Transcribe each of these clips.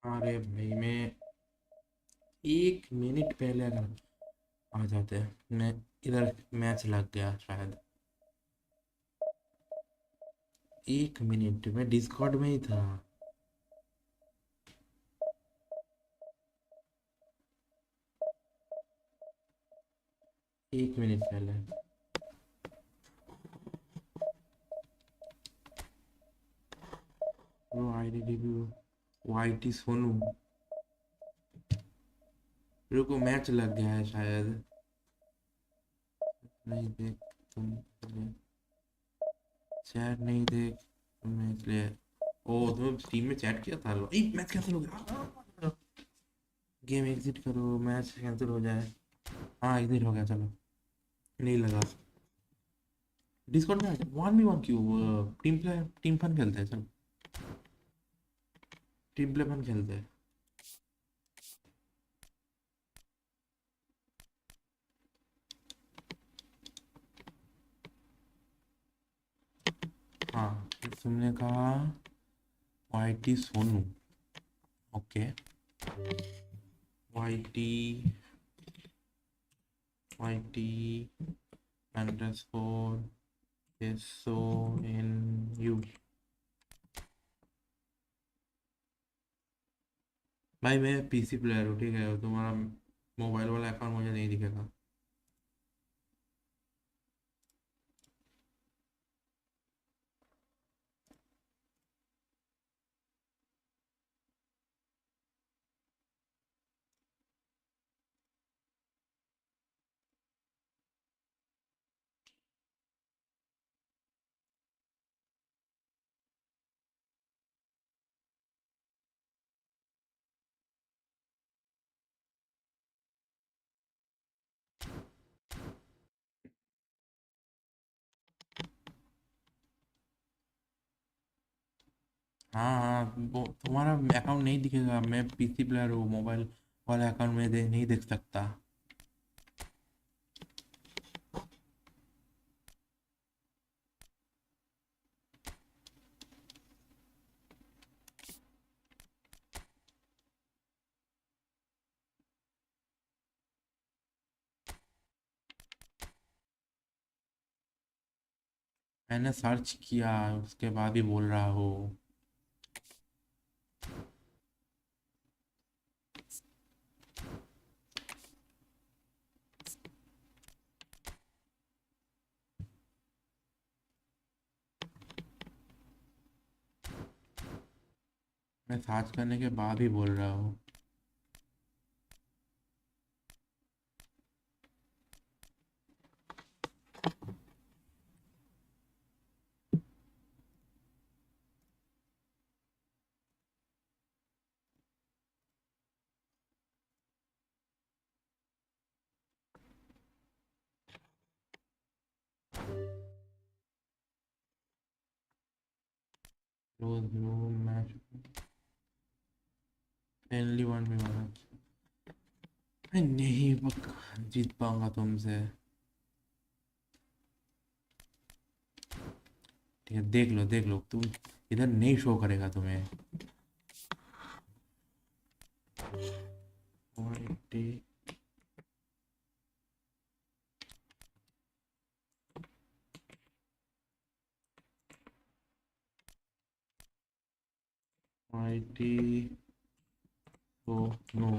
अरे भाई मैं 1 मिनट पहले अगर आ जाते, मैं इधर मैच लग गया शायद। 1 मिनट मैं डिस्कॉर्ड में ही था। 1 मिनट पहले। वो आईडी रिव्यू वाईटी सोनू। रुको मैच लग गया है शायद। नहीं देख तुम चैट नहीं देख तुम्हें इसलिए। ओ तुम्हें टीम में चैट किया था। लो मैच कैंसिल हो गया। गेम एग्जिट करो मैच कैंसिल हो जाए। हाँ एग्जिट हो गया चलो। नहीं लगा। डिस्कॉर्ड में आ जाओ 1v1 क्यों। टीम फन खेलते हैं चलो। टीम प्ले फन खेलते हैं। हाँ तुमने कहा YT Sonu. Okay YT YT underscore SONU। भाई मैं पीसी प्लेयर हूँ ठीक है, तुम्हारा मोबाइल वाला अकाउंट मुझे नहीं दिखेगा। हाँ हाँ वो तुम्हारा अकाउंट नहीं दिखेगा, मैं पीसी प्लेयर हूँ, मोबाइल वाला अकाउंट में नहीं देख सकता। मैंने सर्च किया उसके बाद ही बोल रहा हूँ। मैं सर्च करने के बाद ही बोल रहा हूँ। रोज ब्रो मैच पहली वन में मारा। मैं नहीं जीत पाऊंगा तुमसे। ठीक है देख लो तुम इधर नहीं शो करेगा तुम्हें। वाईटी वाईटी तो नो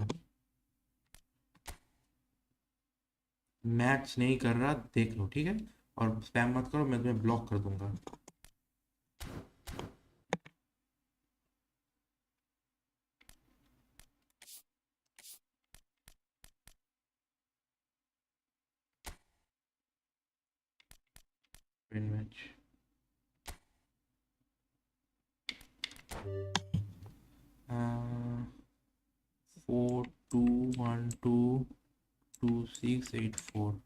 मैच नहीं कर रहा देख लो ठीक है। और स्पैम मत करो, मैं तुम्हें ब्लॉक कर दूंगा। Win match 42122684।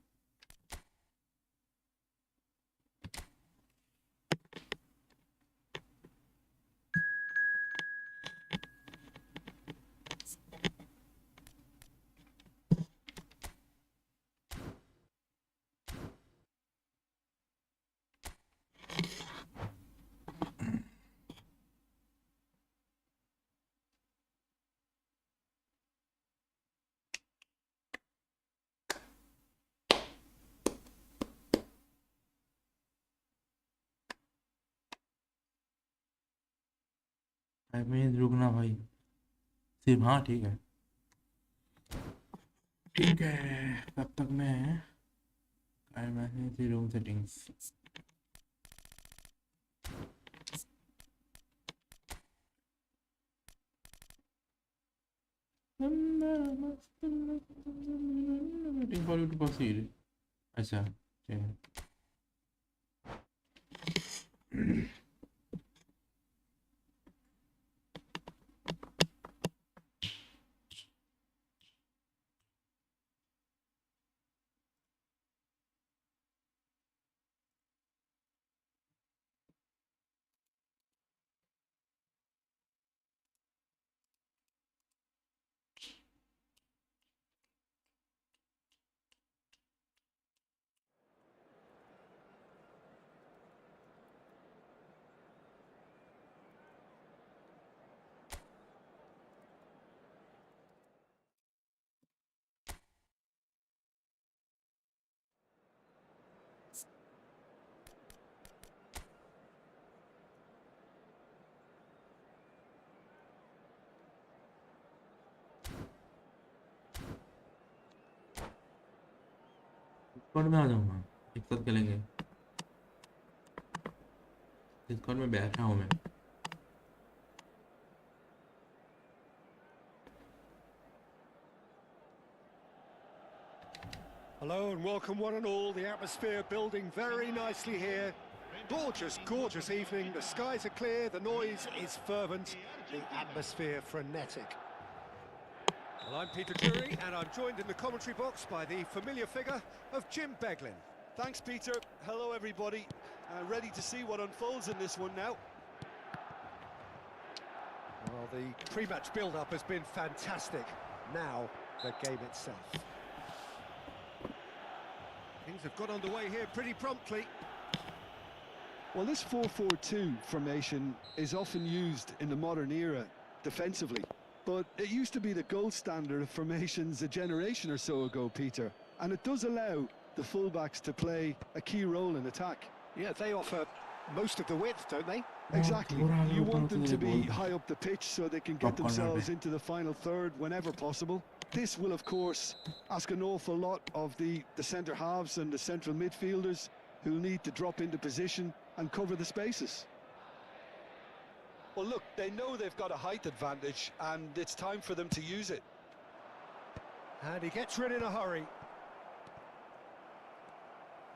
5 मिनट रुकना भाई सिर्फ। हाँ ठीक है ठीक है, तब तक मैं room settings. waiting for you to proceed। अच्छा ठीक है। डिस्कॉर्ड में आ जाऊंगा, एक साथ खेलेंगे। डिस्कॉर्ड में बैठा हूँ मैं। Hello and welcome one and all. The atmosphere building very nicely here. Gorgeous, gorgeous evening. The skies are clear, the noise is fervent, the atmosphere frenetic. Well, I'm Peter Drury and I'm joined in the commentary box by the familiar figure of Jim Beglin. Thanks, Peter. Hello, everybody. Ready to see what unfolds in this one now. Well, the pre-match build-up has been fantastic. Now, the game itself. Things have got underway here pretty promptly. Well, this 4-4-2 formation is often used in the modern era defensively, but it used to be the gold standard of formations a generation or so ago, Peter, and it does allow the fullbacks to play a key role in attack. Yeah, they offer most of the width, don't they? Exactly. You want them to be high up the pitch so they can get themselves into the final third whenever possible. This will, of course, ask an awful lot of the centre halves and the central midfielders who'll need to drop into position and cover the spaces. Well, look, they know they've got a height advantage and it's time for them to use it. And he gets rid in a hurry.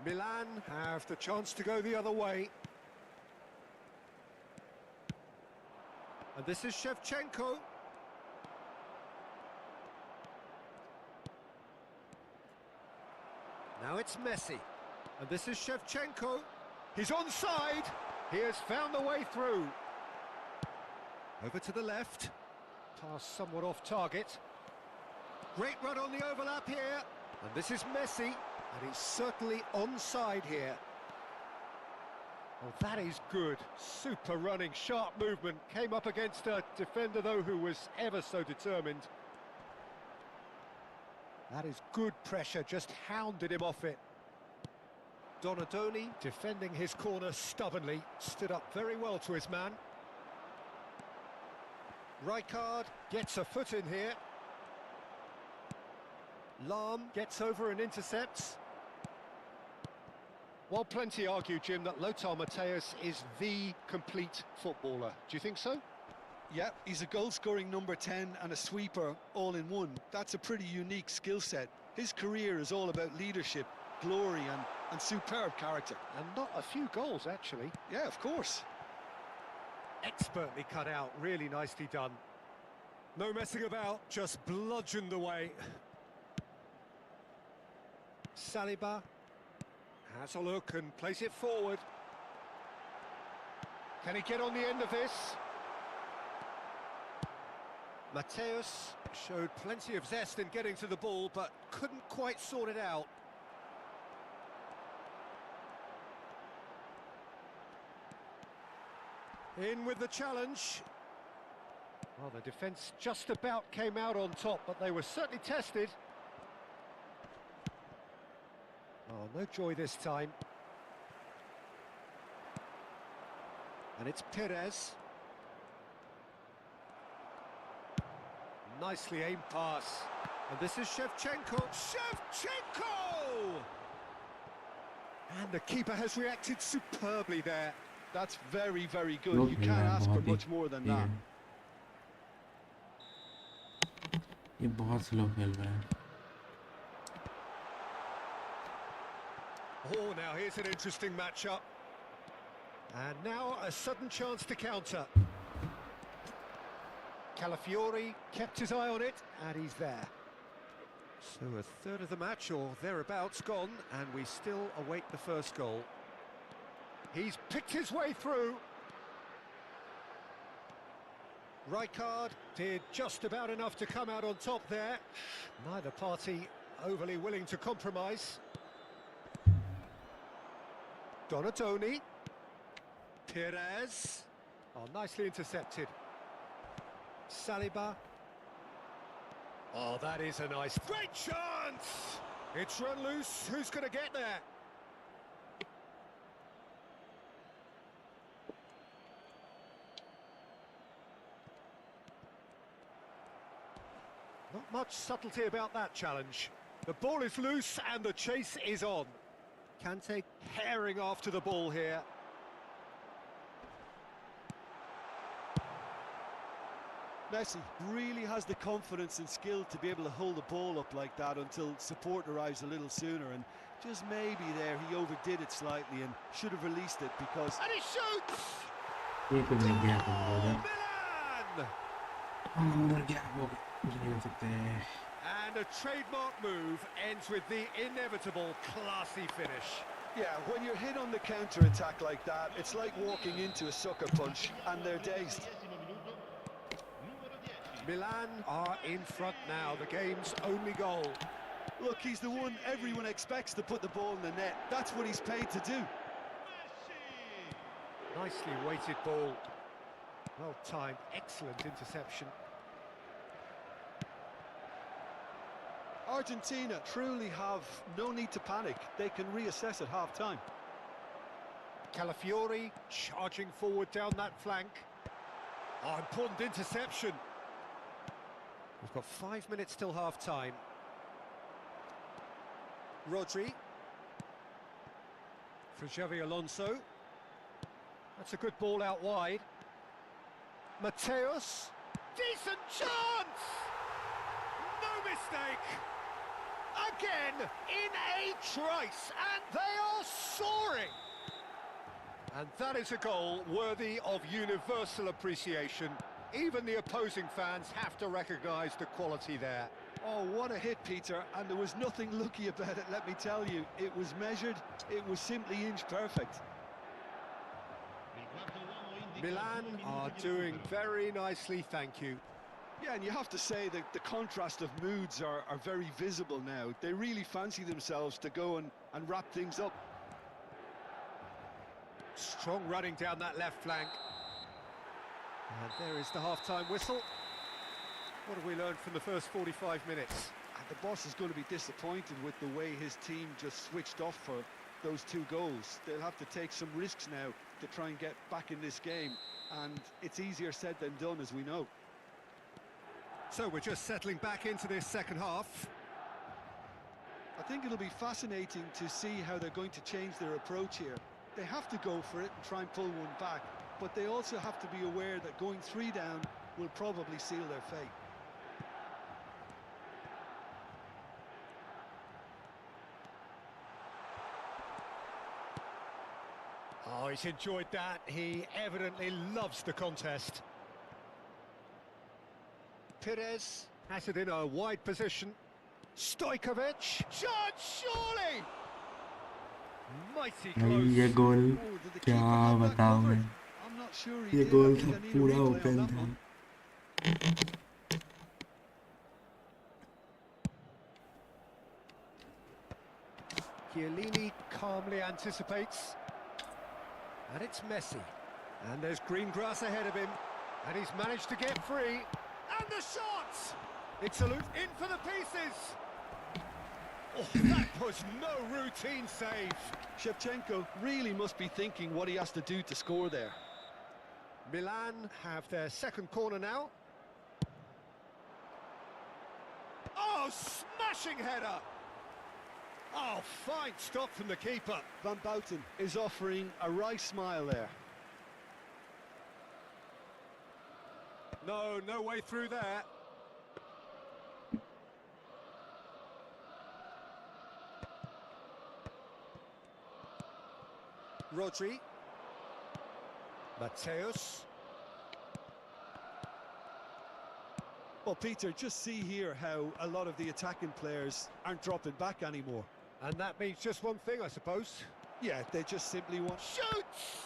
Milan have the chance to go the other way. And this is Shevchenko. Now it's Messi. And this is Shevchenko. He's onside. He has found the way through. Over to the left. Pass somewhat off target. Great run on the overlap here. And this is Messi. And he's certainly onside here. Oh, that is good. Super running, sharp movement. Came up against a defender, though, who was ever so determined. That is good pressure, just hounded him off it. Donadoni defending his corner stubbornly. Stood up very well to his man. Rijkaard gets a foot in here. Lahm gets over and intercepts. Well, plenty argue, Jim, that Lothar Matthäus is the complete footballer. Do you think so? Yeah, he's a goal-scoring number 10 and a sweeper all in one. That's a pretty unique skill set. His career is all about leadership, glory and superb character. And not a few goals, actually. Yeah, of course. Expertly cut out, really nicely done. No messing about, just bludgeoned away. Saliba has a look and plays it forward. Can he get on the end of this? Matthäus showed plenty of zest in getting to the ball, but couldn't quite sort it out. In with the challenge. Well, the defence just about came out on top, but they were certainly tested. Oh, no joy this time. And it's Perez. nicely aimed pass. And this is Shevchenko. Shevchenko! And the keeper has reacted superbly there. That's very, very Slow good. You खेल can't रहा है, ask for बहुत ही much more than ये that. ये बहुत slow खेल रहा है. Oh, now here's an interesting matchup. And now a sudden chance to counter. Calafiori kept his eye on it, and he's there. So a third of the match, or thereabouts, gone, and we still await the first goal. He's picked his way through. Rijkaard did just about enough to come out on top there. Neither party overly willing to compromise. Donatoni. Perez. Oh, nicely intercepted. Saliba. Oh, that is a nice... Great chance! It's run loose. Who's going to get there? Not much subtlety about that challenge. The ball is loose and the chase is on. Kante herring after the ball here. Messi really has the confidence and skill to be able to hold the ball up like that until support arrives a little sooner, and just maybe there he overdid it slightly and should have released it because... And he shoots! ये तो नहीं गया तुम उधर. Milan! उधर क्या हो नहीं हो सकते. And a trademark move ends with the inevitable classy finish. Yeah, when you're hit on the counter-attack like that, it's like walking into a sucker punch and they're dazed. Milan are in front now, the game's only goal. Look, he's the one everyone expects to put the ball in the net. That's what he's paid to do. Nicely weighted ball. Well timed, excellent interception. Argentina truly have no need to panic. They can reassess at half-time. Calafiori charging forward down that flank. Oh, important interception. We've got 5 minutes till half-time. Rodri. For Xavi Alonso. That's a good ball out wide. Mateus. Decent chance! No mistake! Again, in a trice, and they are soaring! And that is a goal worthy of universal appreciation. Even the opposing fans have to recognise the quality there. Oh, what a hit, Peter, and there was nothing lucky about it, let me tell you. It was measured, it was simply inch perfect. Milan are doing very nicely, thank you. Yeah, and you have to say that the contrast of moods are very visible now. They really fancy themselves to go and wrap things up. Strong running down that left flank. And there is the half-time whistle. What have we learned from the first 45 minutes? And the boss is going to be disappointed with the way his team just switched off for those 2 goals. They'll have to take some risks now to try and get back in this game. And it's easier said than done, as we know. So we're just settling back into this second half. I think it'll be fascinating to see how they're going to change their approach here. They have to go for it and try and pull one back, but they also have to be aware that going 3 down will probably seal their fate. Oh, he's enjoyed that. He evidently loves the contest. Perez has it in a wide position. Stojkovic. Chance, surely! Mighty भाई close. ये गोल Oh, did the क्या keeper have that बताऊं मैं. covered? I'm not sure he ये did. Goal I think था I need a पूरा replay on open that था. one. Chiellini calmly anticipates. And it's Messi. And there's green grass ahead of him. And he's managed to get free. And the shot! It's a loop in for the pieces. Oh, that was no routine save. Shevchenko really must be thinking what he has to do to score there. Milan have their second corner now. Oh, smashing header! Oh, fine stop from the keeper. Van Bouten is offering a wry smile there. No way through there. Rodri. Mateus. Well, Peter, just see here how a lot of the attacking players aren't dropping back anymore. And that means just one thing, I suppose. Yeah, they just simply want... Shoots!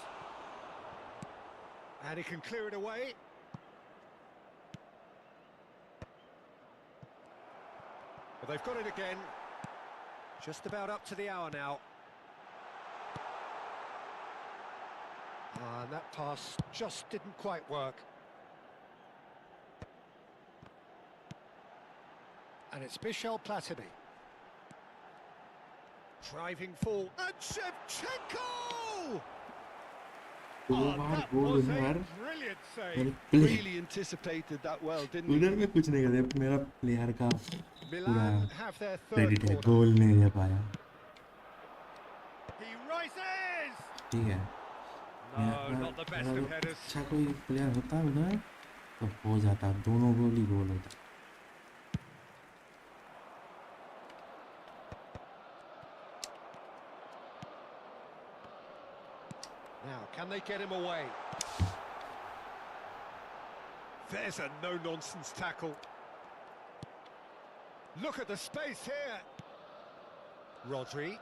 And he can clear it away. Well, they've got it again. Just about up to the hour now. And that pass just didn't quite work. And it's Michel Platini. Driving full. And Shevchenko! दो बार गोल यार Brilliant save. मेरे player Really anticipated that well, didn't he? उधर में कुछ नहीं करते मेरा player का Milan have their third credit है corner. गोल नहीं दे पाया He rises! ठीक है No, not the best of headers. अच्छा कोई प्लेयर होता उधर तो हो जाता दोनों गोल ही गोल होता Now, can they get him away? There's a no-nonsense tackle. Look at the space here. Rodri.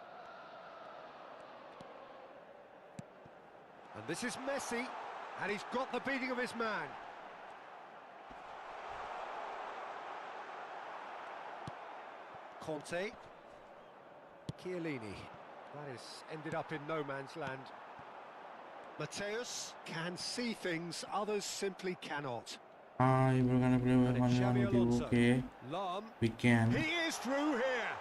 And this is Messi. And he's got the beating of his man. Conte. Chiellini. That has ended up in no man's land. Mateus can see things others simply cannot. हाँ ये we're gonna play with And it's Xabi one Alonso. okay Lam. we can He is through here.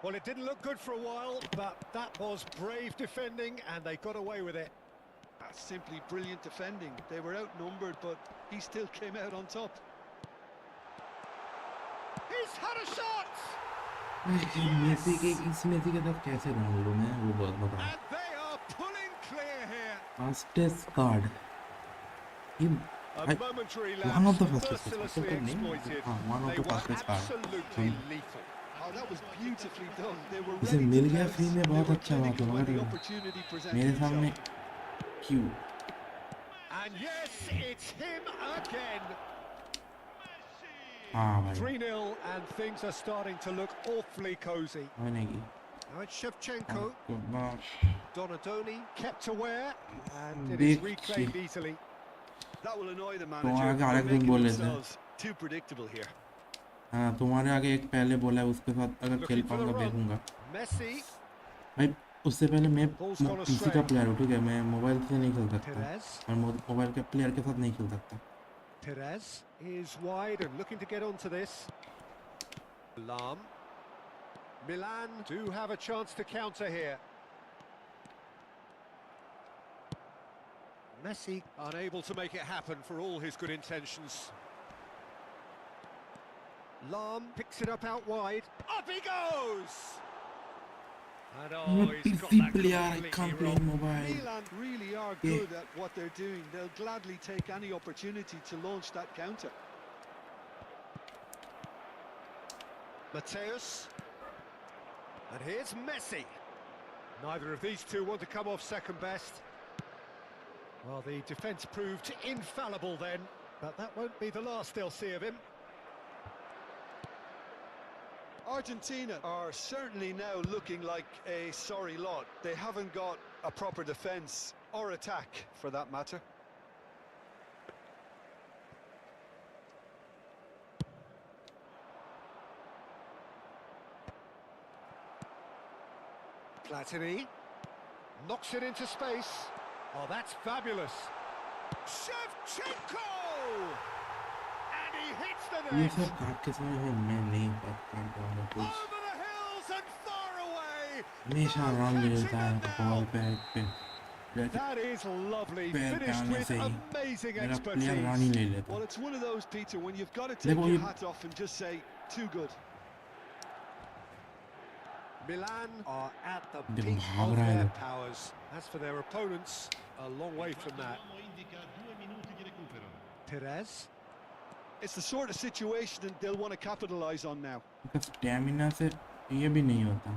Well, it didn't look good for a while, but that was brave defending, and they got away with it. That's simply brilliant defending. They were outnumbered, but he still came out on top. He's had a shot! Messi के इस Messi के साथ कैसे डाल लूँ मैं वो बहुत बता And they are pulling clear here. fastest card ये A momentary one of lapse, the fastest mercilessly card exploited. one of They the were fastest card absolutely lethal. Oh, that was beautifully done. They were इसे ready mill to गया pounce. Free में They बहुत were अच्छा बात clinical है when the मगर opportunity presented मेरे सामने itself. क्यों And yes, it's him again. हाँ भाई 3-0, and things are starting to look awfully cosy. बनेगी Now it's Shevchenko. हाँ, Donadoni kept aware, and it is Big reclaimed shit. easily. That will annoy the आगे manager. They're अलग दिन making बोल लेते हैं themselves too predictable here. हाँ तुम्हारे आगे एक पहले बोला है उसके साथ अगर खेल Looking for the पाऊंगा run. देखूंगा Messi. भाई उससे पहले मैं Ball's gone पीसी astray. का प्लेयर हूँ ठीक है मैं मोबाइल से नहीं खेल सकता Perez. मैं मोबाइल के प्लेयर के साथ नहीं खेल सकता Perez is wide and looking to get onto this. Lam. Milan do have a chance to counter here. Messi unable to make it happen for all his good intentions. Lam picks it up out wide. Up he goes! And I'm a he's got PC that player I completely can't play wrong. on mobile Milan really are Yeah. good at what they're doing. They'll gladly take any opportunity to launch that counter. Mateus. And here's Messi. Neither of these two want to come off second best. Well, the defence proved infallible then, but that won't be the last they'll see of him. Argentina are certainly now looking like a sorry lot. They haven't got a proper defence or attack, for that matter. Platini knocks it into space. Oh, that's fabulous. Shevchenko! And he hits the ये net. सब काट के समय है मैं नहीं पता कुछ Over the hills and far away. हमेशा रॉन्ग मिलता है बॉल पे That is lovely, पैर पे finished आने with से ही amazing मेरा प्लेयर रन ही expertise. ले लेता। Well, it's one of those, Peter, when you've got to take देखो your ये hat off and just say, too good. Milan are at the देखो peak भाग of रहा है their लोग। powers. As for their opponents, a long way from that. Perez. It's the sort of situation that they'll want to capitalise on now. इनका stamina से ये भी नहीं होता।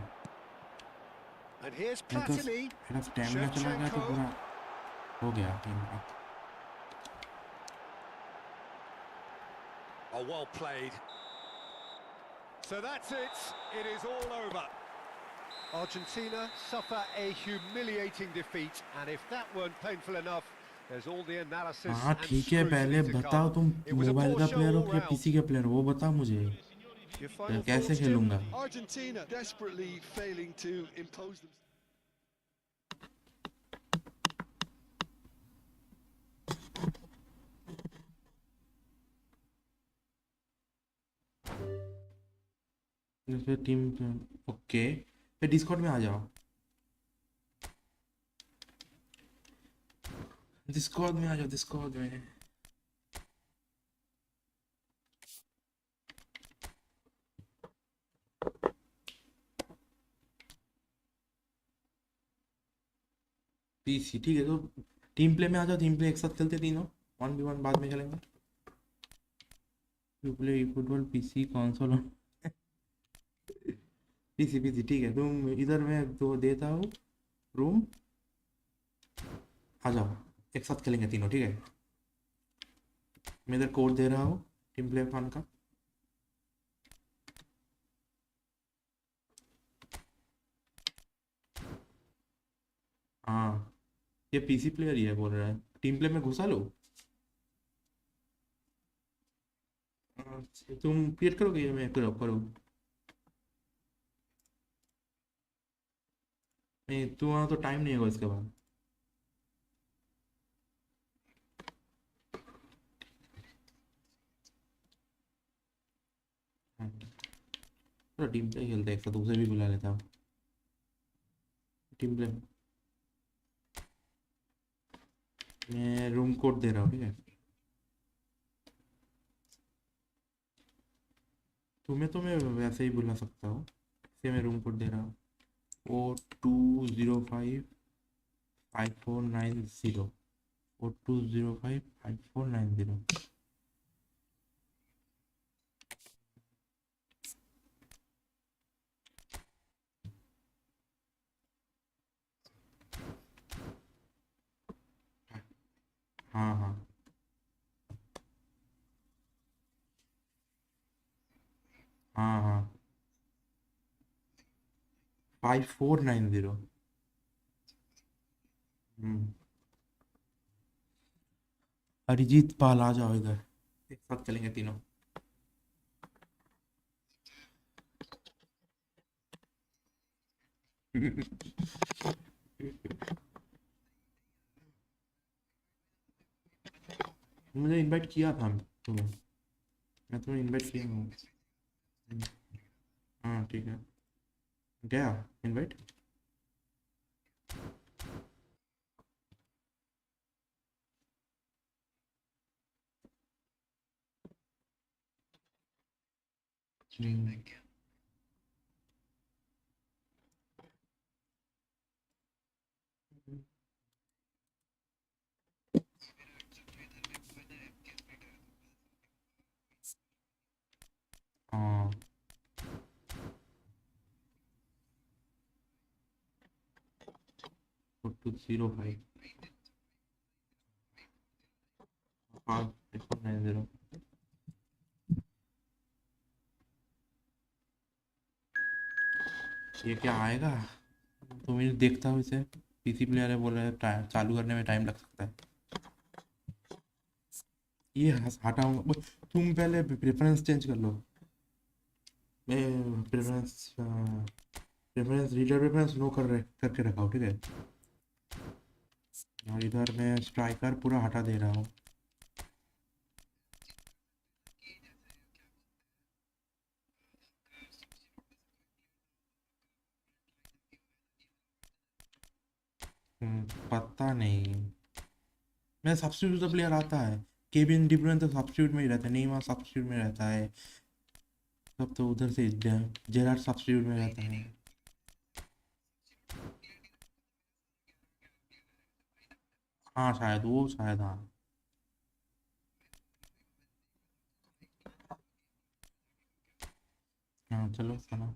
And here's नहीं तो Platini. मेरा स्टैमिना चला गया तो Shevchenko. पूरा हो गया गेम का। Oh, well played. So that's it. It is all over. Argentina suffer a humiliating defeat, and if that weren't painful enough, there's all the analysis हाँ and ठीक है, पहले scrutiny to बताओ come. तुम It was a mobile poor का show player हो all या round. PC का प्लेयर हो, वो बताओ मुझे। Your final कैसे thoughts, Tim? खेलूंगा? Argentina desperately failing to impose themselves. जैसे टीम ओके, फिर डिस्कॉर्ड में आ जाओ। डिस्कॉर्ड में आ जाओ, डिस्कॉर्ड में। पीसी ठीक है, तो टीम प्ले में आ जाओ। टीम प्ले एक साथ खेलते तीनों, 1v1 बाद में खेलेंगे। You play football PC console PC PC ठीक है। तुम इधर मैं तो देता हूँ रूम, आ जाओ एक साथ खेलेंगे तीनों, ठीक है। मैं इधर कोड दे रहा हूँ टीम प्ले फन का। हाँ ये पीसी प्लेयर ही है बोल रहा है, टीम प्ले में घुसा लो। तुम क्रिएट करोगे या मैं करूँ? नहीं तू वहाँ तो टाइम नहीं होगा इसके बाद। तो टीम प्ले खेलते एक साथ, उसे भी बुला लेता हूँ टीम प्ले। मैं रूम कोड दे रहा हूँ, ठीक है। तुम्हें तो मैं वैसे ही बुला सकता हूँ, इसे मैं रूम कोड दे रहा हूँ। 42055490 42055490। हाँ हाँ हाँ हाँ 5490। अरिजीत पाल आ जाओ इधर, एक साथ चलेंगे तीनों। मुझे इनवाइट किया था तुम्हें, मैं तुम्हें इनवाइट किया हूँ। हाँ ठीक है, गया इनवाइट। हाँ 4205 5490। ये क्या आएगा? तो मैं देखता हूँ इसे। पीसी प्लेयर है बोल रहा है, चालू करने में टाइम लग सकता है। ये हटाऊंगा, तुम पहले प्रेफरेंस चेंज कर लो। मैं प्रेफरेंस रीडर प्रेफरेंस नो करके रखा हूँ, ठीक है। और इधर मैं स्ट्राइकर पूरा हटा दे रहा हूँ। पता पता नहीं, मेरा सब्स्टिट्यूट प्लेयर आता है, केविन डी ब्रुयने तो सब्स्टिट्यूट में ही रहता है, नहीं वहाँ सब्स्टिट्यूट में रहता है, तब तो उधर से जेरार्ड सब्स्टिट्यूट में रहता है। हाँ शायद, वो शायद, हाँ। हाँ चलो सुनो।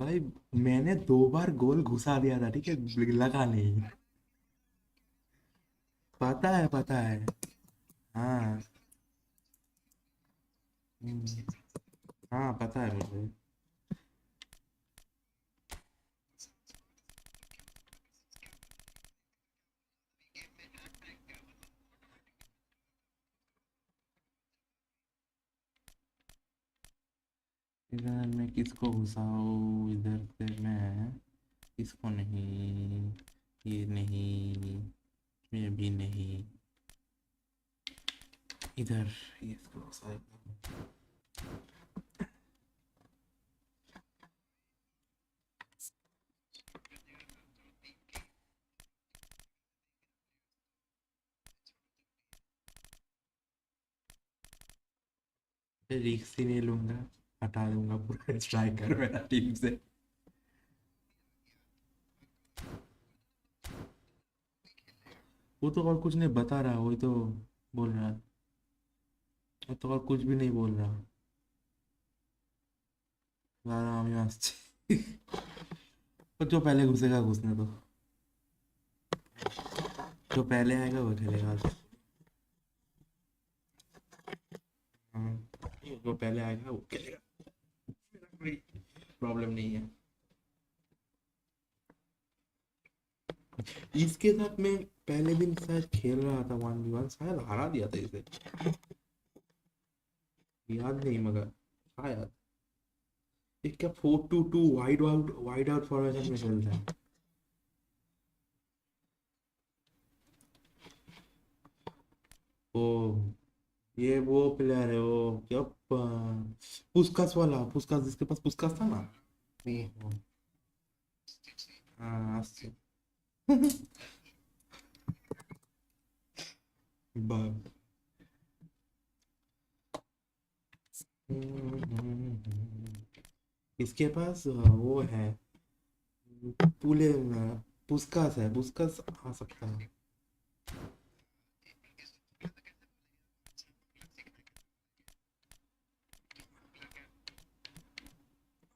भाई मैंने 2 बार गोल घुसा दिया था, ठीक है, लगा नहीं। पता है, पता है। हाँ। हम्म, हाँ पता है मुझे। इधर मैं किसको घुसाऊँ, इधर से मैं इसको नहीं, ये नहीं, ये भी नहीं, इधर ये इसको घुसाएगा। रिक्स ही नहीं लूंगा, हटा दूंगा पूरा स्ट्राइकर मेरा टीम से। वो तो और कुछ नहीं बता रहा, वही तो बोल रहा है, वो तो और कुछ भी नहीं बोल रहा। आराम यहाँ से। तो जो पहले घुसेगा घुसने दो, जो पहले आएगा वो खेलेगा। हाँ, जो पहले आएगा वो खेलेगा, कोई प्रॉब्लम नहीं है। इसके साथ मैं पहले दिन शायद खेल रहा था 1v1, शायद हरा दिया था इसे, याद नहीं मगर शायद। ये क्या 4-2-2 वाइड आउट फॉर्मेशन में खेलता है। ओ, ये वो प्लेयर है, वो क्या पुस्कास वाला, पुस्कास जिसके पास पुस्कास था ना। वो, हाँ बाप। इसके पास वो है, पूले पुस्कास है, पुस्कास आ सकता है।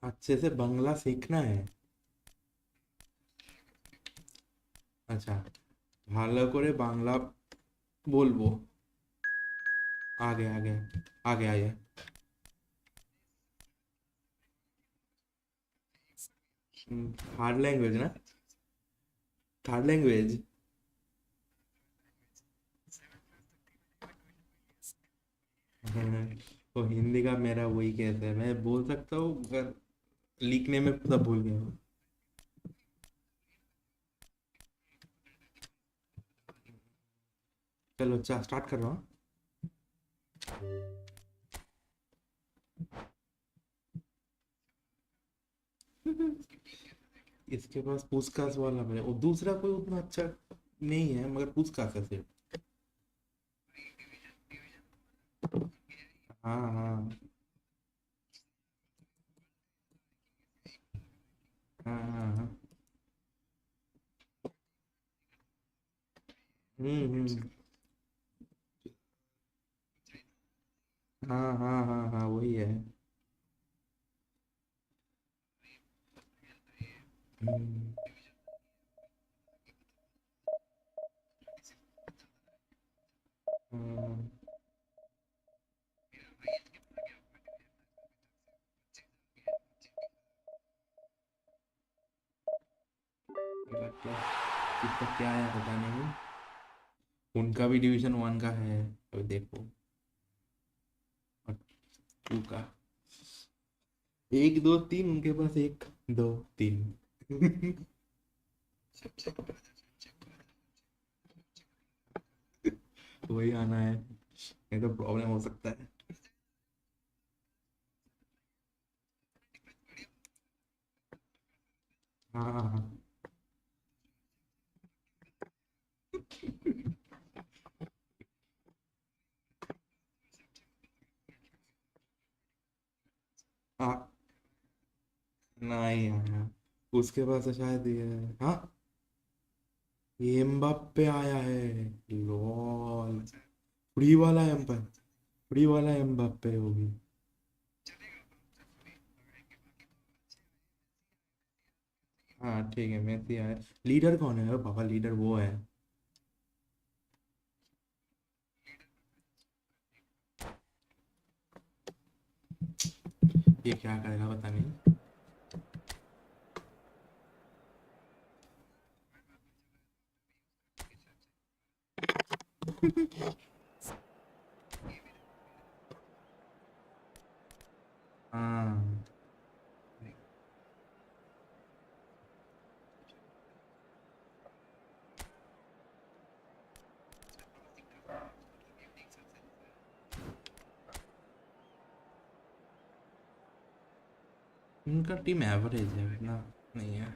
अच्छे से बांग्ला सीखना है। अच्छा, ভালো করে বাংলা বলবো। आगे आगे आगे आगे। हार्ड लैंग्वेज ना, थर्ड लैंग्वेज। तो हिंदी का मेरा वही कैसे है, मैं बोल सकता हूँ मगर लिखने में सब भूल गया हूँ। चलो चा स्टार्ट कर रहा हूँ। इसके पास पूछताछ वाला है, और दूसरा कोई उतना अच्छा नहीं है मगर पूछताछ है सिर्फ। हाँ हाँ हाँ हाँ हाँ। हम्म। हाँ हाँ हाँ हाँ वही है। हम्म। हम्म, लगता है इसका क्या है पता नहीं, उनका भी डिवीजन 1 का है, अभी देखो, और 2 का। एक दो तीन, उनके पास एक दो तीन। वही आना है, ये तो प्रॉब्लम हो सकता है। हाँ हाँ हाँ। हाँ, नहीं आया उसके पास तो शायद ये। हाँ, ये एम्बाप्पे आया है। लॉल, फ्री वाला फ्री वाला एम्बाप्पे होगी। हाँ ठीक है, मेसी आया। लीडर कौन है? अरे बाबा, लीडर वो है। ये क्या करेगा पता नहीं। हाँ, इनका टीम एवरेज है, इतना नहीं है।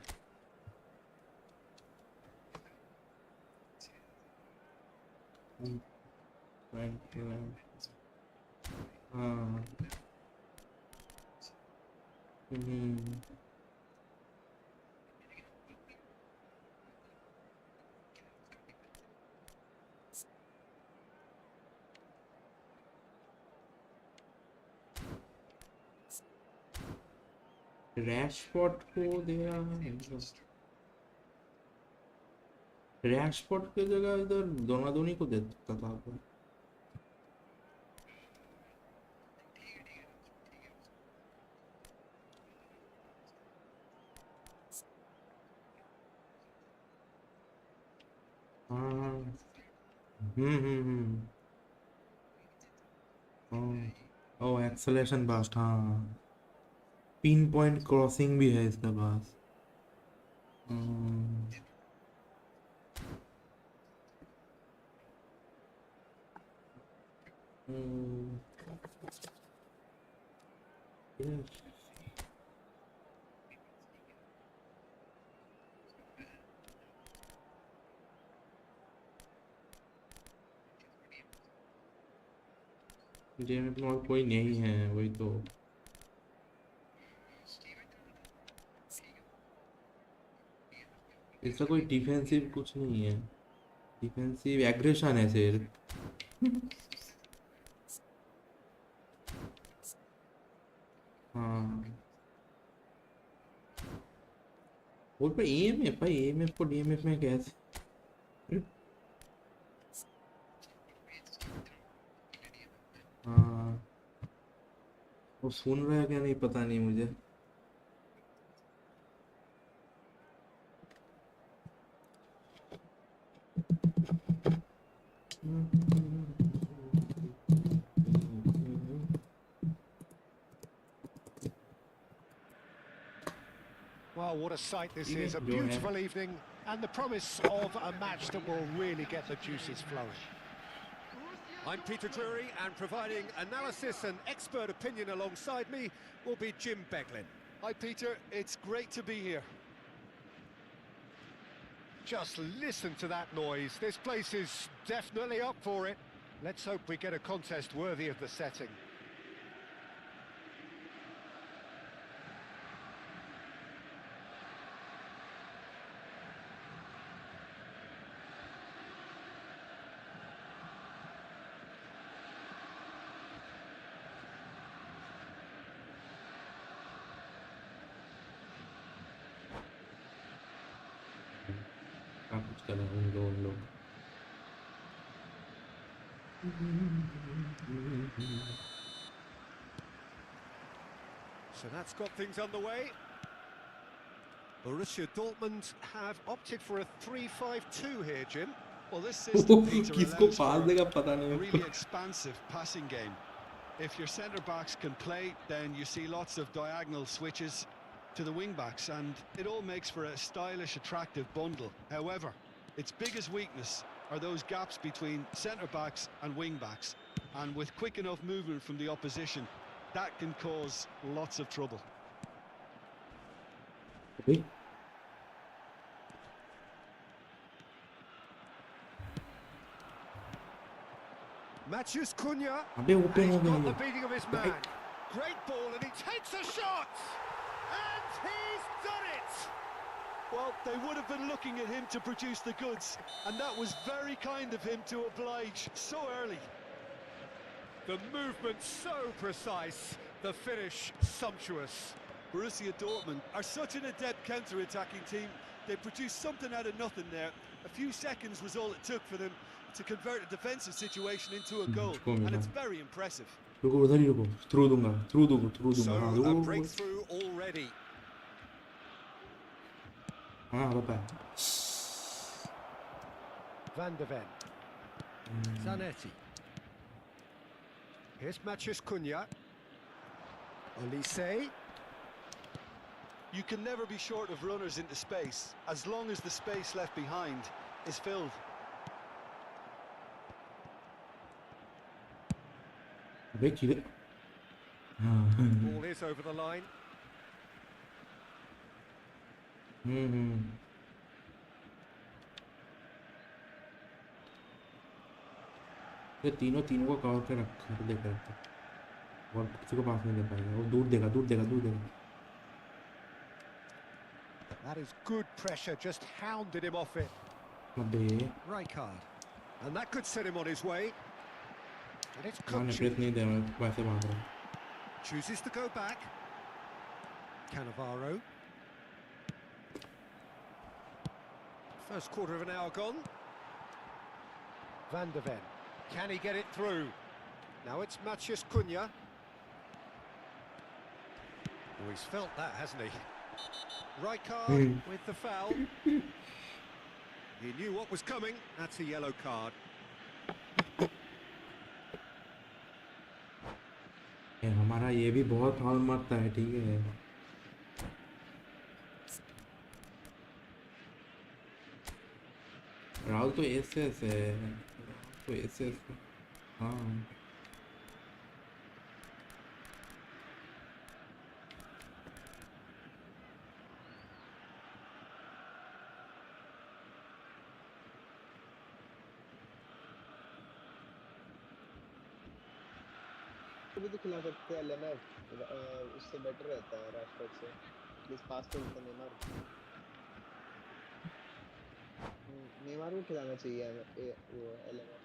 हम्म, 21। हाँ। हम्म, रैशफोर्ड को दिया है। रैशफोर्ड की जगह इधर दोनादोनी को दे सकता था आपको। हाँ। हम्म। ओ, एक्सेलेरेशन बास्ट, हाँ। पिन पॉइंट क्रॉसिंग भी है इसके पास। हम्म, हम्म, yes। गेम में और कोई नहीं है, वही तो। इसका कोई डिफेंसिव कुछ नहीं है। डिफेंसिव एग्रेशन है सिर्फ। हाँ, और पर एएमएफ भाई, एएमएफ को डीएमएफ में कैसे? हाँ, वो सुन रहा है क्या नहीं पता नहीं मुझे। Well, what a sight this ठीक है is. A जो है। beautiful evening and the promise of a match that will really get the juices flowing. I'm Peter Drury, and providing analysis and expert opinion alongside me will be Jim Beglin. Hi, Peter. It's great to be here. Just listen to that noise. This place is definitely up for it. Let's hope we get a contest worthy of the setting. क्या कुछ कर रहे हैं उन लोग। So that's got things underway. Borussia Dortmund have opted for a 3-5-2 here, Jim. Well, this system, Peter, किसको allows pass for देगा पता a नहीं really उसको। expansive passing game. If your centre-backs can play, then you see lots of diagonal switches to the wing-backs, and it all makes for a stylish, attractive bundle. However, its biggest weakness are those gaps between centre-backs and wing-backs, and with quick enough movement from the opposition, that can cause lots of trouble. अबे Matheus Cunha. अबे And open he's हो got the गया beating of his man. Great ball, and he takes a shot! And he's done it! Well, they would have been looking at him to produce the goods, and that was very kind of him to oblige so early. The movement so precise, the finish sumptuous. Borussia Dortmund are such an adept counter-attacking team. They produced something out of nothing there. A few seconds was all it took for them to convert a defensive situation into a goal, and it's very impressive. रुको उधर ही रुको through दूंगा हाँ So a रुको breakthrough already. हाँ बता Van de Ven. Zanetti. Here's Matheus Cunha. Olise. You can never be short of runners into space, as long as the space left behind is filled. अबे किधर Ball is over the line. ये तीनों को cover पे रख दे करते और किसी को पास नहीं दे पाएगा वो दूर देगा That is good pressure, just hounded him off it. अबे Rijkaard. And that could set him on his way. And it's मैंने प्रेस नहीं दिया मैं वैसे भाग रहा हूँ chooses to go back. Cannavaro. First quarter of an hour gone. Van de Ven. Can he get it through? Now it's Matheus Cunha. Oh, he's felt that, hasn't he? Rijkaard with the foul. He knew what was coming. That's a yellow card. हमारा ये भी बहुत foul मारता है ठीक है राहुल तो SS है तो एसएस हाँ भी तो खिला सकते हैं लेना उससे बेटर रहता है राशफोर्ड से प्लीज पास तो करते नेमार नेमार को खिलाना चाहिए वो एलेना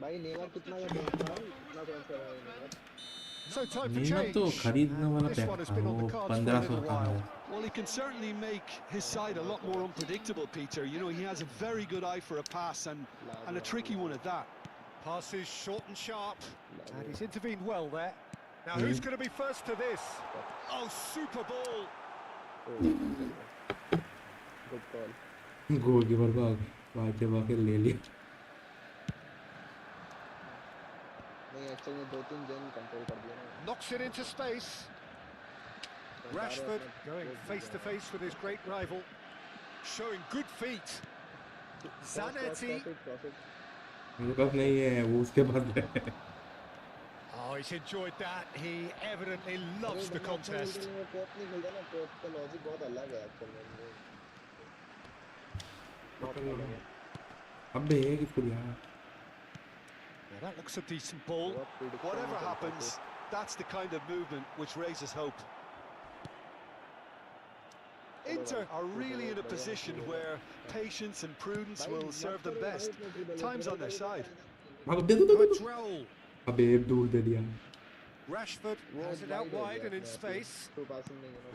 भाई नेमार कितना का था कितना कौन सा है Neymar So time for Neymar change. तो खरीदने वाला This पैक one has था been on वो the cards for a 1500 little का है while. Well, he can certainly make his side a lot more unpredictable, Peter. You know, he has a very good eye for a pass and a tricky one at that. Pass is short and sharp, and he's intervened well there. Now who's going to be first to this? Oh, super ball! Good call goalkeeper को आके ले लिया नहीं actually में दो तीन जन control कर दिया ना Knocks it into space. Rashford going face to face with his great rival, showing good feet. Zanetti. मेरे पास नहीं है वो उसके पास है Oh, he's enjoyed that. He evidently loves the contest. कोप नहीं खेलता ना कोप का लॉजिक बहुत अलग है एक्चुअली में अबे किसको दिया Now that looks a decent ball. Whatever happens, that's the kind of movement which raises hope. Inter are really in a position where patience and prudence will serve them best. Time's on their side. Good roll. अबे दूर दे दिया Rashford has it out wide and in space.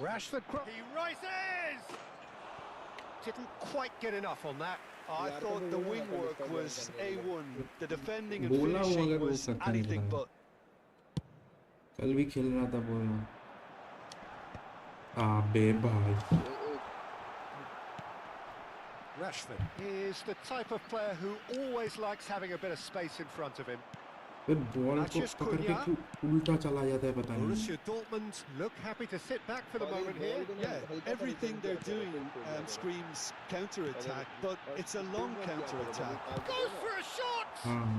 Rashford, he rises! Didn't quite get enough on that. I thought the wing work was A1. The defending and बोला वो finishing अगर वो was करता नहीं anything था but. कल भी खेल रहा था बोला अबे भाई Rashford is the type of player who always likes having a bit of space in front of him. फिर बॉल को पकड़ के क्यों उल्टा चला जाता है पता नहीं। Borussia Dortmund look happy to sit back for the moment here. Yeah, everything they're doing screams counter-attack, but it's a long counter-attack. Goes for a shot! हाँ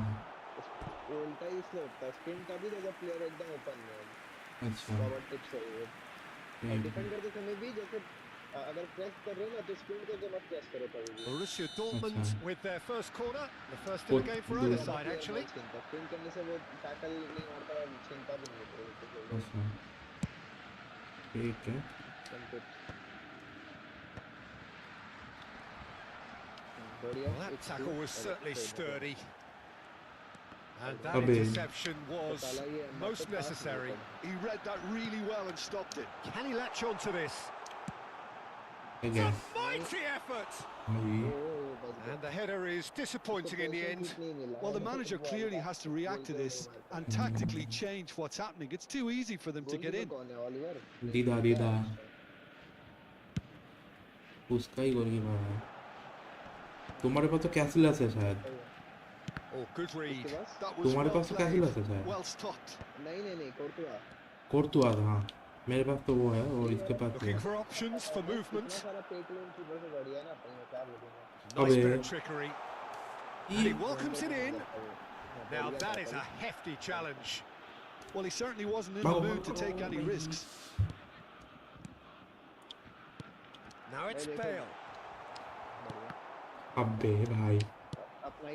उल्टा ही इसलिए होता है स्पिन का भी जब प्लेयर एकदम ओपन है अच्छा फॉरवर्ड टिप्स है वो डिफेंड करते समय भी जैसे अगर प्रेस कर रहे हो ना तो स्पिन करके मत प्रेस करो कभी भी Borussia Dortmund with their first corner, the first in the game for either side actually. Spin करने से वो टैकल नहीं मारता और छीनता भी नहीं है अच्छा ठीक है Well, that tackle was certainly sturdy. And that Abhi. interception was most necessary. He read that really well and stopped it. Can he latch on to this? It's again a mighty effort! भाई And the header is disappointing in the end. Well, the manager clearly has to react to this and tactically change what's happening. It's too easy for them to get in. दीदा दीदा उसका ही गोल की बात है। तुम्हारे पास तो कैसिलस है शायद। Oh, good read. That was तुम्हारे well पास तो कैसिलस है played, शायद। well stopped. नहीं कोर्तुआ था हाँ मेरे पास तो वो है और इसके पास Looking for options for movement. सारा पेटीएम की बस बढ़िया ना अपने क्या बोलूंगा Nice bit Abhi. of trickery. And he welcomes it in. Now that is a hefty challenge. Well, he certainly wasn't in the mood to take any risks. Now it's Bale. अबे भाई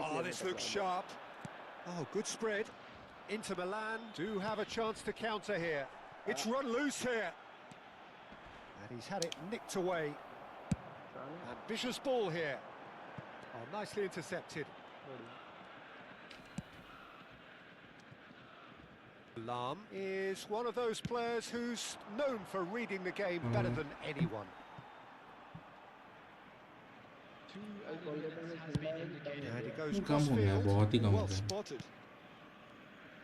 Oh, this looks sharp. Oh, good spread. Inter Milan do have a chance to counter here. It's run loose here. And he's had it nicked away. Ambitious ball here. Oh, nicely intercepted. Lam is one of those players who's known for reading the game better than anyone. And he goes कम हो गया crossfield. बहुत ही कम हो Well गया spotted.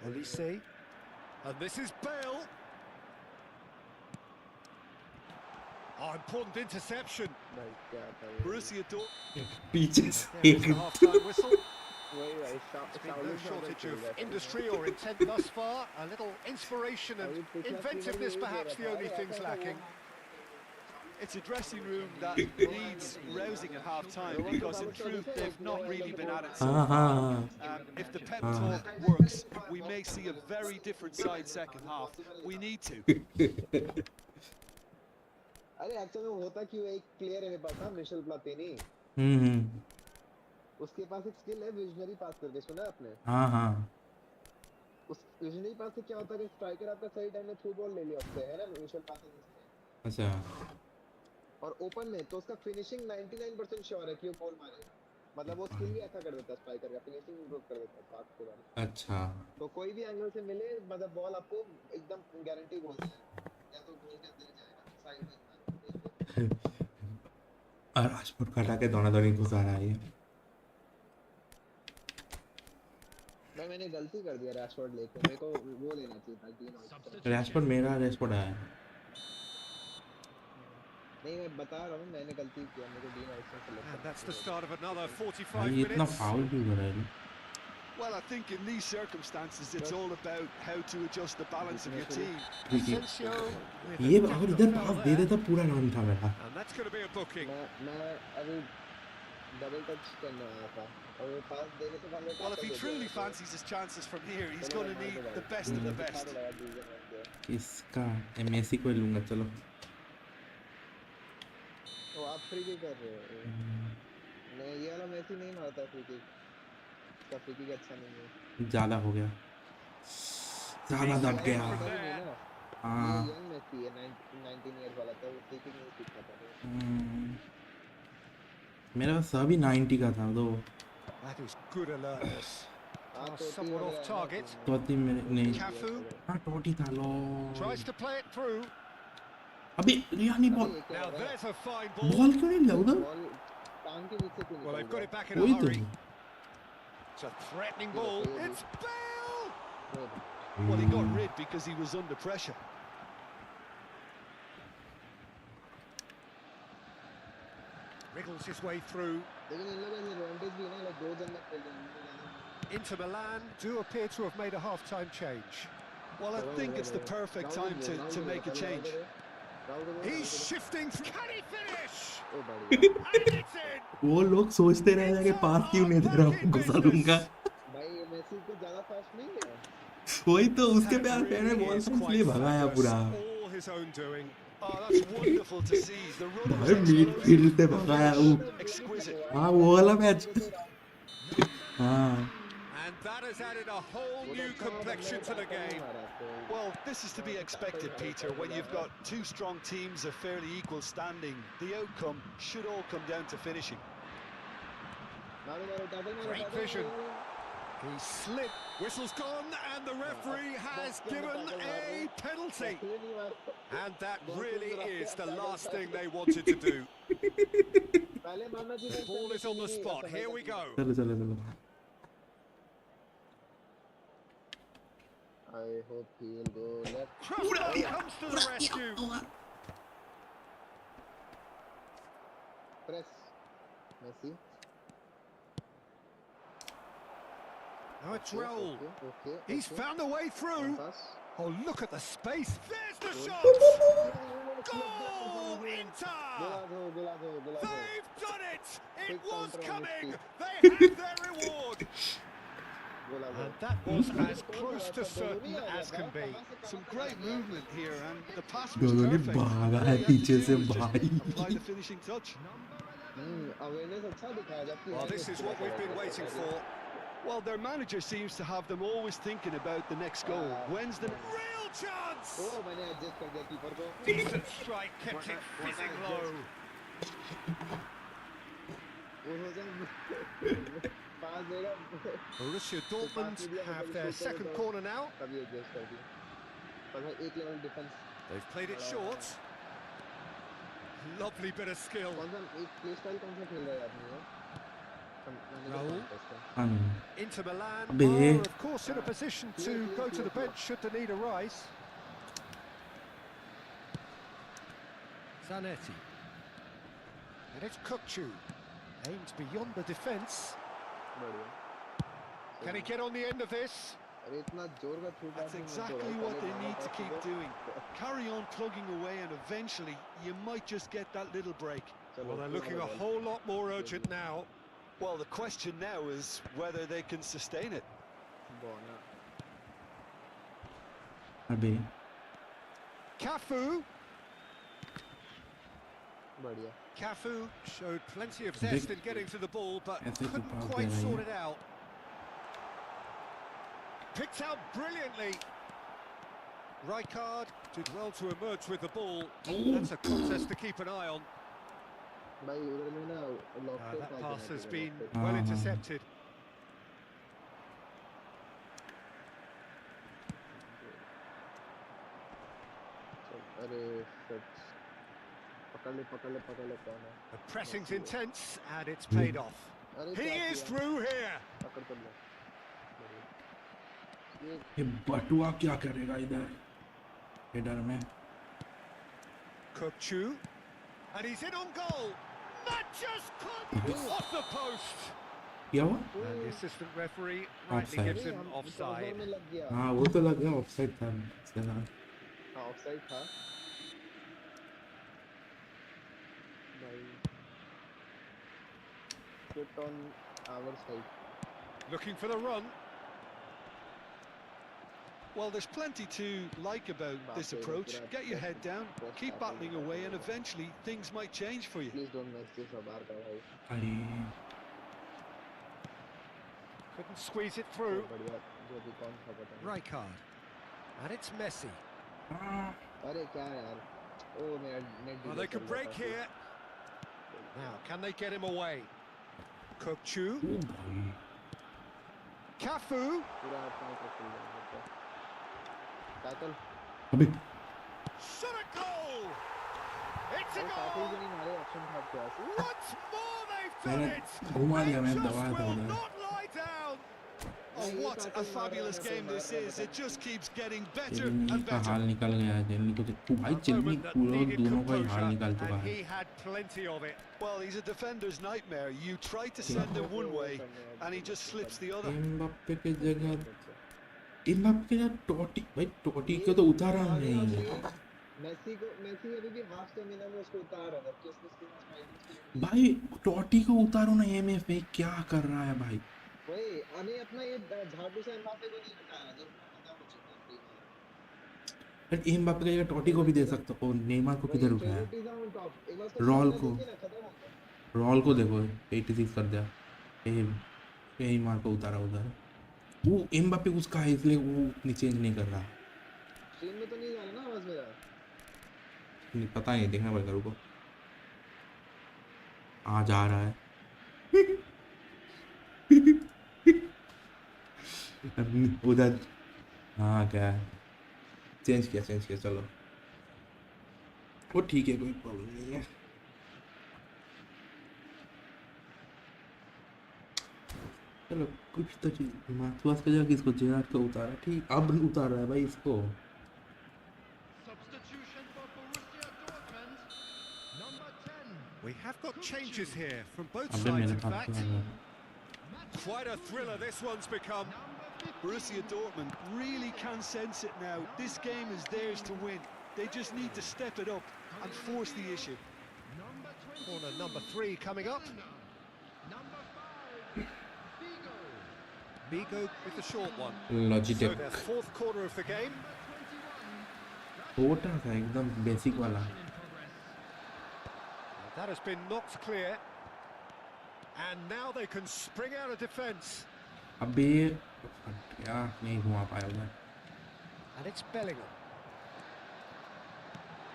Olise. And this is Bale. Oh, important interception. Borussia Dortmund. पीछे There's से the half-time whistle. वही भाई There's been no shortage of industry or intent thus far. A little inspiration and inventiveness perhaps the only things lacking. It's a dressing room that needs rousing at half-time because in truth they've not really been at it so हाँ far. हाँ If the pep talk works, we may see a very different side second half. We need to. अरे actually में होता क्यों एक player है मेरे पास ना मिशेल प्लातिनी उसके पास एक स्किल है विजनरी पास करके सुना है आपने हाँ हाँ उस विजनरी पास से क्या होता है कि स्ट्राइकर आपका सही टाइम में थ्रू बॉल ले लिया उससे है ना मिशेल प्लातिनी से अच्छा और ओपन में तो उसका फिनिशिंग 99% श्योर है कि वो गोल मारेगा मतलब वो स्किल भी ऐसा कर देता है स्ट्राइकर का फिनिशिंग इंप्रूव कर देता है पास के बाद अच्छा तो कोई भी एंगल से मिले मतलब बॉल आपको एकदम गारंटी गोल है या तो गोल के अंदर जाएगा साइड में राजपुर कटा के दोनों दोनों घुसा रहा है मैंने गलती कर दिया रैशफोर्ड लेके मेरे को वो लेना चाहिए था डीन ऑक्सफोर्ड राजपुर मेरा रेस्पोर्ट आया नहीं मैं बता रहा हूँ मैंने गलती किया मेरे को dean Oxford select And that's the start of another 45 भाई इतना minutes. फाउल क्यों कर रहा है Well, I think in these circumstances it's all about how to adjust the balance of your team. Asensio with ये a अगर definite इधर foul pass they there. देता पूरा रन था मेरा And that's going to be a booking. मैं अभी double touch करने आया था और वो पास देने से पहले Well, if he truly fancies his chances from here, he's going to need the best of the best. इसका एमएससी को लूंगा चलो तो आप फ्री किक कर रहे हो नहीं ये वाला मैच ही नहीं मारता फ्री किक इसका फ्री किक अच्छा नहीं है ज्यादा हो गया ज्यादा दब गया हाँ यंग मैसी है 19 इयर्स वाला था वो फ्री किक नहीं सीखता था मेरा पास सभी 90 का था तो That is good alertness. Somewhat off target. चौथी मेरे नहीं Cafu हाँ टोटी था लो tries to play it through. अबे रियानी ball Now there's a fine ball. Ball क्यों नहीं लिया उधर बॉल टांग के बीच से क्यों Well, they've got it back in a वही तो hurry. It's a threatening ball. It's Bale. Well, he got rid because he was under pressure. Wriggles his way through. लेकिन इन लोगों का एडवांटेज भी है ना, लाइक 2 जन में खेल रहे हैं। Inter Milan do appear to have made a half-time change. Well, I think it's the perfect time to make a change. He's shifting through. Can he finish? O And बढ़िया it's in. वो लोग सोचते रह जाएंगे पास क्यों नहीं दे रहा हूँ, घुसा दूंगा। भाई मेसी को ज्यादा फास्ट नहीं है। वही तो उसके That प्यार really मैंने बॉल is से quite इसलिए भगाया fabulous. पूरा। All his own doing. Oh, that's wonderful to see. The run was भाई मिड फील्ड से explosive. भगाया वो। Exquisite. हाँ वो वाला मैच। हाँ And that has added a whole new complexion to the game. Well, this is to be expected, Peter. When you've got two strong teams of fairly equal standing, the outcome should all come down to finishing. Great vision. He slid. Whistle's gone, and the referee has given a penalty. And that really is the last thing they wanted to do. The ball is on the spot. Here we go. चलो चलो चलो। I hope he will go left. Crossbar comes to the rescue. Press. Messi. Now it's Raul. Okay. He's found a way through. Pass. Oh, look at the space. There's the shot. Goal! Inter! They've done it! It was coming! They have their reward! And that was as close to certain as can be. Some great movement here, and the pass was दोनों ने perfect. भागा है All they had to पीछे do से was just भाई। apply the finishing touch. Awareness अच्छा दिखाया जबकि Well, this is what we've been waiting for. Well, their manager seems to have them always thinking about the next goal. When's the Real chance! ओ मैंने adjust कर दिया keeper को। Decent strike, kept it fizzing low. वो हो जाए पास देगा। Borussia Dortmund have their second corner now. तभी adjust कर दिया। पर भाई एक level defence. They've played it short. Lovely bit of skill. कौन सा एक प्ले स्टाइल कौन सा खेल रहा है आदमी वो? Raul. Inter Milan अबे। are of course in a position to go to the bench should the need arise. Zanetti. And it's Kukçu. Aims beyond the defence. बढ़िया। Can he get on the end of this? अरे इतना जोर का छूट That's exactly what they need to keep doing. Carry on plugging away, and eventually you might just get that little break. Well, they're looking a whole lot more urgent now. Well, the question now is whether they can sustain it. अबे Cafu. बढ़िया। Cafu showed plenty of zest in getting to the ball, but ऐसे तो couldn't भाग quite गया sort भाई। it out. Picked out brilliantly. Rijkaard did well to emerge with the ball. That's a contest to keep an eye on. भाई उधर में ना lock पे That pass has था been हाँ, well हाँ। intercepted. अरे पकड़ ले कौन है? The pressing's intense and it's paid off. अरे He क्या is किया? through here. पकड़ कर ले। ये ये बटुआ क्या करेगा इधर हेडर में। Kukçu. And he's in on goal. That just couldn't off the post. क्या हुआ? And the assistant referee rightly Offside. gives him हम offside. में लग गया। हाँ वो तो लग गया, ऑफसाइड था इसके साथ। हाँ ऑफसाइड था। भाई Get on our side. Looking for the run. Well, there's plenty to like about this approach. Get your head down, keep battling away, and eventually things might change for you. Please don't mess this up, Arka भाई। अरे Couldn't squeeze it through. बढ़िया जो भी कौन था पता नहीं। Rijkaard. And it's Messi. अरे क्या यार? ओ मैं net Well, they could break here. Now, can they get him away? Kukçu. ओ भाई Cafu. पूरा अपना को खेल रहा है। टैकल। अबे Shot a goal. It's a tackle goal. भी नहीं मारे, ऑप्शन था आपके पास। Once more they've done मैंने it. घुमा They दिया, मैंने just दबाया था will उधर। not lie down. Oh, what a fabulous game this is. It just keeps getting better चिलनी and का better. हाल निकल गया है, चिलनी को तो भाई A चिलनी moment that पूरा needed दोनों का ही हाल composure, निकाल चुका and है। he had plenty of it. Well, he's a defender's nightmare. You try to send him one way and he just slips the other. Mbappe की जगह एम्बाप्पे के जगह टोटी, भाई टोटी को तो उतारा नहीं मेसी अभी भी हाफ स्टेमिना में उसको उतार रहा है, जबकि उसने इसके पास फाइटिंग स्पीड भाई, टोटी को उतारो ना, एमएफ में क्या कर रहा है भाई। वही अने अपना ये झाड़ू से एम्बापे को नहीं हटाया जब खत्म हो चुका है प्रीमियर। बट एम्बाप्पे की जगह टोटी को भी दे सकते हो, नेमार को किधर उठाया, प्रायोरिटीज ऑन टॉप, एक बार उसका रॉल स्टेमिना को देखिए ना, खत्म हो गया। रॉल को देखो 86 कर दिया, यही मार को उतारा उधर। वो एम्बाप्पे उसका है इसलिए वो नीचे नहीं कर रहा। स्ट्रीम में तो नहीं जा रहा ना आवाज मेरा? नहीं, पता नहीं, देखना पड़ेगा, रुको। आ जा रहा है उधर। हाँ क्या है, चेंज किया, चलो वो ठीक है, कोई प्रॉब्लम नहीं है। चलो कुछ तो चीज माथुआस का जगह किसको जेराट को उतारा, ठीक अब उतार रहा है भाई इसको। We have got changes here from both अबे sides, मेरे in हाथ fact. में आ गया। Quite a thriller this one's become. Borussia Dortmund really can sense it now. This game is theirs to win. They just need to step it up and force the issue. Corner number 3 coming up. Vigo with the short one. So Logitech their fourth corner of the game. छोटा था एकदम basic वाला। That has been knocked clear. And now they can spring out of defence. अबे क्या नहीं घुमा पाया उधर। And it's Bellingham.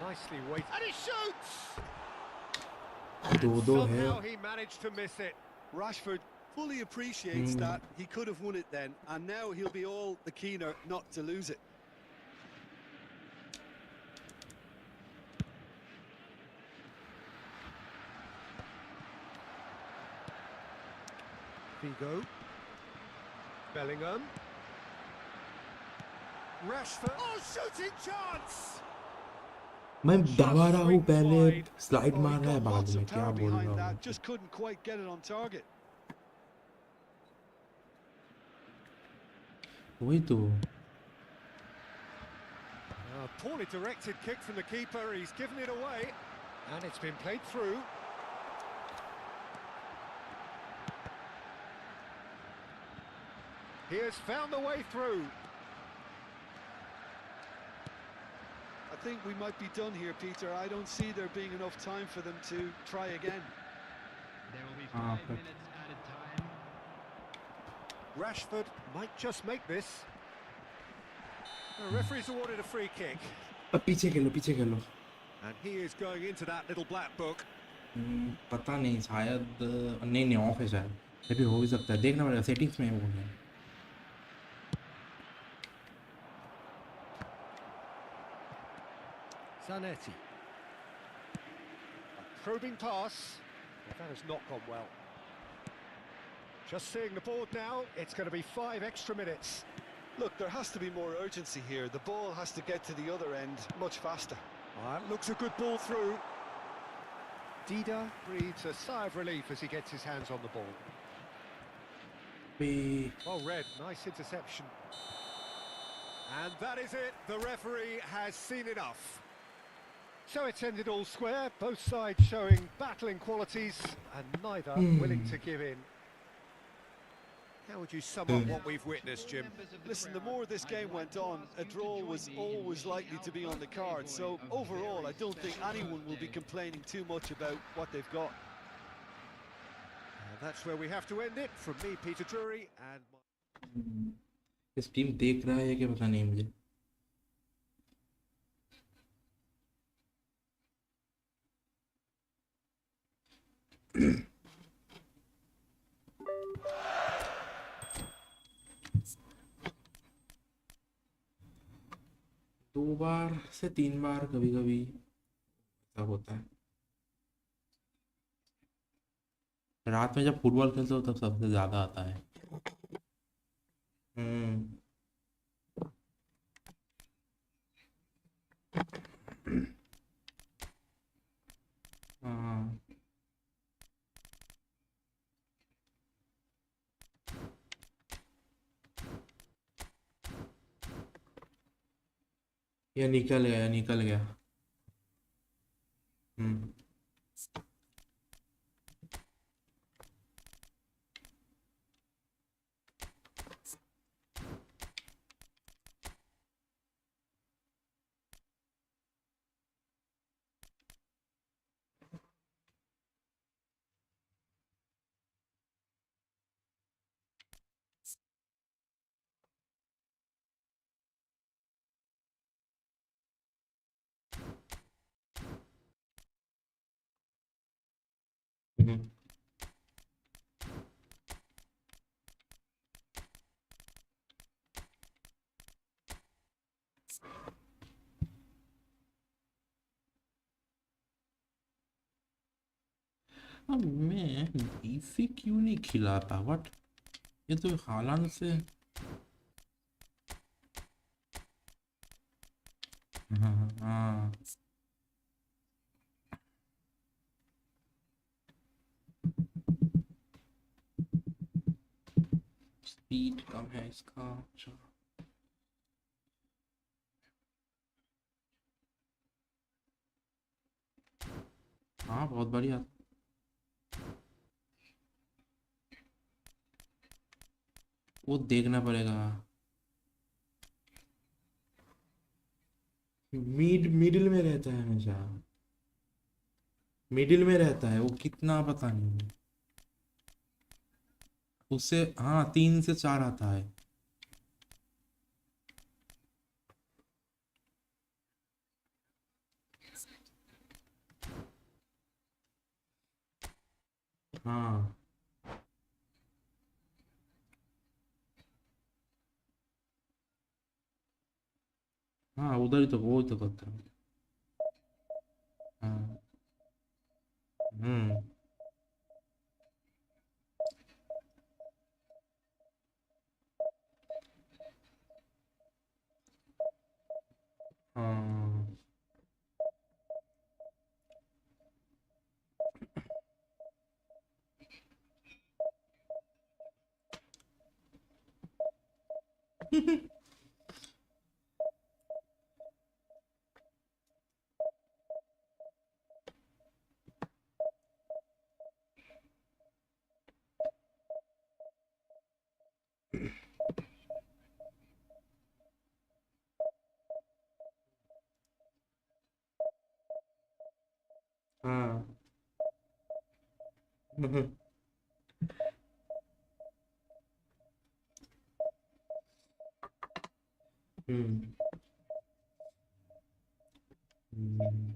Nicely weighted. And he shoots! दो है। Somehow he managed to miss it. Rashford fully appreciates that. He could have won it then, and now he'll be all the keener not to lose it. Vigo. Bellingham. Rashford. Oh, shooting chance! मैं दबा रहा हूँ, पहले slide Oh, he मार रहा है, got बाद lots में of क्या power बोल behind रहा that, हूँ। just couldn't quite get it on target. वही तो Poorly directed kick from the keeper. He's given it away. And it's been played through. He has found the way through. I think we might be done here, Peter. I don't see there being enough time for them to try again. There will be Ah, 5 but- minutes added time. Rashford might just make this. The referee's awarded a free kick. अब पीछे खेलो। And he is going into that little black book. पता नहीं, शायद नहीं of है शायद, ये भी हो भी सकता है, देखना पड़ेगा, सेटिंग्स में वो है। Zanetti. A probing pass. Well, that has not gone well. Just seeing the board now, it's going to be 5 extra minutes. Look, there has to be more urgency here. The ball has to get to the other end much faster. That looks a good ball through. Dida breathes a sigh of relief as he gets his hands on the ball. पे Well read, nice interception. And that is it, the referee has seen enough. So it's ended all square, both sides showing battling qualities and neither willing to give in. How would you sum up what we've witnessed, Jim? Listen, the more this game went on, a draw was always likely to be on the card. So overall, I don't think anyone will be complaining too much about what they've got. And that's where we have to end it. From me, Peter Drury, and... stream देख रहा है कि पता नहीं मुझे। दो बार से 3 बार कभी कभी ऐसा होता है। रात में जब फुटबॉल खेलते हो तब सबसे ज्यादा आता है। हम्म। हाँ ये निकल गया निकल गया। हम्म। हम्म। अब मैं बीफी क्यों नहीं खिलाता बट ये तो हालांकि से। हाँ हाँ। स्पीड कम है इसका। अच्छा। हाँ बहुत बढ़िया। वो देखना पड़ेगा। मिडिल में रहता है हमेशा। मिडिल में रहता है वो कितना पता नहीं। उससे हाँ 3 से 4 आता है। हाँ हाँ उधर ही तो वो तो करता है। हाँ। हम्म। हाँ। हाँ। हम्म। हम्म।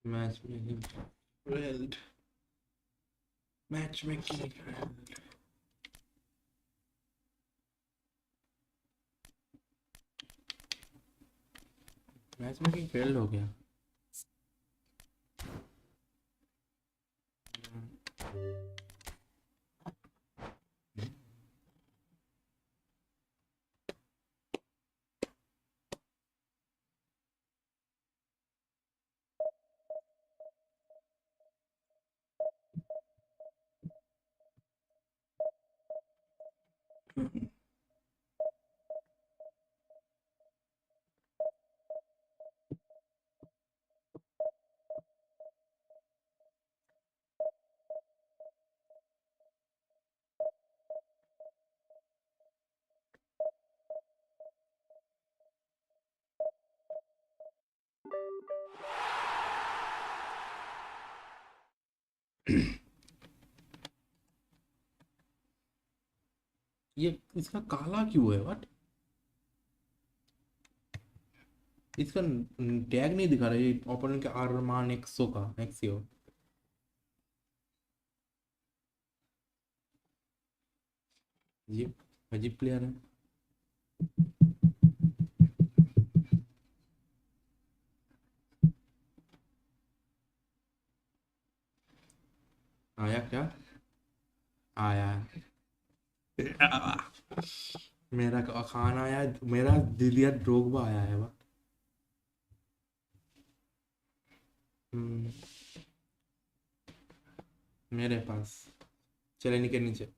Match making failed. Match making failed. Match making failed हो गया। ये इसका काला क्यों है व्हाट। इसका टैग नहीं दिखा रहा है, ये ओपोनेंट के आरमान एक्सो का एक्सियो। अजीब अजीब प्लेयर है। आया क्या? आया। मेरा खान आया, मेरा दिलिया ड्रोगबा आया है बा। हम्म, मेरे पास चले निकल नीचे।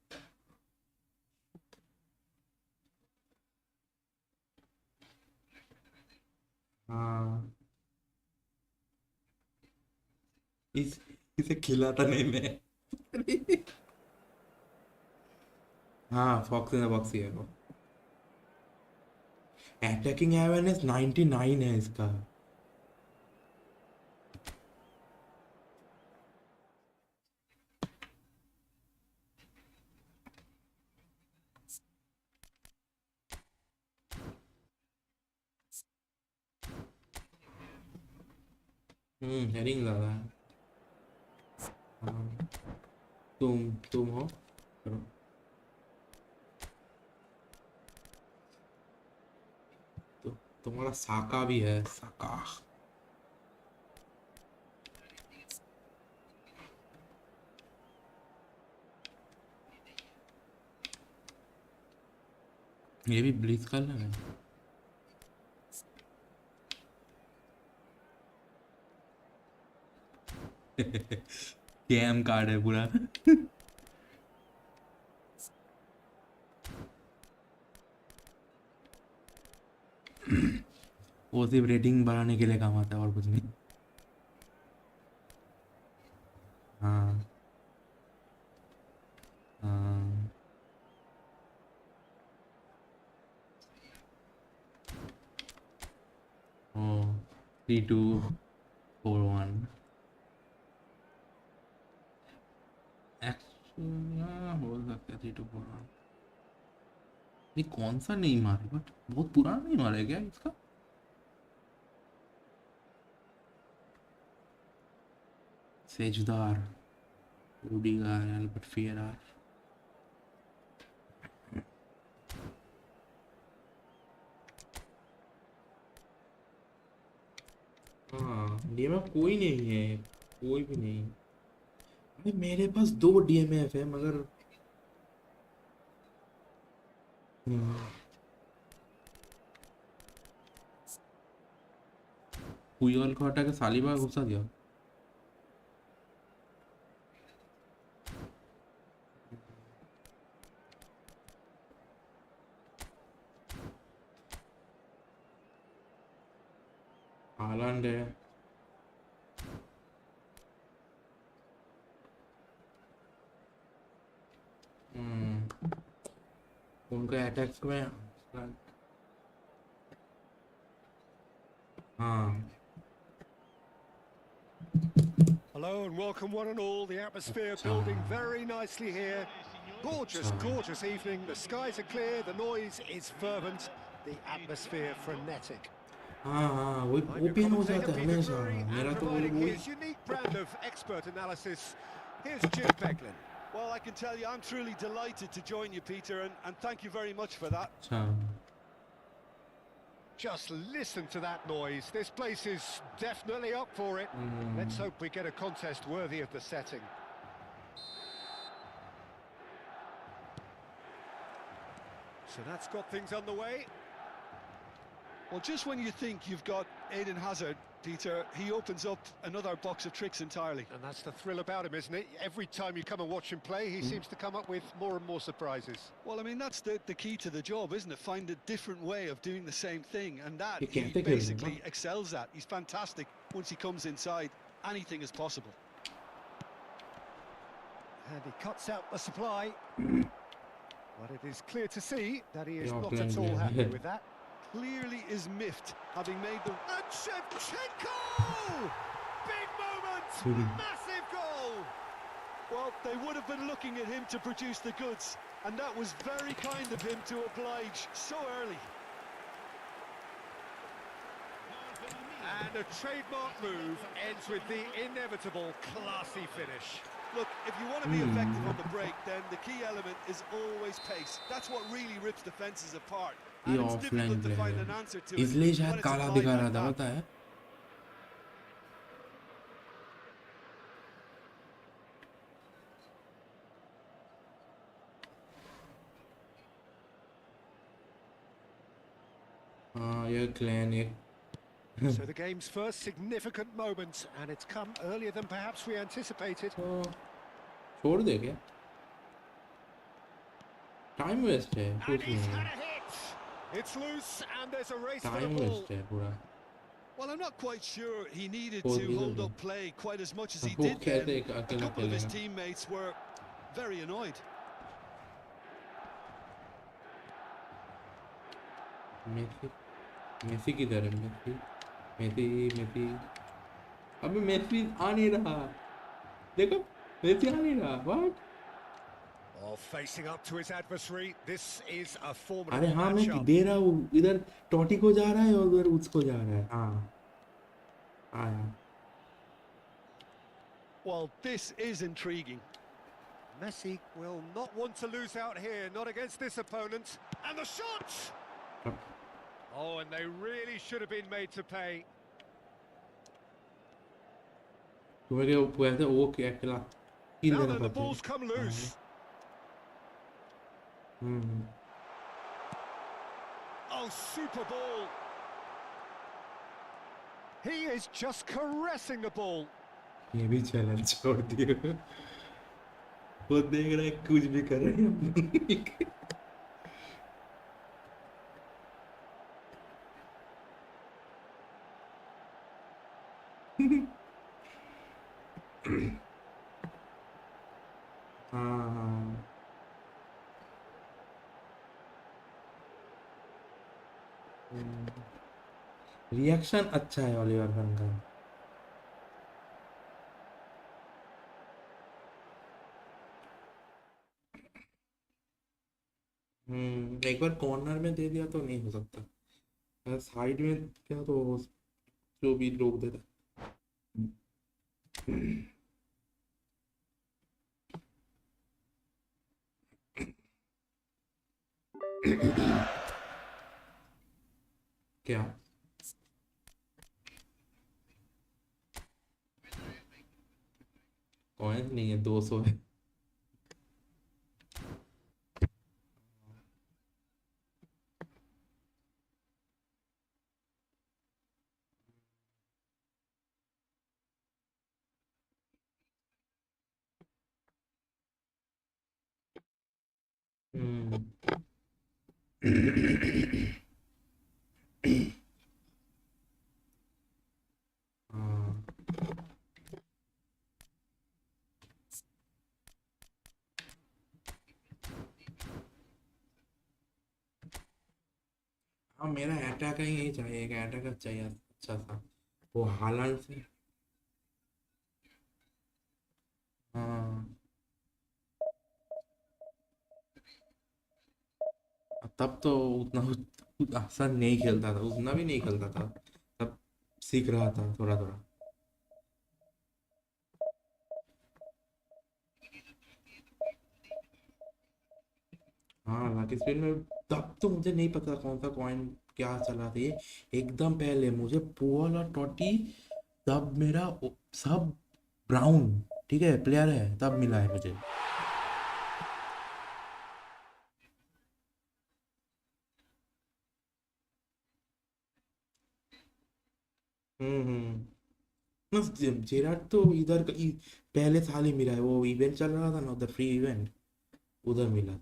हाँ, इस इसे खिलाता नहीं मैं। हाँ, फॉक्स इन द बॉक्स ही है वो। अटैकिंग एवेनेस 99 है इसका। हेडिंग ज्यादा है। हाँ, तुम हो करो। तो तुम्हारा साका भी है, साका। ये भी ब्लीच कलर है। गेम कार्ड है पूरा। वो सिर्फ रेटिंग बढ़ाने के लिए काम आता है और कुछ नहीं। हाँ हाँ। ओ 3241 हो सकता है 3241। ये कौन सा नहीं मारे, बट बहुत पुराना नहीं मारा है क्या इसका? सेजदार, रूडीगर, एल्बर्ट फियरा। हाँ, डीएमएफ कोई नहीं है, कोई भी नहीं। अरे मेरे पास 2 डीएमएफ है मगर पुयॉल को हटा के सालिबा घुसा दिया। हालैंड है। उनका अटैक्स में। हाँ। Hello and welcome one and all. The atmosphere अच्छा building very nicely here. Gorgeous, अच्छा। gorgeous evening. The skies are clear, the noise is fervent, the atmosphere frenetic. हाँ हाँ, वही I'm your ओपन हो commentator, जाता है Peter हमेशा। Drury, and मेरा तो providing वही। his unique brand of expert analysis, here's Jim Pegler. Well, I can tell you, I'm truly delighted to join you, Peter, and thank you very much for that. अच्छा। Just listen to that noise. This place is definitely up for it. Let's hope we get a contest worthy of the setting. So that's got things underway. Well, just when you think you've got Eden Hazard, Peter, he opens up another box of tricks entirely. And that's the thrill about him, isn't it? Every time you come and watch him play, he seems to come up with more and more surprises. Well, I mean, that's the key to the job, isn't it? Find a different way of doing the same thing, and that ये he कहते खेल रहे हैं basically ना? excels at. He's fantastic. Once he comes inside, anything is possible. And he cuts out the supply. But it is clear to see that he is not at all happy with that. Clearly is miffed, having made the... And Shevchenko! Big moment! Massive goal! Well, they would have been looking at him to produce the goods, and that was very kind of him to oblige so early. And a trademark move ends with the inevitable classy finish. Look, if you want to be effective on the break, then the key element is always pace. That's what really rips defenses apart. ये And it's offline difficult to player find है, an answer to it इसलिए when शायद it's काला applied दिखा like रहा था, that. पता है? हाँ ये क्लैन एक So the game's first significant moment, and it's come earlier than perhaps we anticipated. तो छोड़ दे क्या? टाइम वेस्ट है, And कुछ he's नहीं had है, a hit. It's loose, and there's a race for the time ball. Waste है पूरा. Well, I'm not quite sure he needed Oh, to neither hold did. up play quite as much as he वो did कहते then. हैं A अकेला couple of his खेलेगा. teammates were very annoyed. Messi Messi किधर है? Messi Messi Messi अबे Messi आ नहीं रहा, देखो मेसी आ नहीं रहा. What? Oh, facing up to his adversary, this is a अरे formidable हाँ मैं matchup. दे रहा हूँ, इधर टोटी को जा रहा है और उधर उसको जा रहा है. हाँ आया. Well, this is intriguing. Messi will not want to lose out here, not against this opponent. And the shot! Oh, and they really should have been made to pay. तुम्हें क्या वैसे वो क्या खिला किल Now देना then, the पड़ता है. ball's come loose. Hmm. Oh, super ball. He is just caressing the ball. ये भी चैलेंज छोड़ दिया. वो देख रहा है कुछ भी कर रहे हैं. हाँ रिएक्शन अच्छा है ओलिवर गन का. एक बार कॉर्नर में दे दिया तो नहीं हो सकता, अगर साइड में क्या तो जो भी रोक देता. क्या कॉइन नहीं है, 200 है. हम्म. हाँ हाँ मेरा अटैक ही यही चाहिए, एक अटैक चाहिए अच्छा सा, वो हालांड से. हाँ तब तो उतना आसान नहीं खेलता था, उतना भी नहीं खेलता था तब, सीख रहा था थोड़ा थोड़ा. हाँ लकी स्पिन में तब तो मुझे नहीं पता कौन सा कॉइन क्या चला था ये, एकदम पहले मुझे पोल और टोटी, तब मेरा सब ब्राउन ठीक है प्लेयर है तब मिला है मुझे. हम्म. बस जेराट तो इधर पहले साल ही मिला है, वो इवेंट चल रहा था ना उधर, फ्री इवेंट उधर मिला था.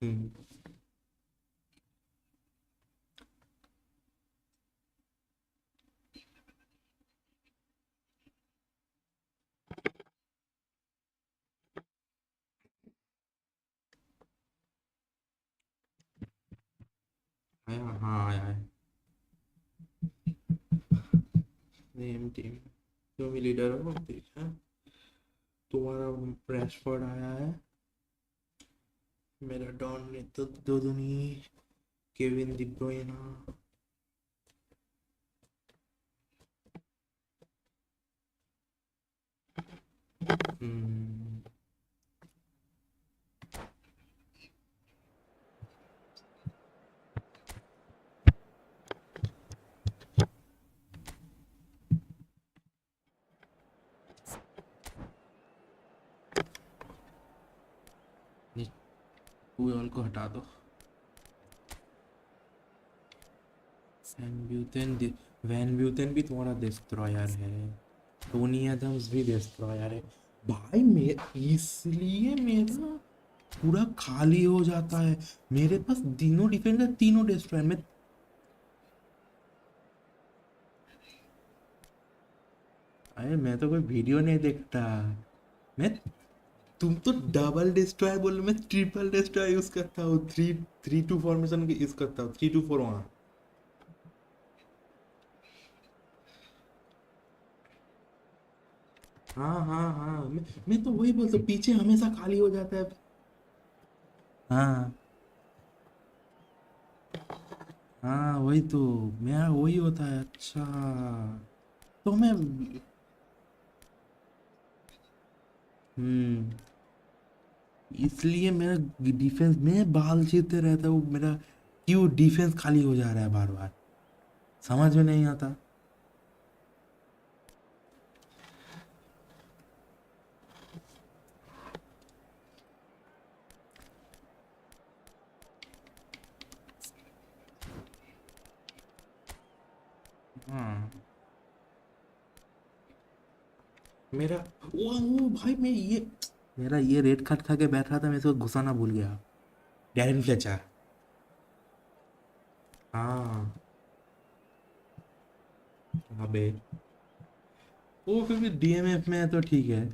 हम्म. आया हाँ आया है. नेम टीम जो भी लीडर हो देखा, तुम्हारा रैशफोर्ड आया है. मेरा डॉन ने तो दो दुनी केविन डी ब्रुयना हम्म पूल को हटा दो। वैन ब्यूटेन भी तुम्हारा डिस्ट्रॉयर है, टोनी एडम्स भी डिस्ट्रॉयर है भाई। इसलिए मेरा पूरा खाली हो जाता है। मेरे पास तीनों डिफेंडर तीनों डिस्ट्रॉयर में। अरे मैं तो कोई वीडियो नहीं देखता। मैं तुम तो डबल डिस्ट्रॉयर बोल, मैं ट्रिपल डिस्ट्रॉयर यूज करता हूँ। 3-3-2 फॉर्मेशन यूज करता हूँ, 3-2-4 वहाँ। हाँ हाँ हाँ, मैं तो वही बोलता हूँ, पीछे हमेशा खाली हो जाता है। हाँ हाँ वही तो, मेरा वही होता है। अच्छा तो मैं इसलिए मेरा डिफेंस में बाल चीरते रहता हूँ। मेरा क्यों डिफेंस खाली हो जा रहा है बार बार, समझ में नहीं आता। हाँ मेरा वो भाई, मैं ये मेरा ये रेड कार्ड खा के बैठ रहा था, मैं इसको घुसाना भूल गया। Darren Fletcher. हाँ अबे वो फिर भी डीएमएफ में है तो ठीक है।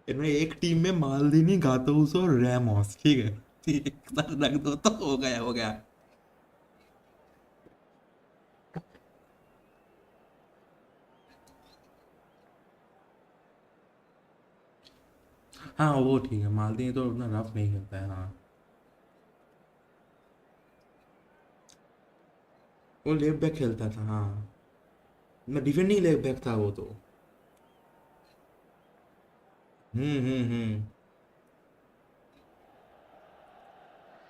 इनमें एक टीम में मालदीनी, गातोस और रैमोस, ठीक है। एक साथ रख दो तो हो गया हो गया। हाँ वो ठीक है, मालदीनी तो उतना रफ नहीं करता है। हाँ वो लेफ्ट बैक खेलता था। हाँ मैं डिफेंडिंग लेफ्ट बैक था वो तो। हम्म।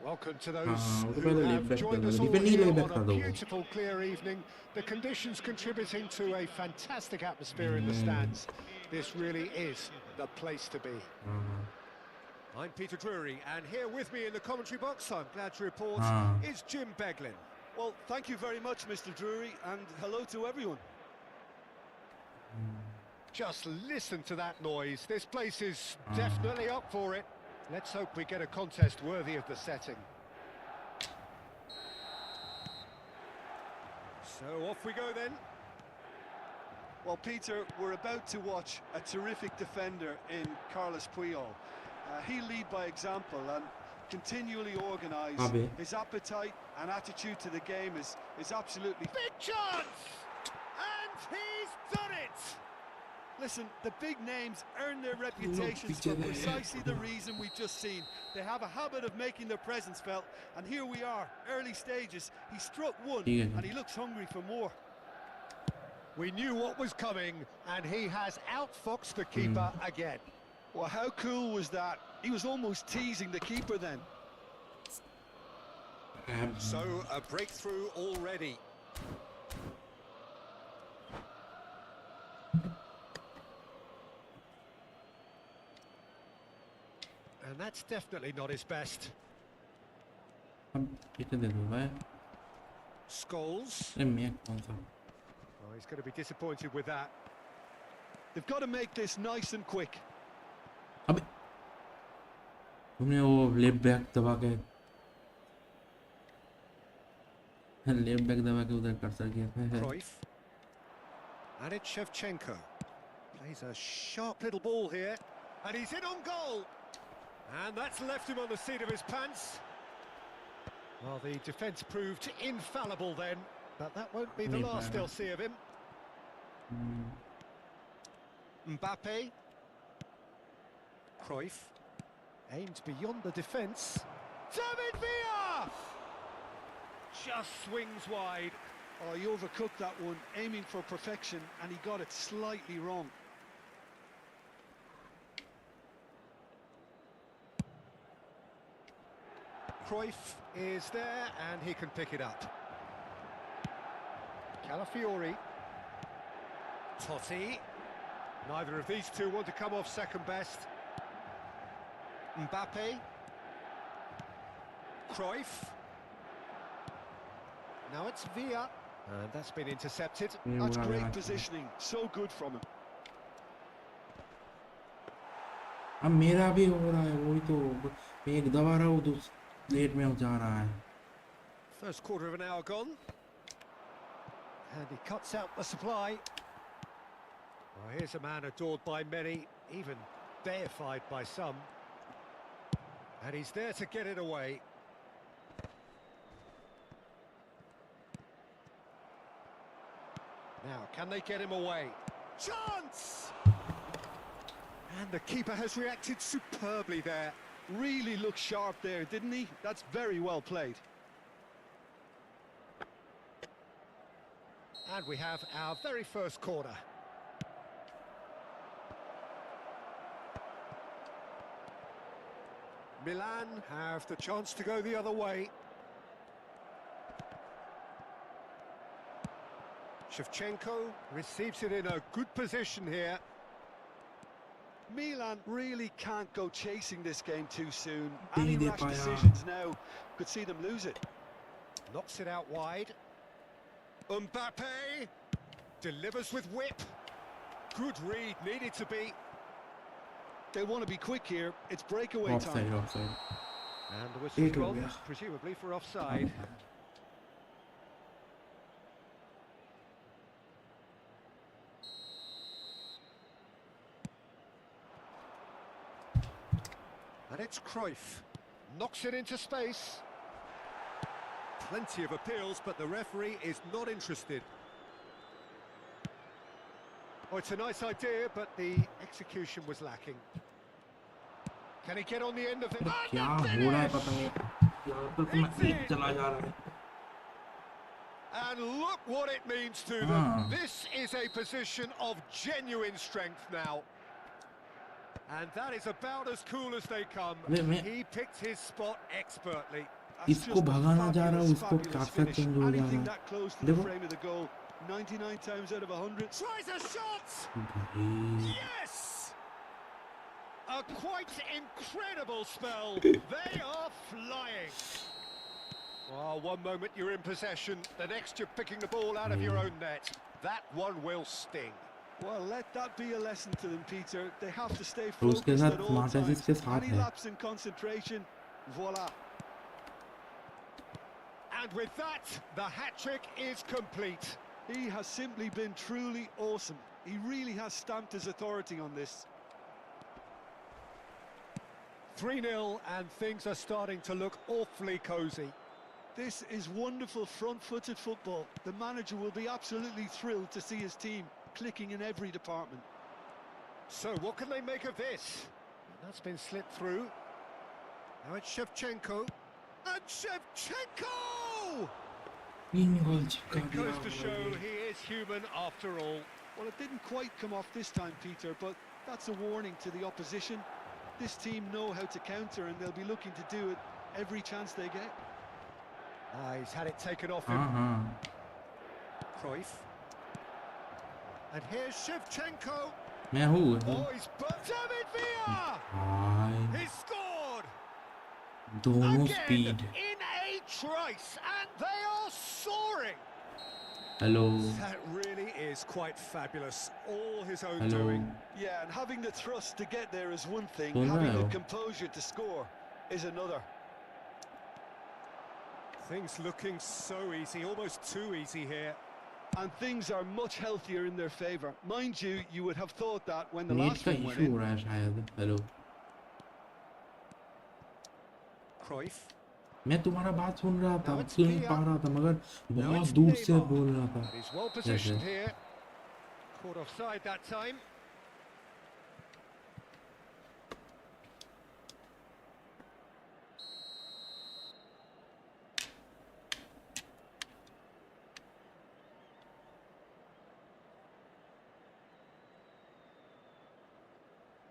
Welcome to हाँ those वो तो who पहले लेफ्ट have बैक joined खेलता us था, all defending here left back on a था तो वो। beautiful, clear evening. The conditions contributing to a fantastic atmosphere in the stands. This really is the place to be. हाँ I'm Peter Drury, and here with me in the commentary box, I'm glad to report, हाँ is Jim Beglin. Well, thank you very much, Mr. Drury, and hello to everyone. Just listen to that noise. This place is हाँ। definitely up for it. Let's hope we get a contest worthy of the setting. So off we go then. Well, Peter, we're about to watch a terrific defender in Carlos Puyol. He'll lead by example and continually organise. अबे His appetite and attitude to the game is absolutely... Big chance! And he's done it! Listen, the big names earn their reputations for precisely the reason we've just seen. They have a habit of making their presence felt, and here we are, early stages. He struck one, and he looks hungry for more. We knew what was coming, and he has outfoxed the keeper again. Well, how cool was that? He was almost teasing the keeper then. So, a breakthrough already. And that's definitely not his best. अब इसे दे दो भाई। Scholes. अरे मैं कौन सा? Oh, he's going to be disappointed with that. They've got to make this nice and quick. अबे तुमने वो लेफ्ट बैक दबा के उधर कर्सर किया था। Cruyff. And it's Shevchenko. Plays a sharp little ball here. And he's in on goal. And that's left him on the seat of his pants. Well, the defence proved infallible then, but that won't be the last they'll see of him. Mbappe. Cruyff. Aimed beyond the defence. David Villa! Just swings wide. Oh, he overcooked that one, aiming for perfection, and he got it slightly wrong. Cruyff is there, and he can pick it up. Calafiori. Totti. Neither of these two want to come off second best. Mbappe. Cruyff. Now it's Villa. And that's been intercepted. That's great positioning. So good from him. अब मेरा भी हो रहा है वही तो मैं एक दबा रहा हूँ लेट में जा रहा है. First quarter of an hour gone. And he cuts out the supply. Well, here's a man adored by many, even deified by some. And he's there to get it away. Now, can they get him away? Chance! And the keeper has reacted superbly there. Really looked sharp there, didn't he? That's very well played. And we have our very first corner. Milan have the chance to go the other way. Shevchenko receives it in a good position here. Milan really can't go chasing this game too soon. Any rash decisions now could see them lose it. Knocks it out wide. Mbappe delivers with whip. Good read, needed to be. They want to be quick here. It's breakaway time. Offside. And the whistle's gone, presumably for offside. And it's Cruyff. Knocks it into space. Plenty of appeals, but the referee is not interested. Oh, it's a nice idea, but the execution was lacking. Can he get on the end of it? क्या हो रहा है पता नहीं यहाँ पर तो मैं एक चला जा रहा है. And look what it means to them. This is a position of genuine strength now. And that is about as cool as they come. He picked his spot expertly. इसको भगाना जा रहा हूँ उसको काफी चेंज हो जा Anything रहा that close to है. the frame of the goal, 99 times out of 100. Tries a shot! Yes! A quite incredible spell. They are flying. Well, one moment you're in possession, the next you're picking the ball out of your own net. That one will sting. Well, let that be a lesson to them, Peter. They have to stay तो उसके focused साथ at all Martinez times. के साथ Any है. lapse in concentration, voila. And with that, the hat-trick is complete. He has simply been truly awesome. He really has stamped his authority on this. 3-0, and things are starting to look awfully cosy. This is wonderful front-footed football. The manager will be absolutely thrilled to see his team clicking in every department. So what can they make of this? That's been slipped through. Now it's Shevchenko. And Shevchenko! It goes to show he is human after all. Well, it didn't quite come off this time, Peter, but that's a warning to the opposition. This team know how to counter, and they'll be looking to do it every chance they get. He's had it taken off him. Cruyff. And here's Shevchenko. मैं हूँ. Oh, he's David Villa! He scored! दोनों Again, speed. in a trice, and they are soaring. Hello. That really is quite fabulous. All his own Hello. doing. Yeah, and having the thrust to get there is one thing. Oh, having no. the composure to score is another. Things looking so easy, almost too easy here. And things are much healthier in their favour. Mind you, you would have thought that when the net last का one went issue हो in. रहा है शायद. Hello. Cruyff. मैं तुम्हारा बात सुन रहा था, Now it's सुन Villa. पा रहा था, मगर Now बहुत it's दूर से Neymar. बोल रहा था And he's well जैसे। positioned here. Caught offside that time.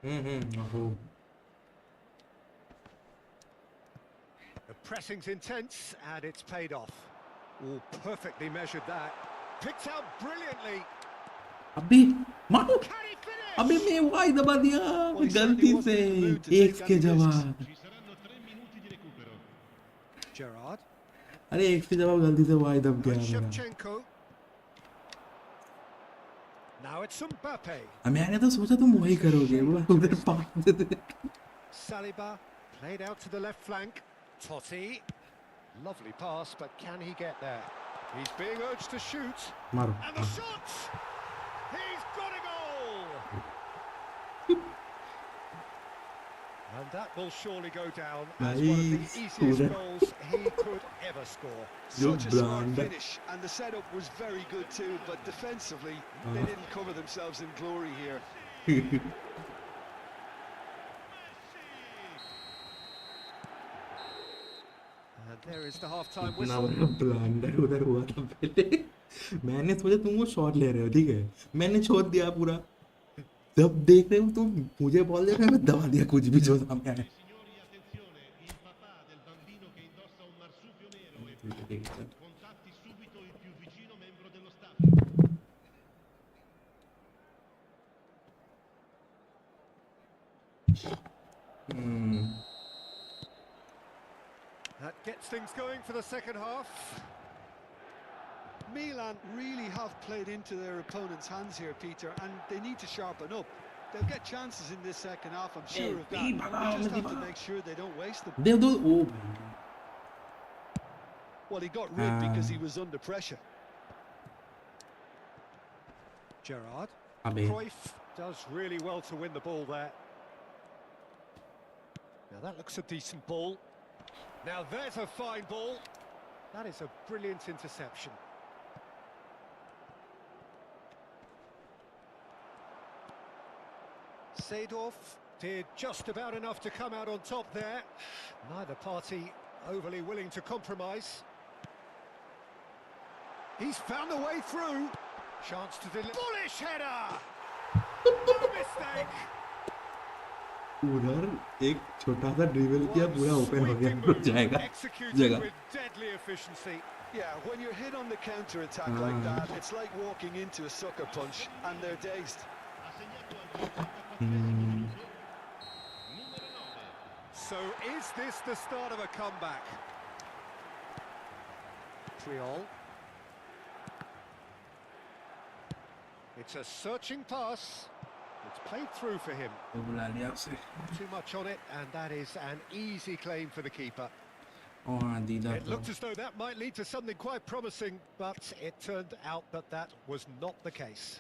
ओहो। The pressing's intense and it's paid off. Oh, perfectly measured that. Picked out brilliantly. अभी मारो, Can he finish? अभी मैं वाई दबा दिया Well, he गलती certainly से। wasn't in the mood to take एक के any risks. जवाब, Ci saranno 3 minuti di recupero. Gerrard. अरे एक के जवाब गलती से वाई दब Now गया it's मेरा। Shevchenko. Now it's Mbappe. मैंने तो सोचा तुम वही करोगे, वो उधर पास दे दे। Saliba played out to the left flank. Totti. Lovely pass, but can he get there? He's being urged to shoot. मारो। And the shot! He's got a goal! And that will surely go down as one of the Nice. easiest goals he could ever score. Such a smart brand. finish, and the setup was very good too, but defensively, they didn't cover themselves in glory here. And there is the half-time इतना whistle. बड़ा blunder उधर हुआ था पहले। मैंने सोचा तुम वो शॉट ले रहे हो, ठीक है, मैंने छोड़ दिया पूरा। जब देख रहे हो तुम मुझे बॉल दे रहे हो, मैं दबा दिया कुछ भी जो सामने आया। Signori, attenzione, il papà del bambino che indossa un marsupio nero e contatti subito il più vicino membro dello staff. That gets things going for the second half. Milan really have played into their opponent's hands here, Peter, and they need to sharpen up. They'll get chances in this second half, I'm sure of that. They just have to make sure they don't waste them. दे दो ओ भाई। Well, he got rid because he was under pressure. Gerrard. अबे Cruyff does really well to win the ball there. Now that looks a decent ball. Now there's a fine ball. That is a brilliant interception. Seedorf did just about enough to come out on top there. Neither party overly willing to compromise. He's found a way through. Chance to deliver. Bullish header! No mistake! उधर एक छोटा सा dribble किया, पूरा open हो गया, रुक जाएगा Executed जगह। with deadly efficiency. Yeah, when you're hit on the counter-attack like that, it's like walking into a sucker punch, and they're dazed. Ha segnato al 54esimo numero 9. So is this the start of a comeback? Triol. It's a searching pass. It's played through for him. तो बुला लिया उसे। Too much on it, and that is an easy claim for the keeper. ओ हाँ दीदा It तो। looked as though that might lead to something quite promising, but it turned out that that was not the case.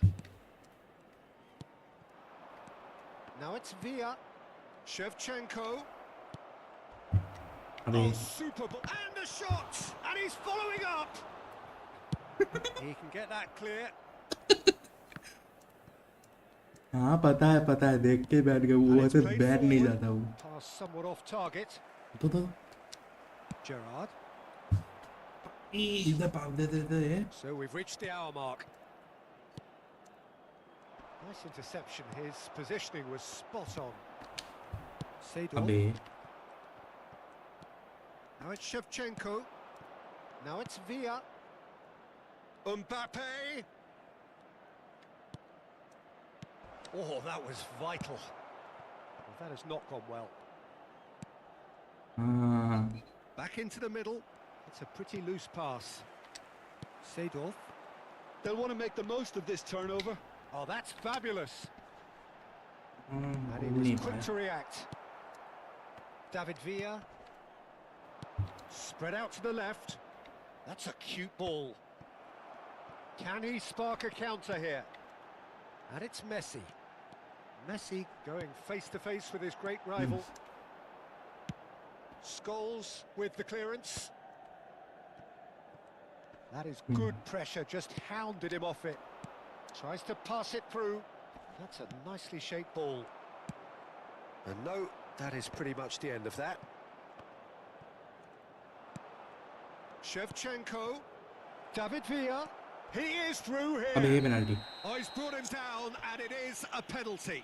Now it's Villa. Shevchenko. अरे Oh, super ball. And the shot! And he's following up! He can get that clear. हाँ पता है, देख के बैठ गए, वो And it's ऐसे played बैठ नहीं forward. जाता वो। Pass somewhat off target. तो Gerrard. इधर पाव दे दे। So we've reached the hour mark. Nice interception. His positioning was spot on. Seedorf. अबे Now it's Shevchenko. Now it's Villa. Mbappe. Oh, that was vital. Well, that has not gone well. हाँ Back into the middle. It's a pretty loose pass. Seedorf. They'll want to make the most of this turnover. Oh, that's fabulous. And he नहीं was quick पाया। to react. David Villa. Spread out to the left. That's a cute ball. Can he spark a counter here? And it's Messi. Messi going face to face with his great rival. Scholes with the clearance. That is good pressure, just hounded him off it. Tries to pass it through. That's a nicely shaped ball. And no, that is pretty much the end of that. Shevchenko. David Villa. He is through अब ये here. Penalty Oh, he's brought him down, and it is a penalty.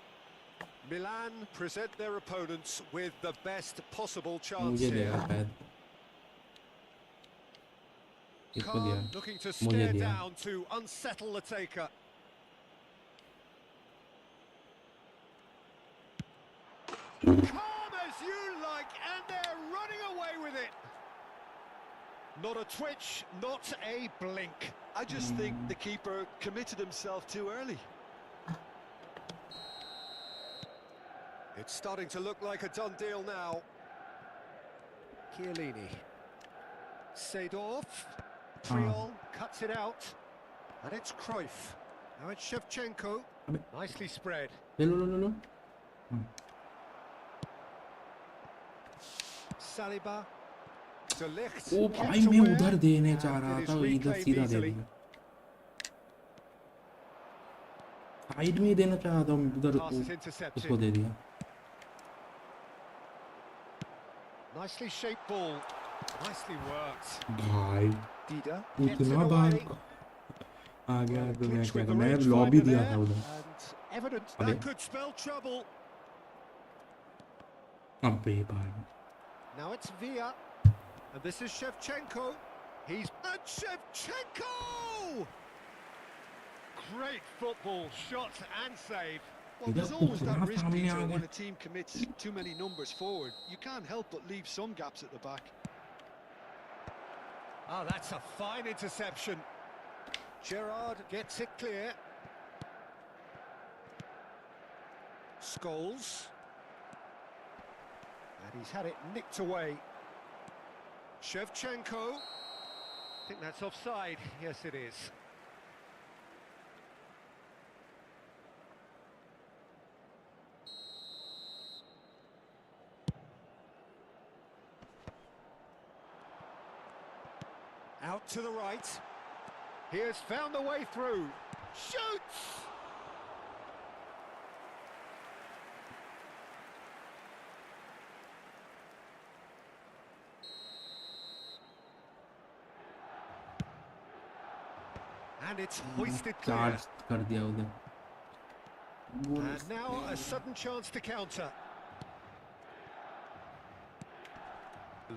Milan present their opponents with the best possible chance मुझे here. देगा शायद इसको दिया Khan looking to मुझे stare दिया down to unsettle the taker. Calm as you like, and they're running away with it. Not a twitch, not a blink. I just think the keeper committed himself too early. It's starting to look like a done deal now. Chiellini. Seedorf. Triol cuts it out. And it's Cruyff. Now it's Shevchenko. Nicely spread. ले लो लो लो लो Saliba. De Ligt. ओ kept भाई मैं aware, उधर देने and चाह रहा it is था इधर reclaimed सीधा दे easily. दिया साइड में ही देना चाह रहा था उधर Pass is उसको intercepted. दे दिया Nicely shaped ball. Nicely worked. भाई Dida gets it इतना बार away. आ गया Well, तो मैं clinch क्या with कर the मैं range लॉबी finder दिया there, था उधर and evidence अबे that could spell trouble. अबे भाई Now it's Villa, and this is Shevchenko. He's and Shevchenko! Great football, shot and save. Well, there's इधर always उतना that risk, सामने आ Peter, when गया a team commits too many numbers forward. You can't help but leave some gaps at the back. Oh, that's a fine interception. Gerrard gets it clear. Scholes. And he's had it nicked away. Shevchenko. I think that's offside. Yes, it is. Out to the right. He has found the way through. Shoots! And it's hoisted clear. Charge कर दिया उधर And now a sudden chance to counter.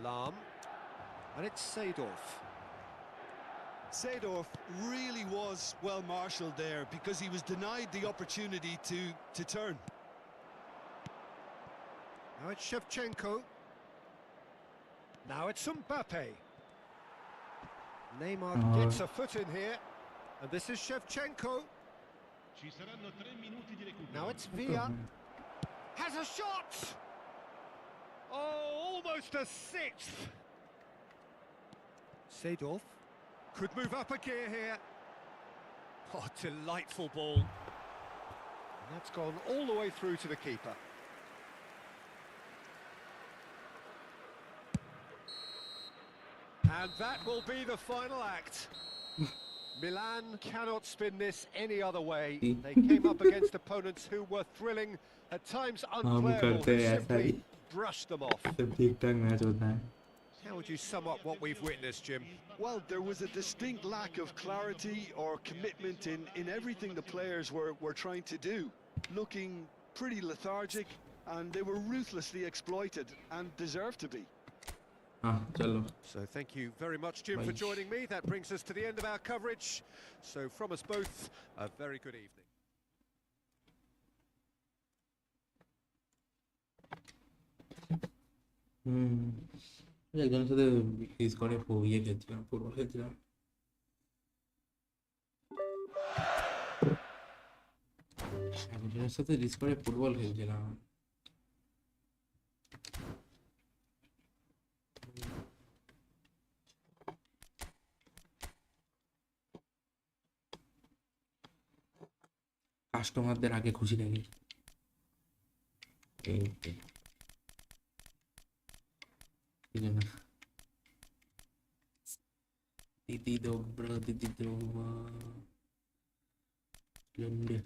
Lam. And it's Seedorf. Seedorf really was well marshalled there because he was denied the opportunity to turn. Now it's Shevchenko. Now it's Mbappe. Neymar gets a foot in here. And this is Shevchenko. Ci saranno 3 minuti di recupero. Now it's Villa. Has a shot! Oh, almost a sixth. Seedorf could move up a gear here. Oh, delightful ball. And that's gone all the way through to the keeper. And that will be the final act. Milan cannot spin this any other way. They came up against opponents who were thrilling, at times unplayable, who simply brushed them off. सब ठीक ठाक match होता है How would you sum up what we've witnessed, Jim? Well, there was a distinct lack of clarity or commitment in everything the players were trying to do. Looking pretty lethargic, and they were ruthlessly exploited and deserved to be. हाँ चलो So thank you very much, Jim, for joining me. That brings us to the end of our coverage. So from us both, a very good evening. একজনের সাথে ডিসকর্ডে ইয়ে খেলছিলাম football খেলছিলাম একজনের সাথে ডিসকর্ডে football খেলছিলাম কাস্টমারদের আগে খুশি লাগে Sige na. Titi dobra, titi dobra. Lende.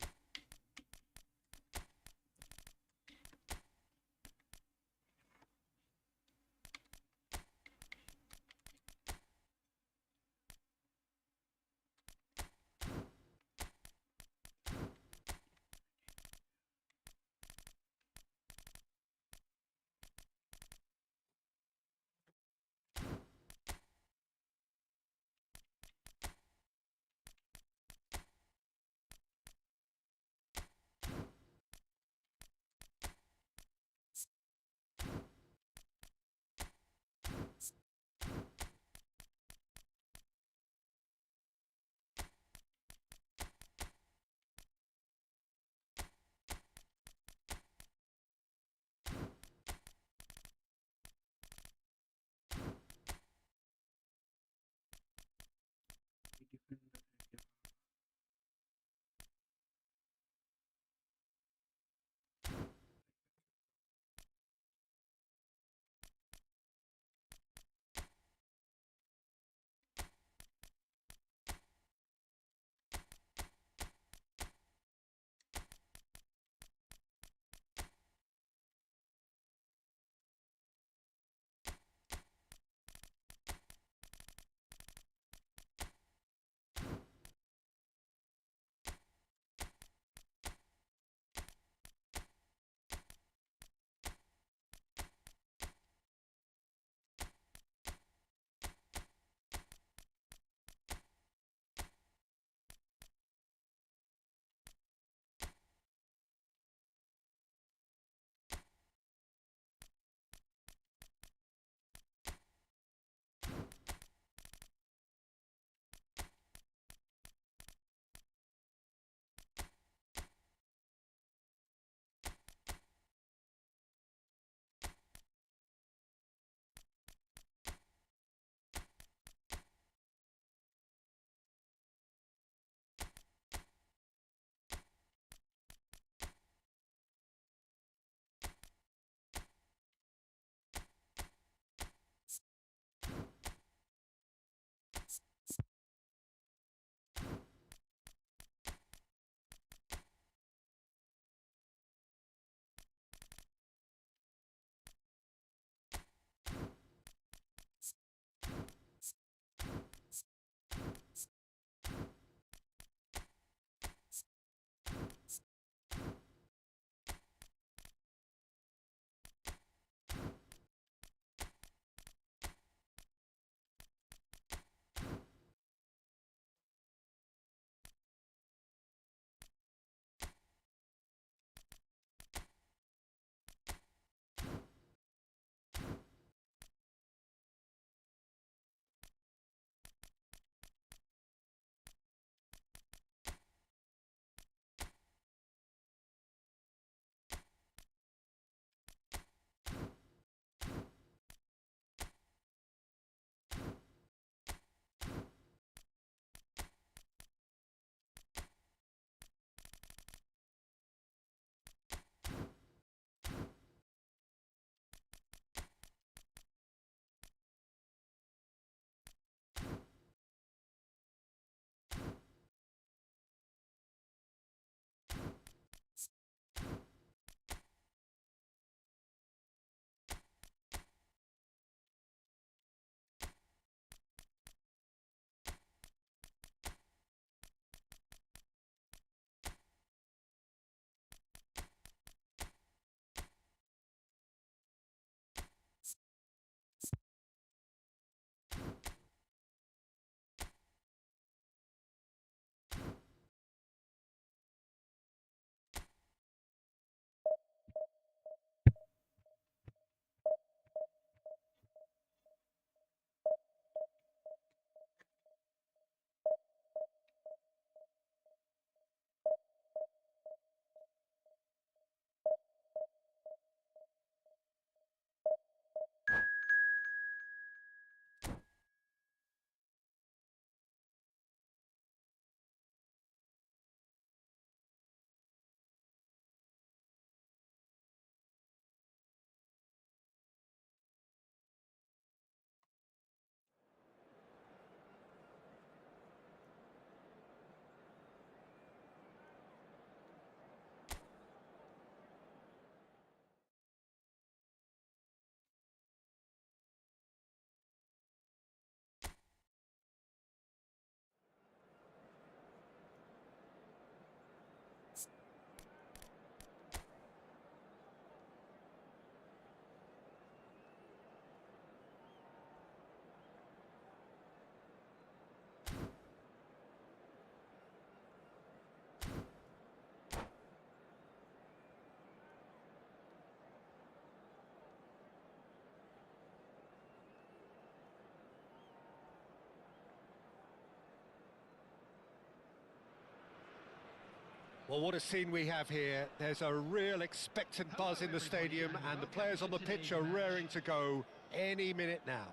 Well, what a scene we have here. There's a real expectant buzz in the stadium, and the players on the pitch are raring to go any minute now.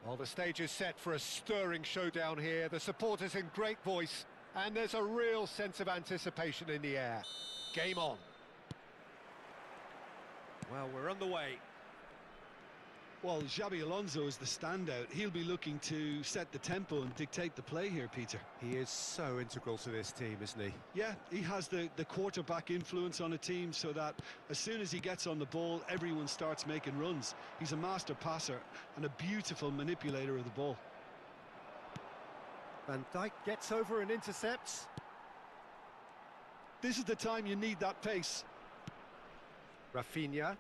Well, the stage is set for a stirring showdown here. The supporters in great voice, and there's a real sense of anticipation in the air. Game on. Well, we're underway. Well, Xabi Alonso is the standout. He'll be looking to set the tempo and dictate the play here, Peter. He is so integral to this team, isn't he? Yeah, he has the quarterback influence on a team so that as soon as he gets on the ball, everyone starts making runs. He's a master passer and a beautiful manipulator of the ball. Van Dijk gets over and intercepts. This is the time you need that pace. Rafinha.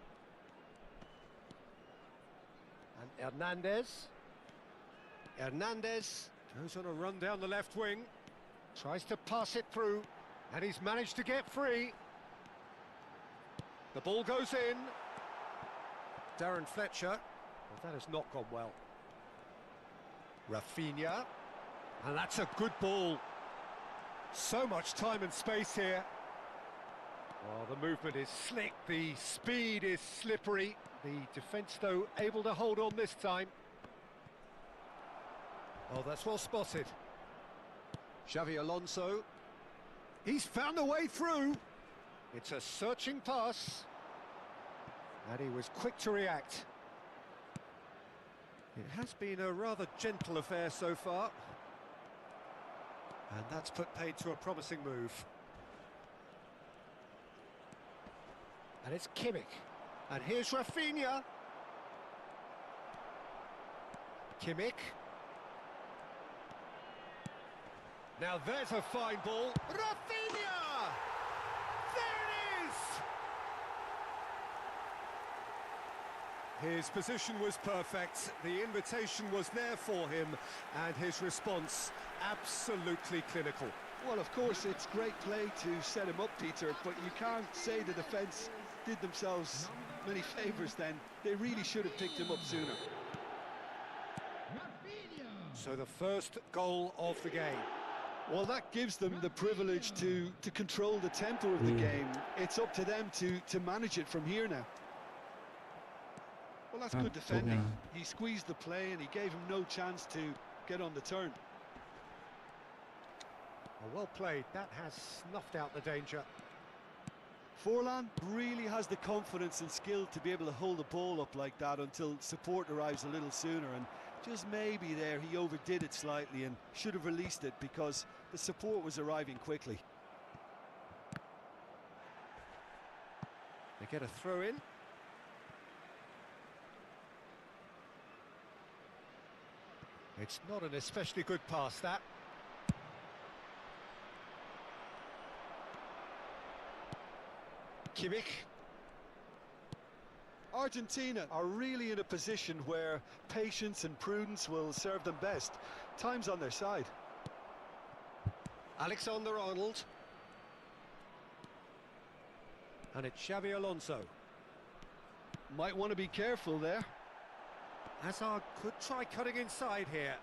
And Hernandez. Hernandez goes on a run down the left wing. Tries to pass it through. And he's managed to get free. The ball goes in. Darren Fletcher. Well, that has not gone well. Rafinha. And that's a good ball. So much time and space here. Well, the movement is slick, the speed is slippery. The defence, though, able to hold on this time. Oh, that's well spotted. Xabi Alonso. He's found a way through. It's a searching pass. And he was quick to react. It has been a rather gentle affair so far. And that's put paid to a promising move. And it's Kimmich. And here's Rafinha. Kimmich. Now there's a fine ball. Rafinha! There it is! His position was perfect. The invitation was there for him. And his response, absolutely clinical. Well, of course, it's great play to set him up, Peter, but you can't say the defence did themselves many favours then. They really should have picked him up sooner. So the first goal of the game. Well, that gives them the privilege to control the tempo of the game. It's up to them to manage it from here now. Well, that's good defending. He squeezed the play and he gave him no chance to get on the turn. Well played. That has snuffed out the danger. Forlan really has the confidence and skill to be able to hold the ball up like that until support arrives a little sooner, and just maybe there he overdid it slightly and should have released it because the support was arriving quickly. They get a throw in. It's not an especially good pass, that. Kimmich. Argentina are really in a position where patience and prudence will serve them best. Time's on their side. Alexander-Arnold. And it's Xabi Alonso. Might want to be careful there. Hazard could try cutting inside here.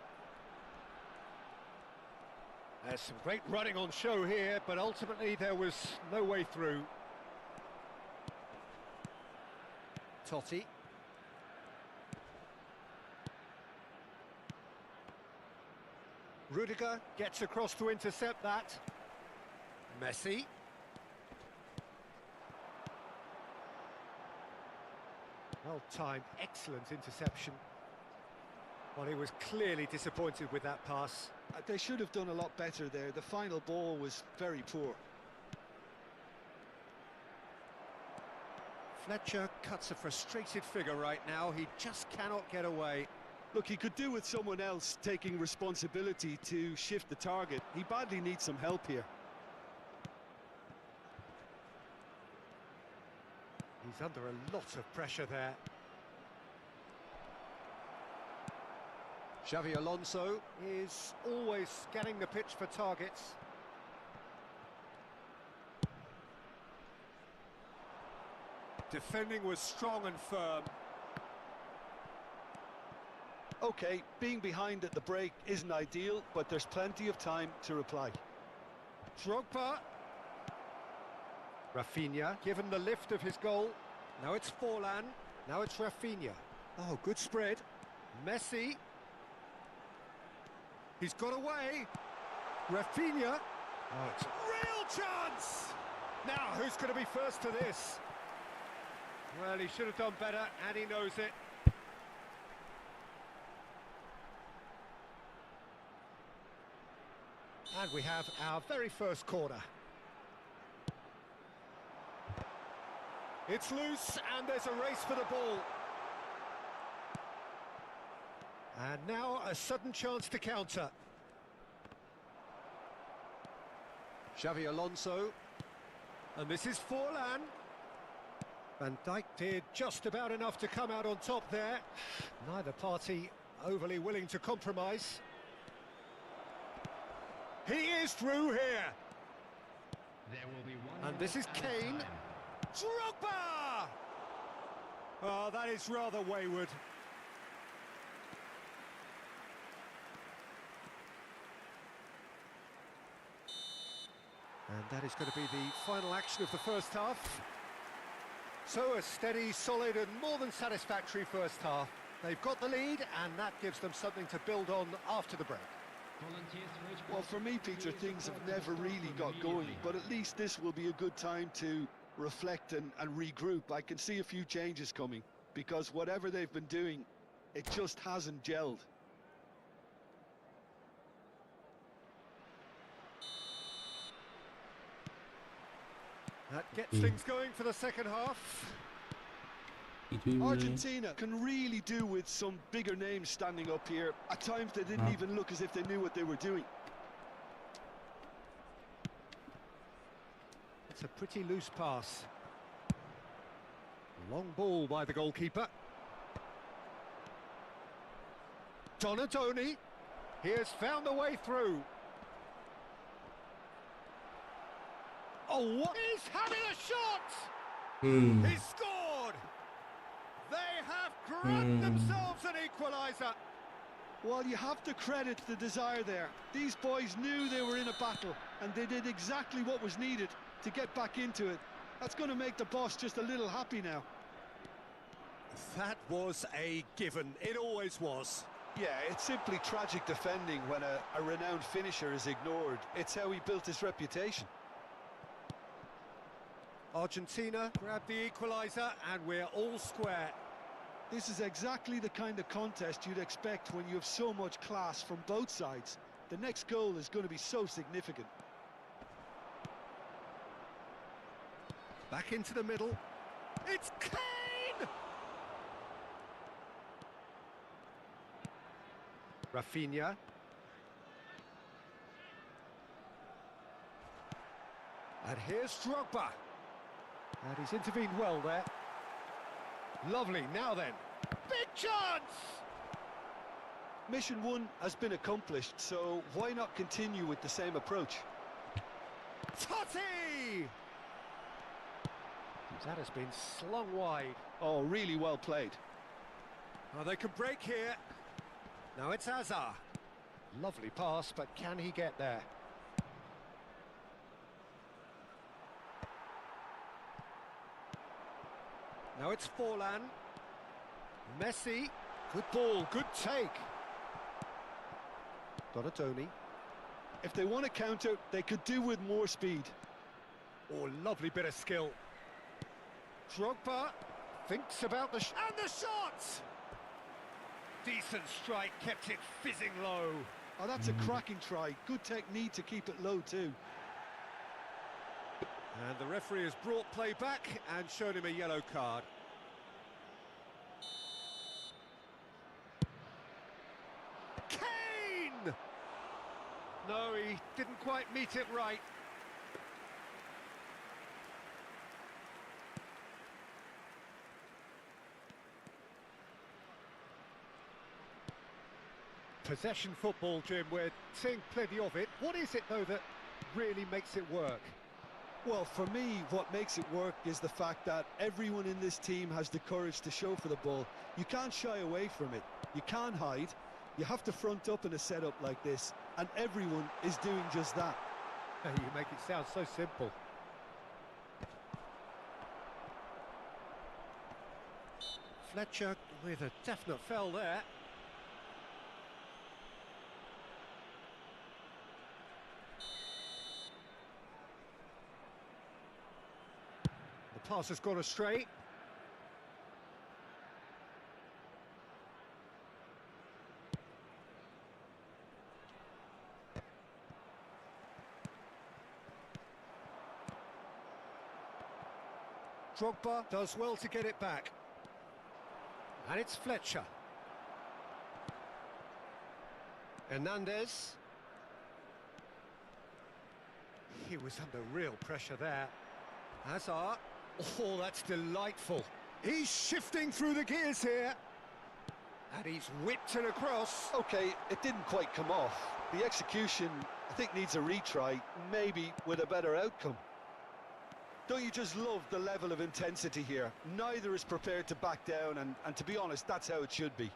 There's some great running on show here, but ultimately there was no way through. Totti. Rudiger gets across to intercept that. Messi. Well timed, excellent interception. Well, he was clearly disappointed with that pass. They should have done a lot better there. The final ball was very poor. Fletcher cuts a frustrated figure right now. He just cannot get away. Look, he could do with someone else taking responsibility to shift the target. He badly needs some help here. He's under a lot of pressure there. Xabi Alonso is always scanning the pitch for targets. Defending was strong and firm. Okay, being behind at the break isn't ideal, but there's plenty of time to reply. Drogba. Rafinha, given the lift of his goal. Now it's Forlan. Now it's Rafinha. Oh, good spread. Messi. He's got away. Rafinha. Oh, it's a real chance! Now, who's going to be first to this? Well, he should have done better, and he knows it. And we have our very first corner. It's loose, and there's a race for the ball. And now a sudden chance to counter. Xavi Alonso. And this is Forlan. Van Dijk did just about enough to come out on top there. Neither party overly willing to compromise. He is through here. There will be one. And this is Kane. Drogba! Oh, that is rather wayward. And that is going to be the final action of the first half. So a steady, solid and more than satisfactory first half. They've got the lead and that gives them something to build on after the break. Well, for me, Peter, things have never really got going, but at least this will be a good time to reflect and regroup. I can see a few changes coming, because whatever they've been doing, it just hasn't gelled. That gets things going for the second half. Argentina can really do with some bigger names standing up here. At times they didn't even look as if they knew what they were doing. It's a pretty loose pass. Long ball by the goalkeeper. Donatoni. He has found the way through. Oh, what? He's having a shot! He's scored! They have grabbed themselves an equaliser. Well, you have to credit the desire there. These boys knew they were in a battle, and they did exactly what was needed to get back into it. That's going to make the boss just a little happy now. That was a given. It always was. Yeah, it's simply tragic defending when a renowned finisher is ignored. It's how he built his reputation. Argentina grabbed the equaliser and we're all square. This is exactly the kind of contest you'd expect when you have so much class from both sides. The next goal is going to be so significant. Back into the middle. It's Kane! Rafinha. And here's Drogba. And he's intervened well there. Lovely, now then. Big chance! Mission 1 has been accomplished, so why not continue with the same approach? Totti! That has been slung wide. Oh, really well played. Oh, they can break here. Now it's Hazard. Lovely pass, but can he get there? Now it's Forlan. Messi. Good ball, good take. Donatoni. If they want to counter, they could do with more speed. Oh, lovely bit of skill. Drogba thinks about the and the shot! Decent strike, kept it fizzing low. Oh, that's a cracking try. Good technique to keep it low too. And the referee has brought play back and shown him a yellow card. Kane! No, he didn't quite meet it right. Possession football, Jim, we're seeing plenty of it. What is it, though, that really makes it work? Well, for me, what makes it work is the fact that everyone in this team has the courage to show for the ball. You can't shy away from it. You can't hide. You have to front up in a setup like this, and everyone is doing just that. You make it sound so simple. Fletcher with a definite foul there. The pass has gone astray. Drogba does well to get it back. And it's Fletcher. Hernandez. He was under real pressure there. Hazard. Oh, that's delightful. He's shifting through the gears here. And he's whipped it across. Okay, it didn't quite come off. The execution, I think, needs a retry, maybe with a better outcome. Don't you just love the level of intensity here? Neither is prepared to back down, and to be honest, that's how it should be.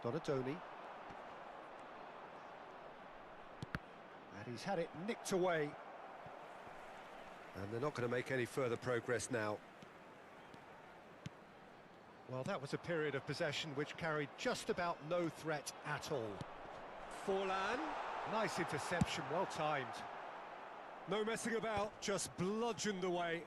Donatoni. And he's had it nicked away. And they're not going to make any further progress now. Well, that was a period of possession which carried just about no threat at all. Forlan, nice interception, well timed. No messing about, just bludgeoned away.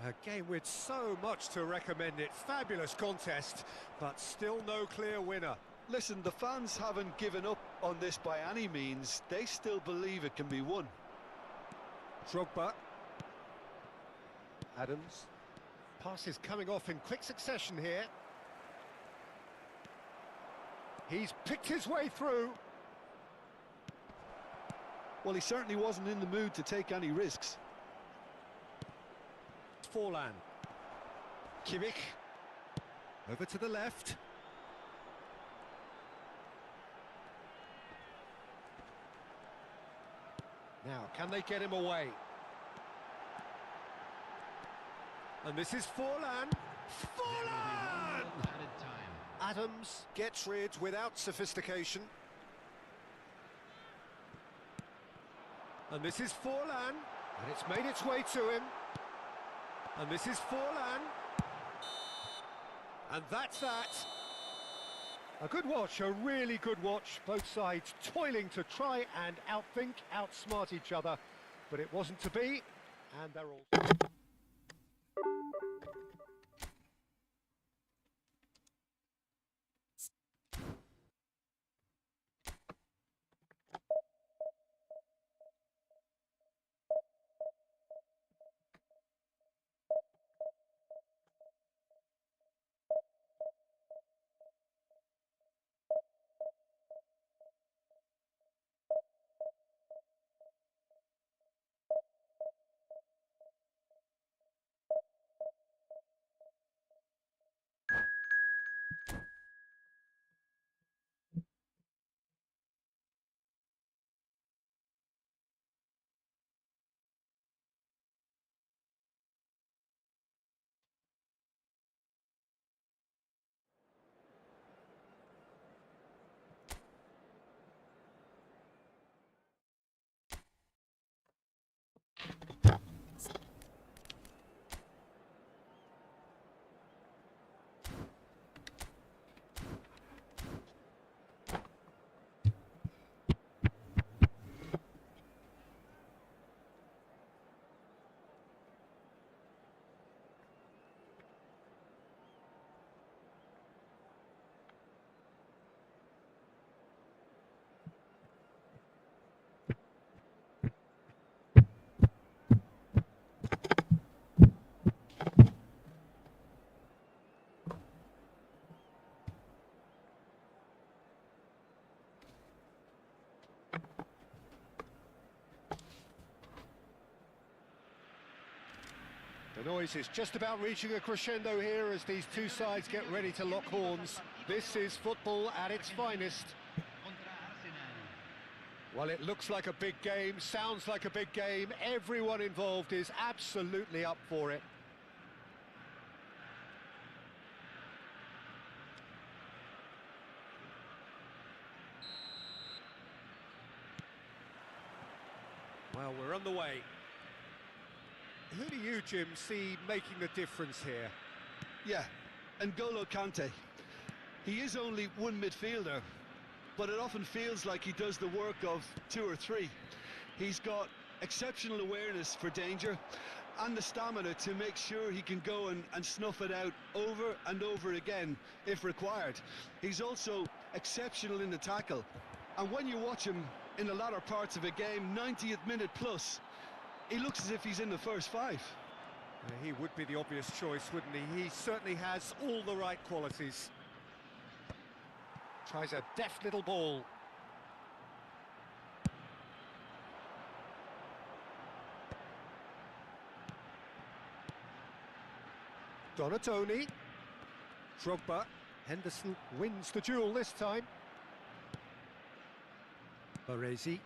A game with so much to recommend it. Fabulous contest, but still no clear winner. Listen, the fans haven't given up on this by any means. They still believe it can be won. Drogba. Adams. Passes coming off in quick succession here. He's picked his way through. Well, he certainly wasn't in the mood to take any risks. Forlan. Kimmich. Over to the left. Now, can they get him away? And this is Forlan. Forlan! Adams gets rid without sophistication. And this is Forlan. And it's made its way to him. And this is Forlan. And that's that. A good watch, a really good watch. Both sides toiling to try and outthink, outsmart each other. But it wasn't to be, and they're all... The noise is just about reaching a crescendo here as these two sides get ready to lock horns. This is football at its finest. Well, it looks like a big game, sounds like a big game. Everyone involved is absolutely up for it. Well, we're on the way. Who do you, Jim, see making the difference here? Yeah, N'Golo Kante. He is only one midfielder, but it often feels like he does the work of two or three. He's got exceptional awareness for danger and the stamina to make sure he can go and snuff it out over and over again if required. He's also exceptional in the tackle, and when you watch him in the latter parts of a game, 90th minute plus, he looks as if he's in the first five. He would be the obvious choice, wouldn't he? He certainly has all the right qualities. Tries a deft little ball. Donatoni. Drogba. Henderson wins the duel this time. Baresi.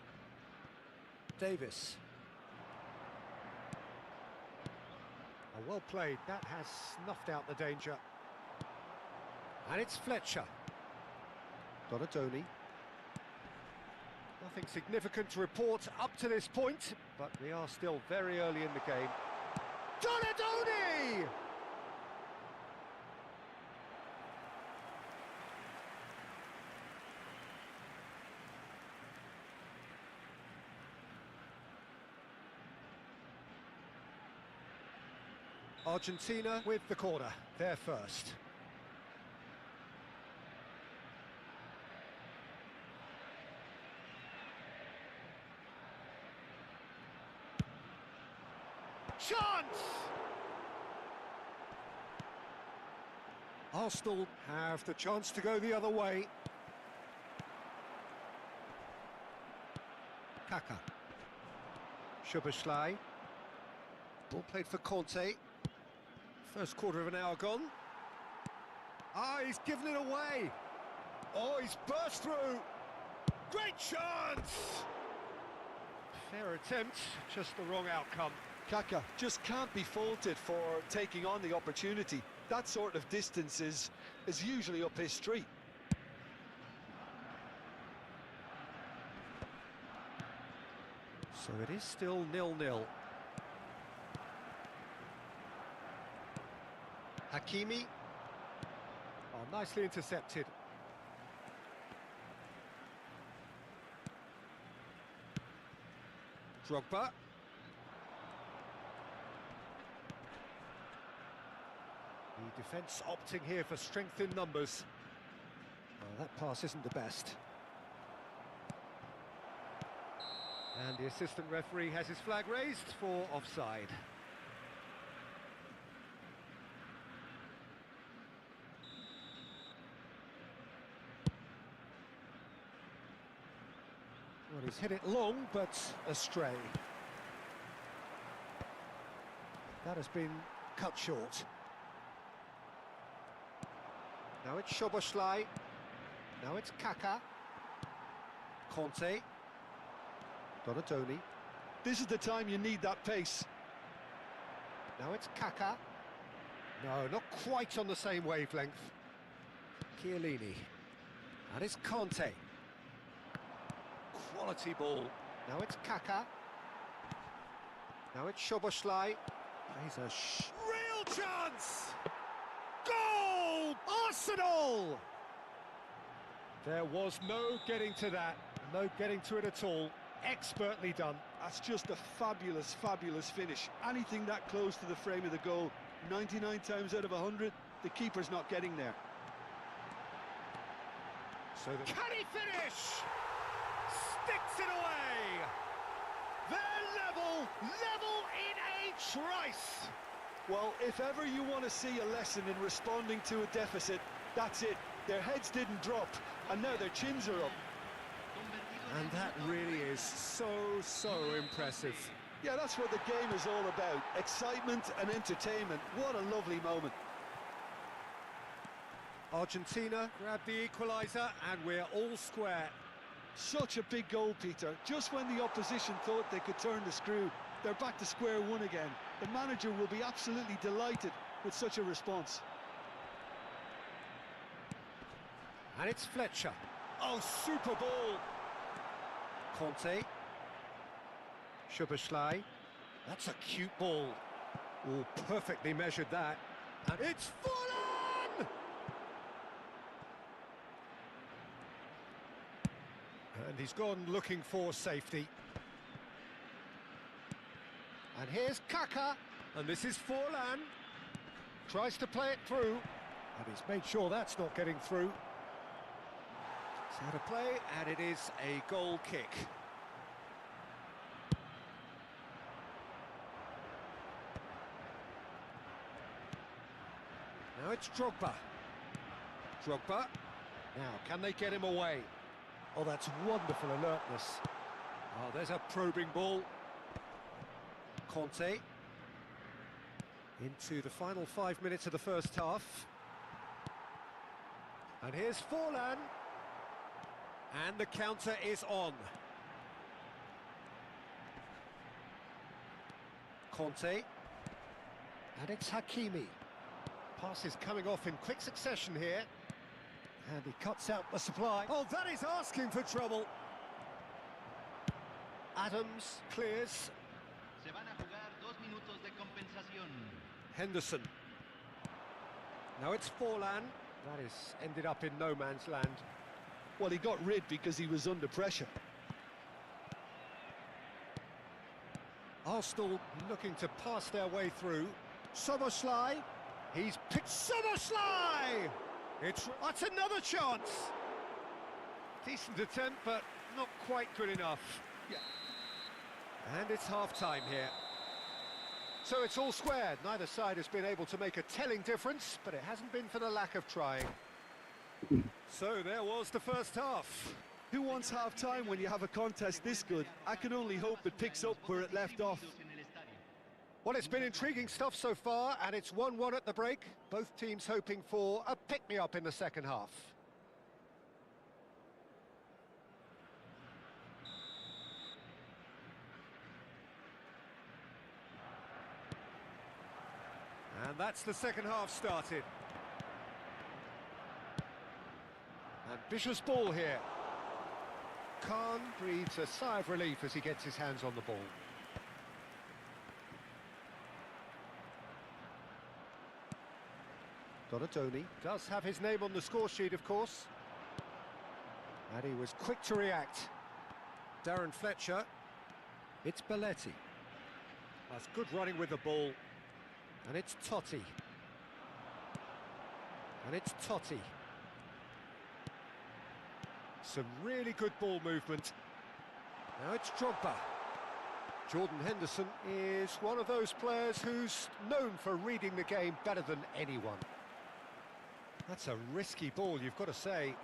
Davis. Oh, well played. That has snuffed out the danger. And it's Fletcher. Donatoni. Nothing significant to report up to this point, but we are still very early in the game. Donatoni! Argentina with the corner, they're first. Chance! Arsenal have the chance to go the other way. Kaka. Szoboszlai. Ball played for Conte. First quarter of an hour gone. Ah, he's given it away. Oh, he's burst through. Great chance! Fair attempt, just the wrong outcome. Kaka just can't be faulted for taking on the opportunity. That sort of distance is usually up his street. So it is still 0-0. Hakimi. Oh, nicely intercepted. Drogba. The defence opting here for strength in numbers. Well, that pass isn't the best. And the assistant referee has his flag raised for offside. Well, he's hit it long, but astray. That has been cut short. Now it's Szoboszlai. Now it's Kaka. Conte. Donatoni. This is the time you need that pace. Now it's Kaka. No, not quite on the same wavelength. Chiellini. And it's Conte. Quality ball. Now it's Kaka. Now it's Szoboszlai. Plays a real chance! Goal! Arsenal! There was no getting to that. No getting to it at all. Expertly done. That's just a fabulous, fabulous finish. Anything that close to the frame of the goal, 99 times out of 100, the keeper's not getting there. So can he finish? Sticks it away. They're level in a trice. Well, if ever you want to see a lesson in responding to a deficit, that's it. Their heads didn't drop, and now their chins are up. And that really is so impressive. Yeah, that's what the game is all about. Excitement and entertainment. What a lovely moment. Argentina grab the equaliser, and we're all square. Such a big goal, Peter. Just when the opposition thought they could turn the screw, they're back to square one again. The manager will be absolutely delighted with such a response. And it's Fletcher. Oh, super ball. Conte. Szoboszlai. That's a cute ball. Oh, perfectly measured that. And it's fallen! And he's gone looking for safety. And here's Kaka. And this is Forlan. Tries to play it through. And he's made sure that's not getting through. It's out of play, and it is a goal kick. Now it's Drogba. Drogba. Now, can they get him away? Oh, that's wonderful alertness. Oh, there's a probing ball. Conte. Into the final 5 minutes of the first half. And here's Forlan. And the counter is on. Conte. And it's Hakimi. Pass is coming off in quick succession here. And he cuts out the supply. Oh, that is asking for trouble. Adams clears. Se van a jugar 2 minutos de compensación. Henderson. Now it's Forlan. That is ended up in no man's land. Well, he got rid because he was under pressure. Arsenal looking to pass their way through. Szoboszlai. He's picked Szoboszlai! That's another chance! Decent attempt, but not quite good enough. Yeah. And it's half-time here. So it's all squared. Neither side has been able to make a telling difference, but it hasn't been for the lack of trying. So there was the first half. Who wants half-time when you have a contest this good? I can only hope it picks up where it left off. Well, it's been intriguing stuff so far, and it's 1-1 at the break. Both teams hoping for a pick-me-up in the second half. And that's the second half started. Ambitious ball here. Khan breathes a sigh of relief as he gets his hands on the ball. Donatoni does have his name on the score sheet, of course. And he was quick to react. Darren Fletcher. It's Belletti. That's good running with the ball. And it's Totti. And it's Totti. Some really good ball movement. Now it's Drogba. Jordan Henderson is one of those players who's known for reading the game better than anyone. That's a risky ball, you've got to say.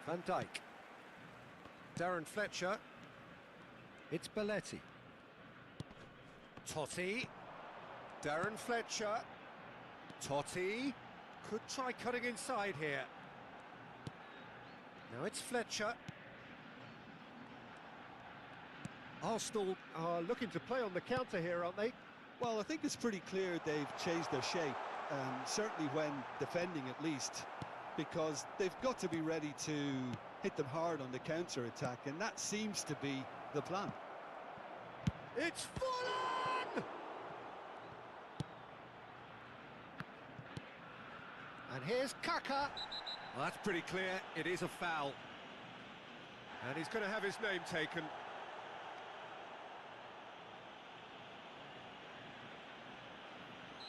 Van Dijk. Darren Fletcher. It's Belletti. Totti. Darren Fletcher. Totti. Could try cutting inside here. Now it's Fletcher. Arsenal are looking to play on the counter here, aren't they? Well, I think it's pretty clear they've changed their shape, certainly when defending at least, because they've got to be ready to hit them hard on the counter-attack, and that seems to be the plan. It's Fulham! And here's Kaka. Well, that's pretty clear, it is a foul. And he's going to have his name taken.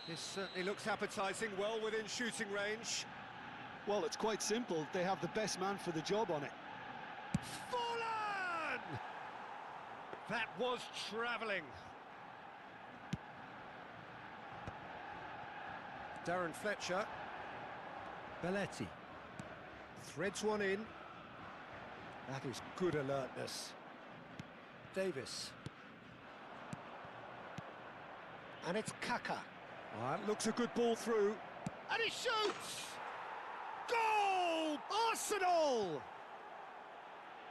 This certainly looks appetising, well within shooting range. Well, it's quite simple. They have the best man for the job on it. Fallen! That was travelling. Darren Fletcher. Belletti. Threads one in. That is good alertness. Davis. And it's Kaka. Well, that looks a good ball through. And he shoots! Goal! goal, Arsenal!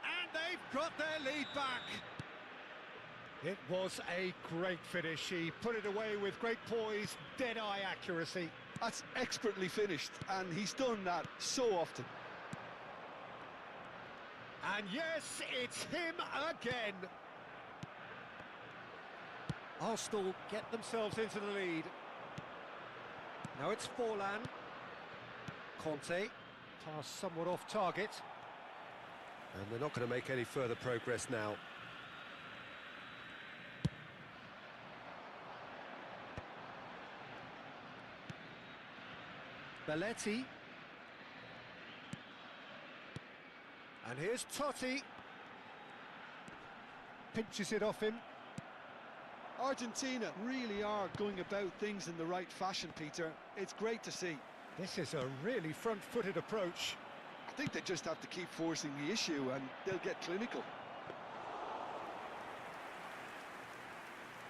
And they've got their lead back. It was a great finish. He put it away with great poise, dead-eye accuracy. That's expertly finished, and he's done that so often. And yes, it's him again. Arsenal get themselves into the lead. Now it's Forlan. Conte, pass somewhat off target. And they're not going to make any further progress now. Belletti. And here's Totti. Pinches it off him. Argentina really are going about things in the right fashion, Peter. It's great to see. This is a really front-footed approach. I think they just have to keep forcing the issue and they'll get clinical.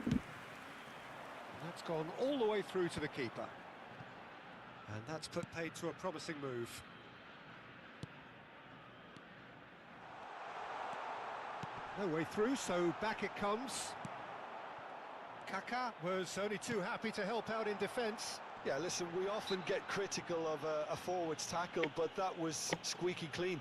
That's gone all the way through to the keeper. And that's put paid to a promising move. No way through, so back it comes. Kaká was only too happy to help out in defence. Yeah, listen, we often get critical of a forward's tackle, but that was squeaky clean.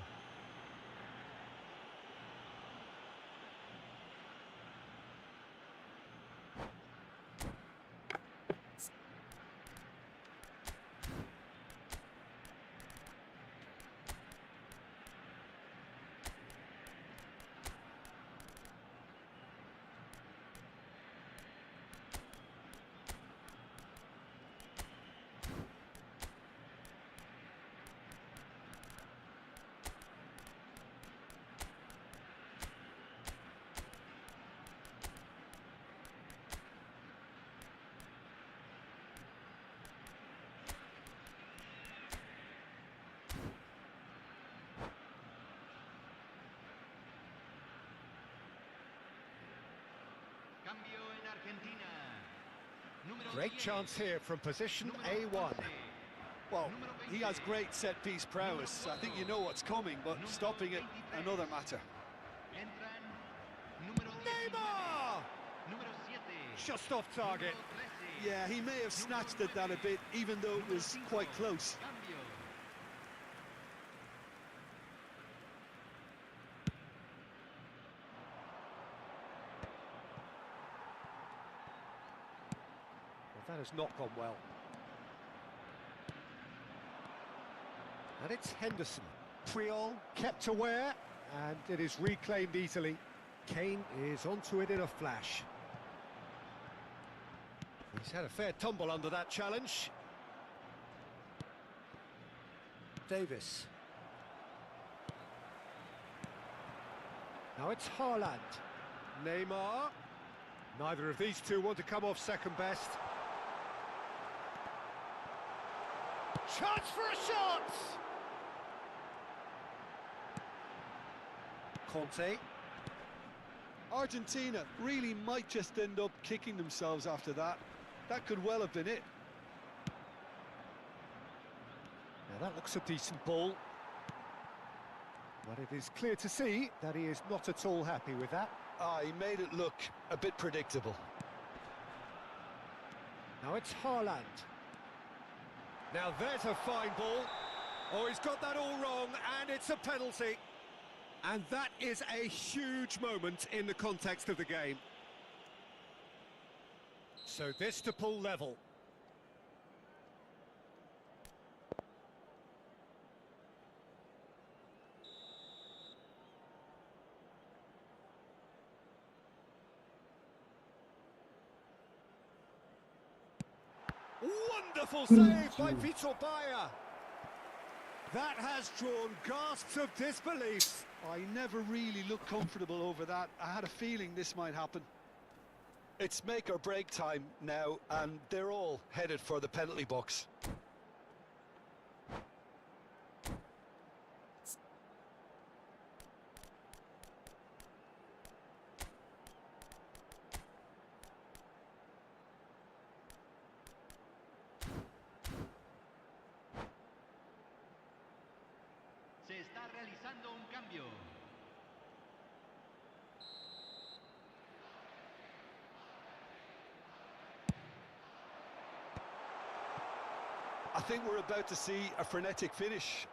Cambio en Argentina. Número Great 10. chance here from position A1. Número Well, 20. he has great set-piece prowess. I think you know what's coming, but stopping it, another matter. Entran número 19. Neymar! Número 7. Just off target. Número 13. Yeah, he may have snatched at that a bit, even though it was quite close. Cambio. Well, that has not gone well. And it's Henderson. Priol kept aware, and it is reclaimed easily. Kane is onto it in a flash. He's had a fair tumble under that challenge. Davis. Now it's Haaland. Neymar. Neither of these two want to come off second best. Chance for a shot! Conte. Argentina really might just end up kicking themselves after that. That could well have been it. Now that looks a decent ball. But it is clear to see that he is not at all happy with that. He made it look a bit predictable. Now it's Haaland. Now there's a fine ball. Oh, he's got that all wrong, and it's a penalty. And that is a huge moment in the context of the game. So this to pull level. Wonderful save by Vitor Bayer. That has drawn gasps of disbelief. I never really looked comfortable over that. I had a feeling this might happen. It's make or break time now, and they're all headed for the penalty box. realizando un cambio. I think we're about to see a frenetic finish.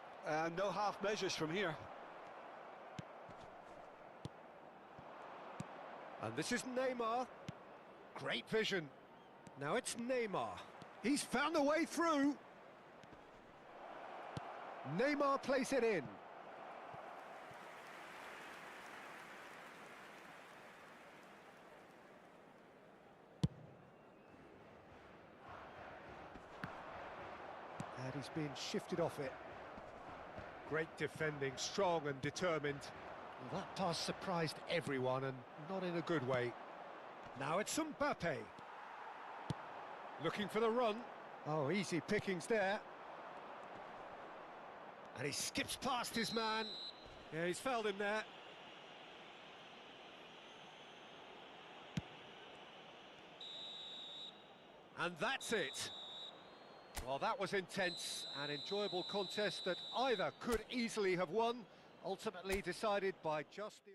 No half measures from here. And this is Neymar. Great vision. Now it's Neymar. He's found a way through. Neymar plays it in. And he's been shifted off it. Great defending, strong and determined. Well, that pass surprised everyone, and not in a good way. Now it's Mbappe. Looking for the run. Oh, easy pickings there. And he skips past his man. Yeah, he's fouled him there. And that's it. Well, that was intense, an enjoyable contest that either could easily have won, ultimately decided by just the...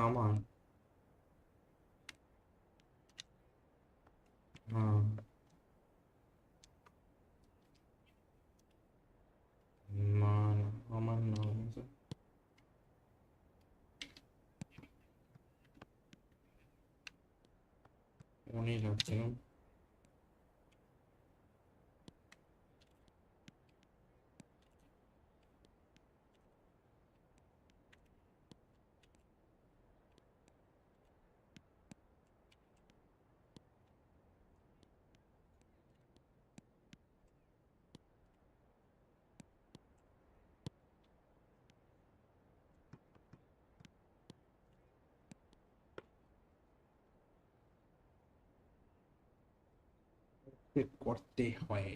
ஆமாம். Only left. করতে হয়।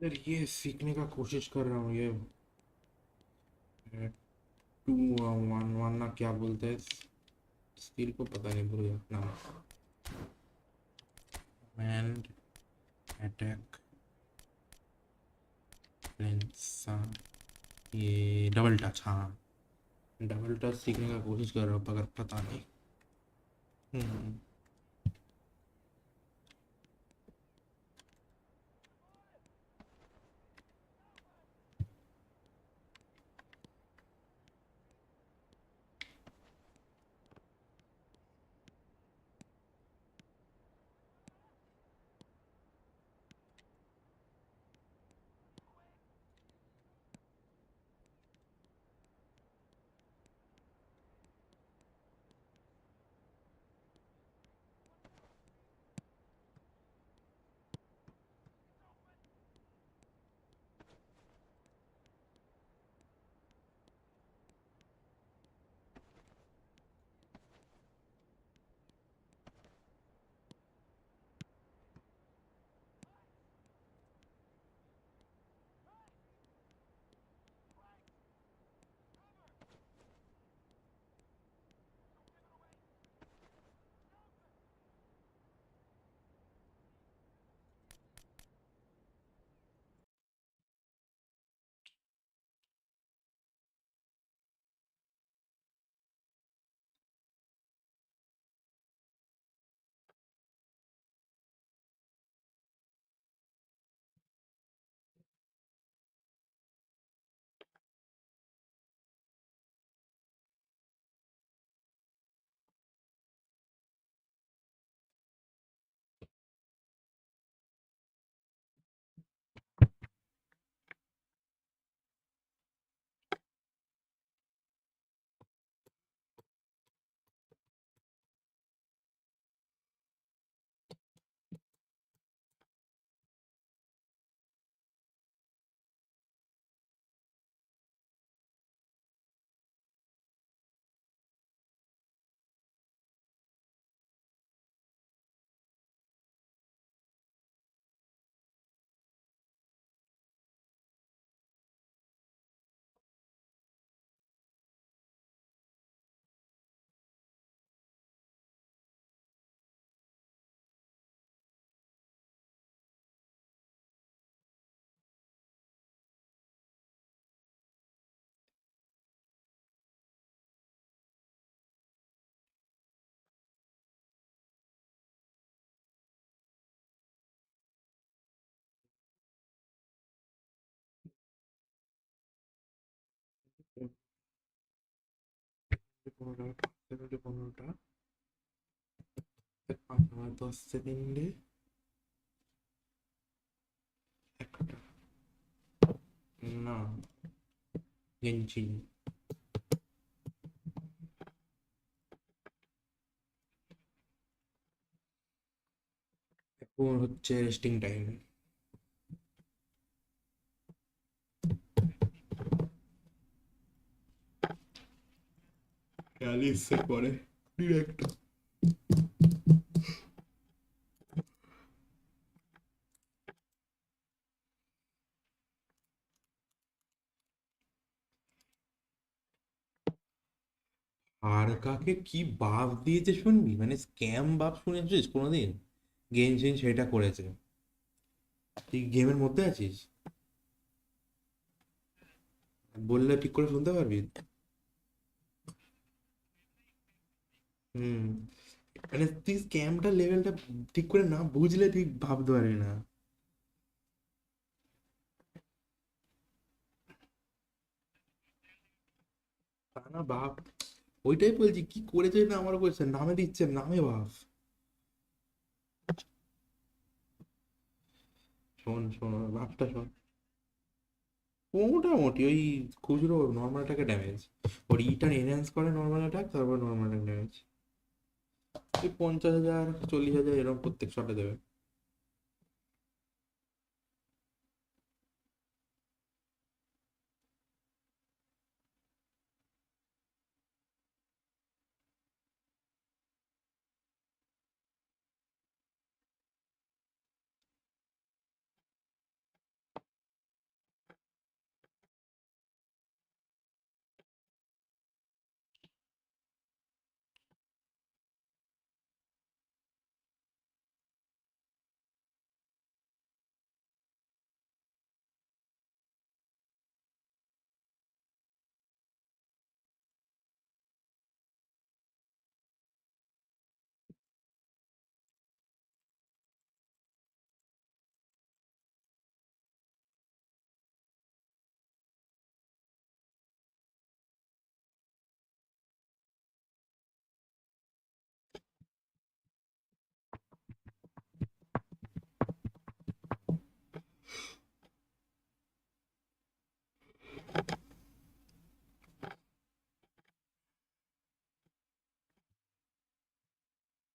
यार ये सीखने का कोशिश कर रहा हूँ, ये 2-1-1 ना क्या बोलते हैं स्किल को, पता नहीं भूल गया नाम। कमांड अटैक लेंसा, ये डबल टच, हाँ डबल टच सीखने का कोशिश कर रहा हूँ मगर पता नहीं। हम्म পনেরোটা 5 আর 10 সেকেন্ডে একটা না গেঞ্জি। এখন হচ্ছে রেস্টিং টাইম। 40 পরে ডিরেক্ট। আর কাকে কি বাপ দিয়েছে শুনবি, মানে স্ক্যাম বাপ শুনেছিস কোনোদিন? গেম চেঞ্জ সেটা করেছে। তুই গেমের মধ্যে আছিস, বললে ঠিক করে শুনতে পারবি। হুম, মানে তুই স্ক্যামটা লেভেলটা ঠিক করে না বুঝলে ঠিক ভাবতে পারবি না। তা না বাপ, ওইটাই বলছি কি করেছে না আমার বলছে, নামে দিচ্ছে নামে বাপ। শোন শোন বাপটা শোন। মোটামুটি ওই খুচরো নর্মাল অ্যাটাকে ড্যামেজ, ওর ইটা এনহ্যান্স করে নর্মাল অ্যাটাক, তারপর নর্মাল অ্যাটাক ড্যামেজ। ওই 50,000 40,000 এরকম প্রত্যেক শটে দেবে।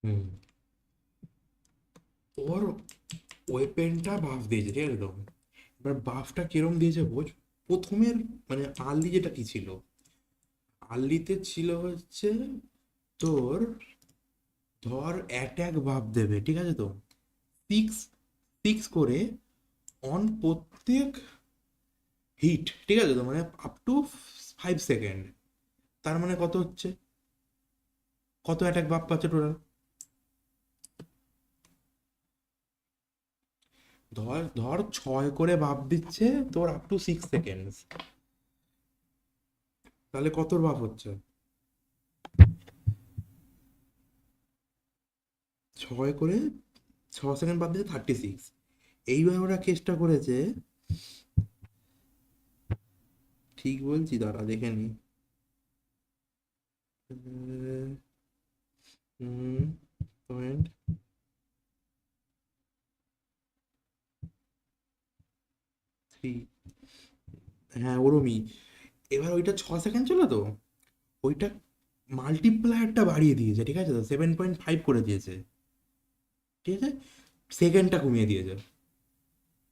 হুম, ওর ওয়েপেনটা বাফ দিয়েছে, ঠিক আছে তো। এবার বাফটা কিরম দিয়েছে বোঝ। প্রথমের মানে আর্লি যেটা কি ছিল, আর্লিতে ছিল হচ্ছে তোর ধর অ্যাটাক বাফ দেবে, ঠিক আছে তো, সিক্স সিক্স করে অন প্রত্যেক হিট, ঠিক আছে তো, মানে আপ টু 5 সেকেন্ড। তার মানে কত হচ্ছে, কত অ্যাটাক বাফ পাচ্ছে টোটাল। ধর ধর 6 করে বাফ দিচ্ছে তোর আপ টু 6 সেকেন্ড, তাহলে কত বাফ হচ্ছে, 6 করে 6 সেকেন্ড বাদ দিচ্ছে 36। এইবার ওরা চেষ্টা করেছে, ঠিক বলছি দাঁড়া দেখে নি, পয়েন্ট থ্রি, হ্যাঁ ওরমই। এবার ওইটা 6 সেকেন্ড ছিল তো, ওইটা মাল্টিপ্লায়ারটা বাড়িয়ে দিয়েছে, ঠিক আছে তো, 7.5 করে দিয়েছে, ঠিক আছে, সেকেন্ডটা কমিয়ে দিয়েছে।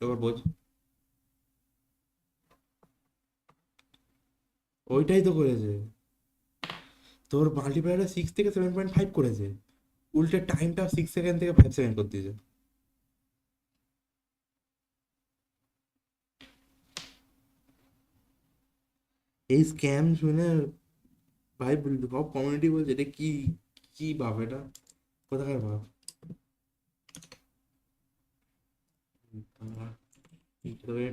এবার বোঝ, ওইটাই তো করেছে, তোর মাল্টিপ্লায়ারটা 6 থেকে 7.5 করেছে, উল্টে টাইমটা 6 সেকেন্ড থেকে 5 সেকেন্ড করে দিয়েছে। এই স্ক্যাম শুনে ভাই বলবি, সব কমিউনিটি বলছে এটা কি, কি ভাব এটা, কোথাকার ভাব।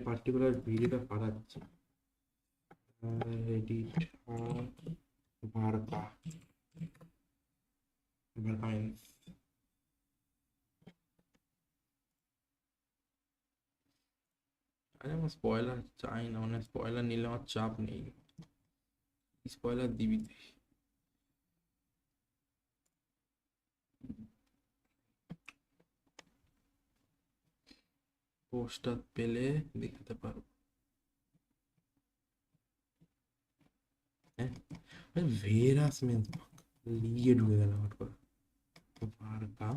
পার্টিকুলার ভিডিওটা পাঠাচ্ছে, এডিট ভারকা ভারকা। আরে আমার স্পয়লার চাই না, মানে স্পয়লার নিলে আমার চাপ নেই, স্পয়লার দিবি তুই। পোস্টার পেলে দেখতে পারো। হ্যাঁ ভেরাস মেন লিগে ঢুকে গেল হট করে ভারকা।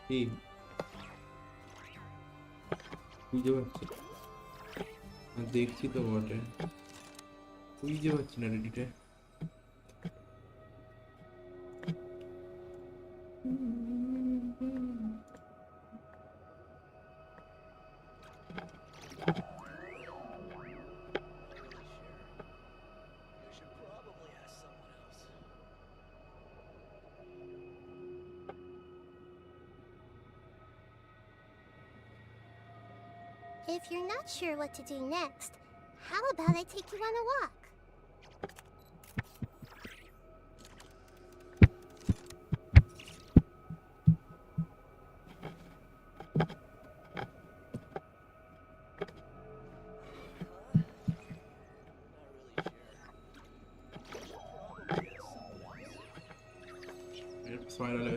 কি বুঝতে পারছি, দেখছি তো বটে, বুঝতে পারছি না রেডিটে। If you're not sure what to do next, how about I take you on a walk?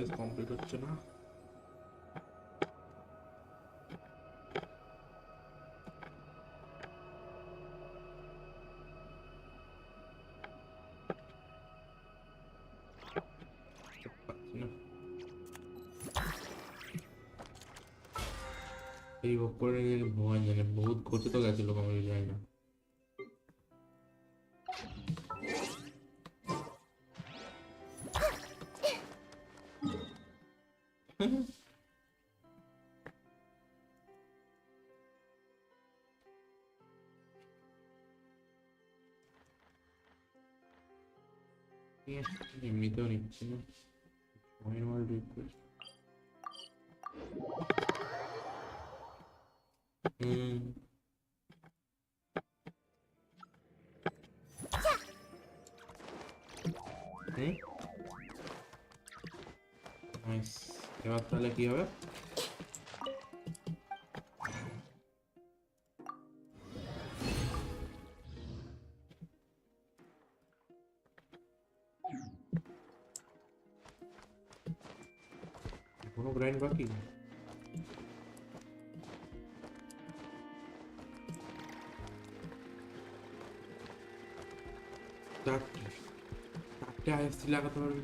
Process complete হচ্ছে না। এই ওপরে ভগবান জানে বহুত করতে তো গেছিল কমে যায় না। এমনিতেও নিচ্ছে না নর্মাল রিকোয়েস্ট। নাইস, এবার তাহলে কি হবে? কোনো গ্রাইন্ড বাকি? চারটে আইএসসি লাগাতে পারবি?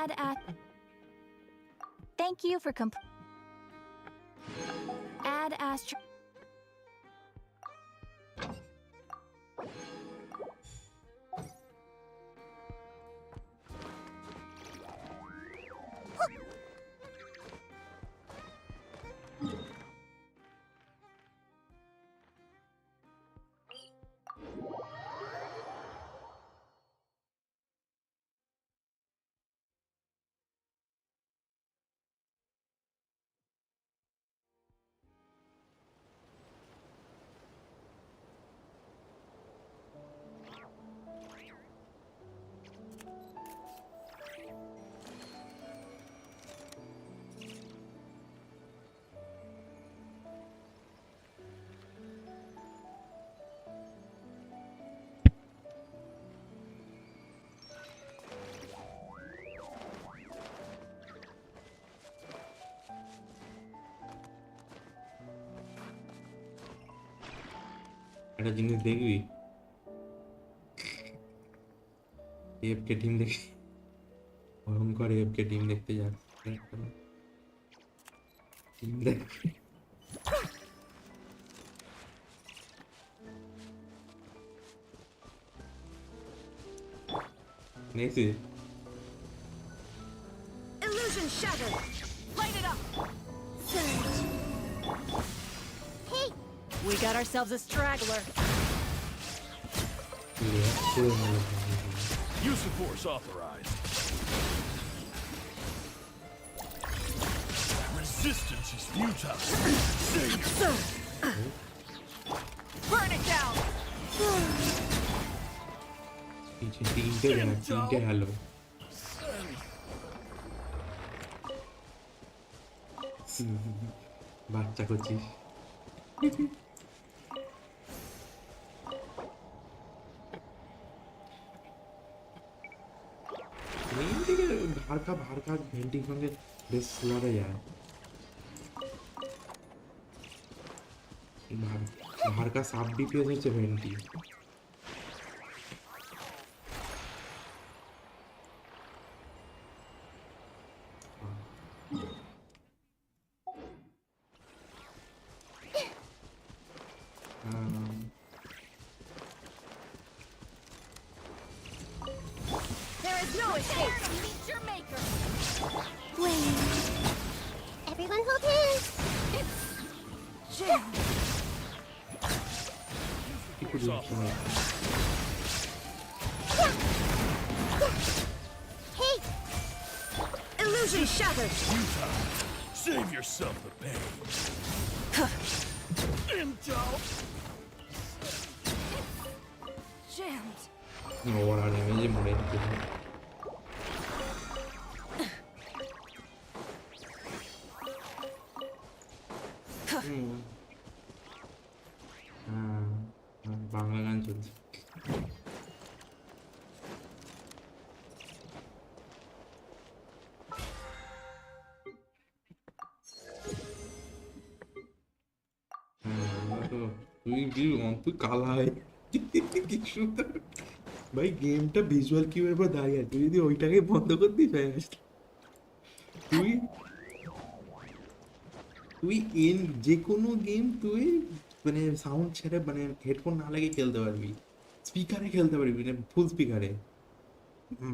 Add at. Thank you for add astro. একটা জিনিস দেখবি, এফকে টিম দেখ, ভয়ঙ্কর এফকে টিম দেখতে যাচ্ছে টিম দেখ। Next Illusion shattered. Light it up. Surge. Hey, we got ourselves a straggler. Use of force authorized. Resistance is futile. Burn it down. पीछे तीनटे hello বাচ্চা করছিস। ভারকা ভেন্টির সঙ্গে বেশ লড়ে যায়। ভারকা সাব ডিপিএস হচ্ছে ভেন্টি। There is no escape. Meet your maker. Wait. Everyone hold hands. It's Jim. Force authorized. Hey. Illusion shattered. Futile. Save yourself the pain. Intel. Jammed. Ora damage mode itu. Bangla গান চলছে। তুই কালা কি সুন্দর ভাই, গেমটা visual কিউবের পর দাঁড়িয়ে আছে, তুই যদি ওইটাকে বন্ধ করে দিস ভাই, তুই তুই এন যে কোনো গেম তুই মানে সাউন্ড ছেড়ে মানে হেডফোন না লাগিয়ে খেলতে পারবি, স্পিকারে খেলতে পারবি না, ফুল স্পিকারে,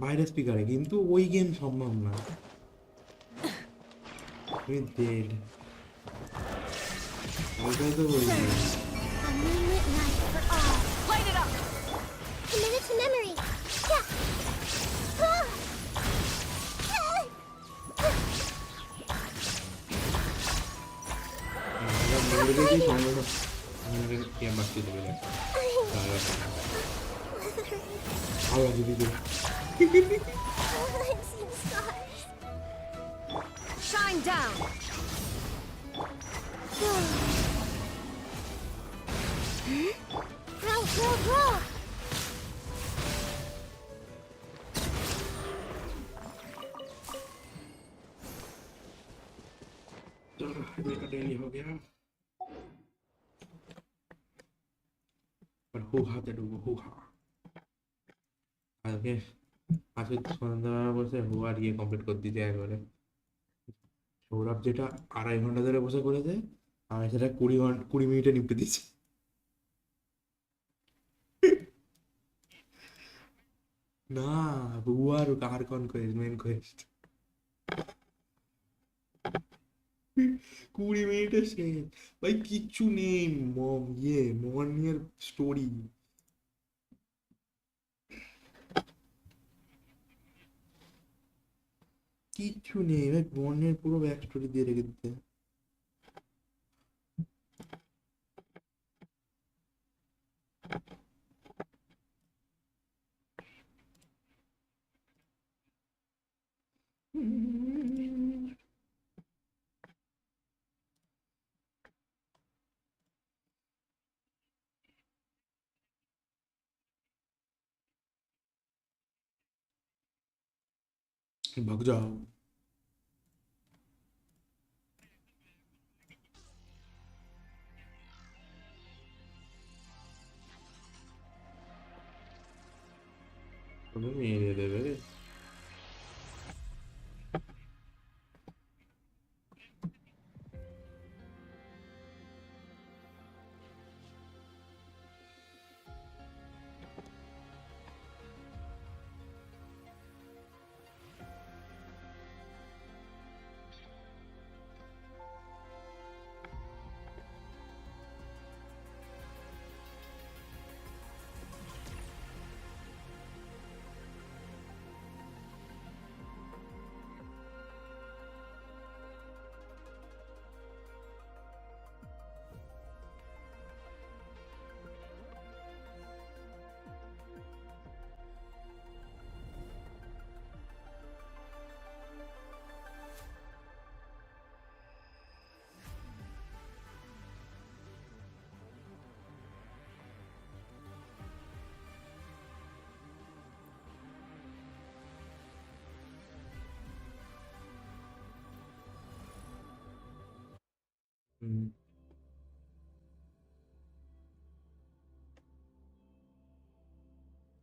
বাইরে স্পিকারে, কিন্তু ওই গেম সম্ভব না। তুই ডেড ওইটাই তো বলছি। A moonlit night for all. Light it up. Committed to memory. Yeah. Ah. I've seen stars. Shine down. Roll. चलो डेली हो गया, पर হুহাতে ডুবো হুহা। আজকে সন্ধ্যাবেলা বসে হুয়ার ইয়ে কমপ্লিট করে দিতে একবারে। সৌরভ যেটা 2.5 ঘন্টা ধরে বসে করেছে, আমি সেটা 20 মিনিটে নিপটে দিচ্ছি। না, হুয়ার কার কনকোয়েস্ট, মেন কোয়েস্ট 20 মিনিটে শেষ ভাই, কিচ্ছু নেই। মর্নিংয়ের স্টোরি, কিচ্ছু নেই ভাই, মর্নিংয়ের পুরো ব্যাক স্টোরি দিয়ে রেখে দিতে। भाग जाओ। मेरे दे दे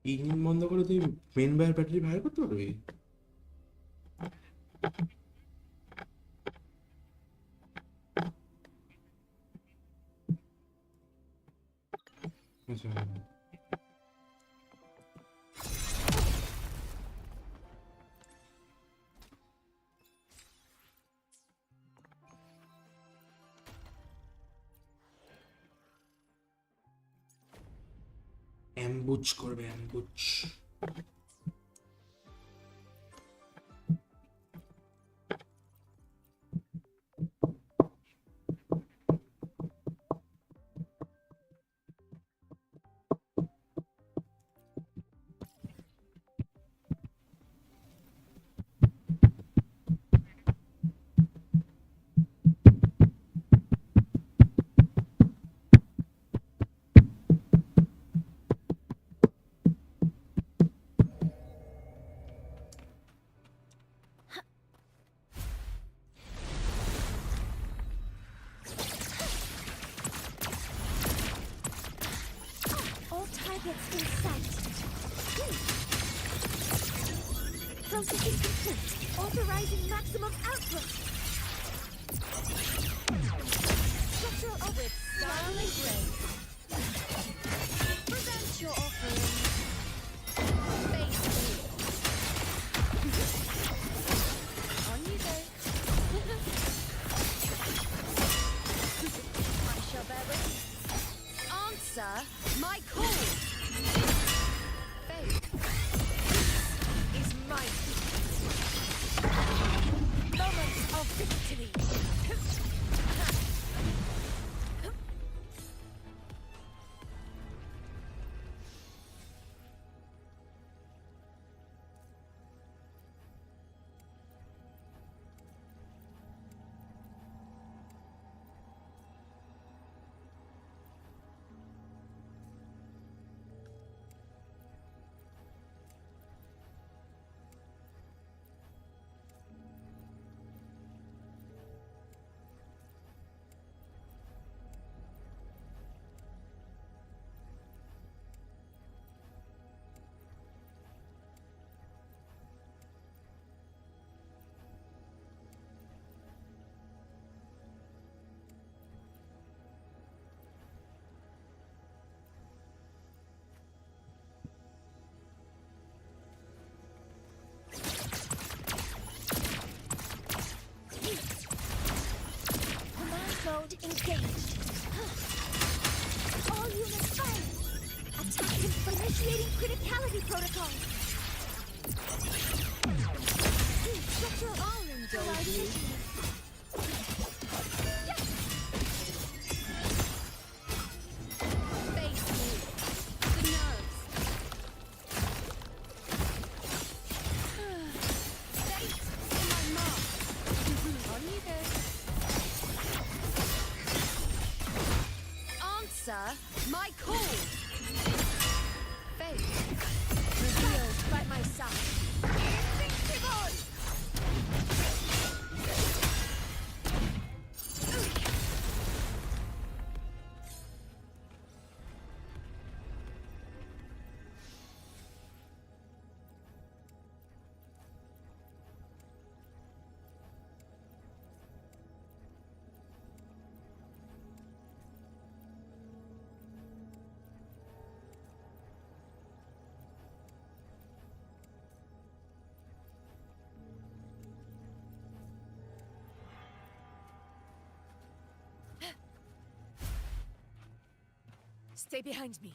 ইঞ্জিন বন্ধ করে তুই মেন ব্যাটারি বাইর করতে পারবি? আচ্ছা, অ্যাম্বুজ করবে, অ্যাম্বুজ। targets in sight. Processing complete. Authorizing maximum output. Structural with starling ray. Present your offering. Base move. On you go. I shall bear witness. Answer my call. Faith is might. Moment of victory. Mode engaged. All units fire. Attack initiating criticality protocol. Structural all indulge you. Base move. The nerves. Fate in my mark. On you go. Answer my call. Fate revealed by my side. Invincible! Stay behind me.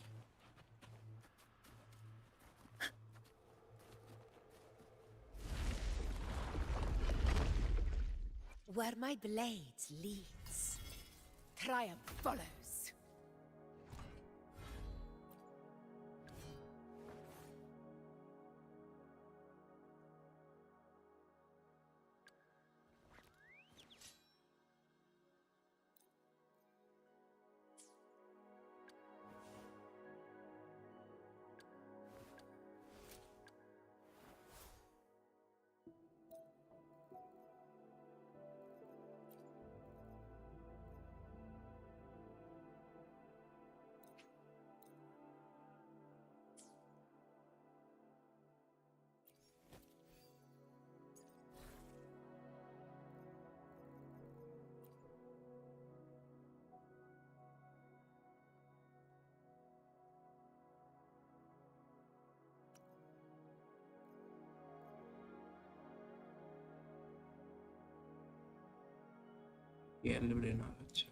Where my blade leads, triumph follows. ये Libre ना अच्छा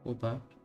होता है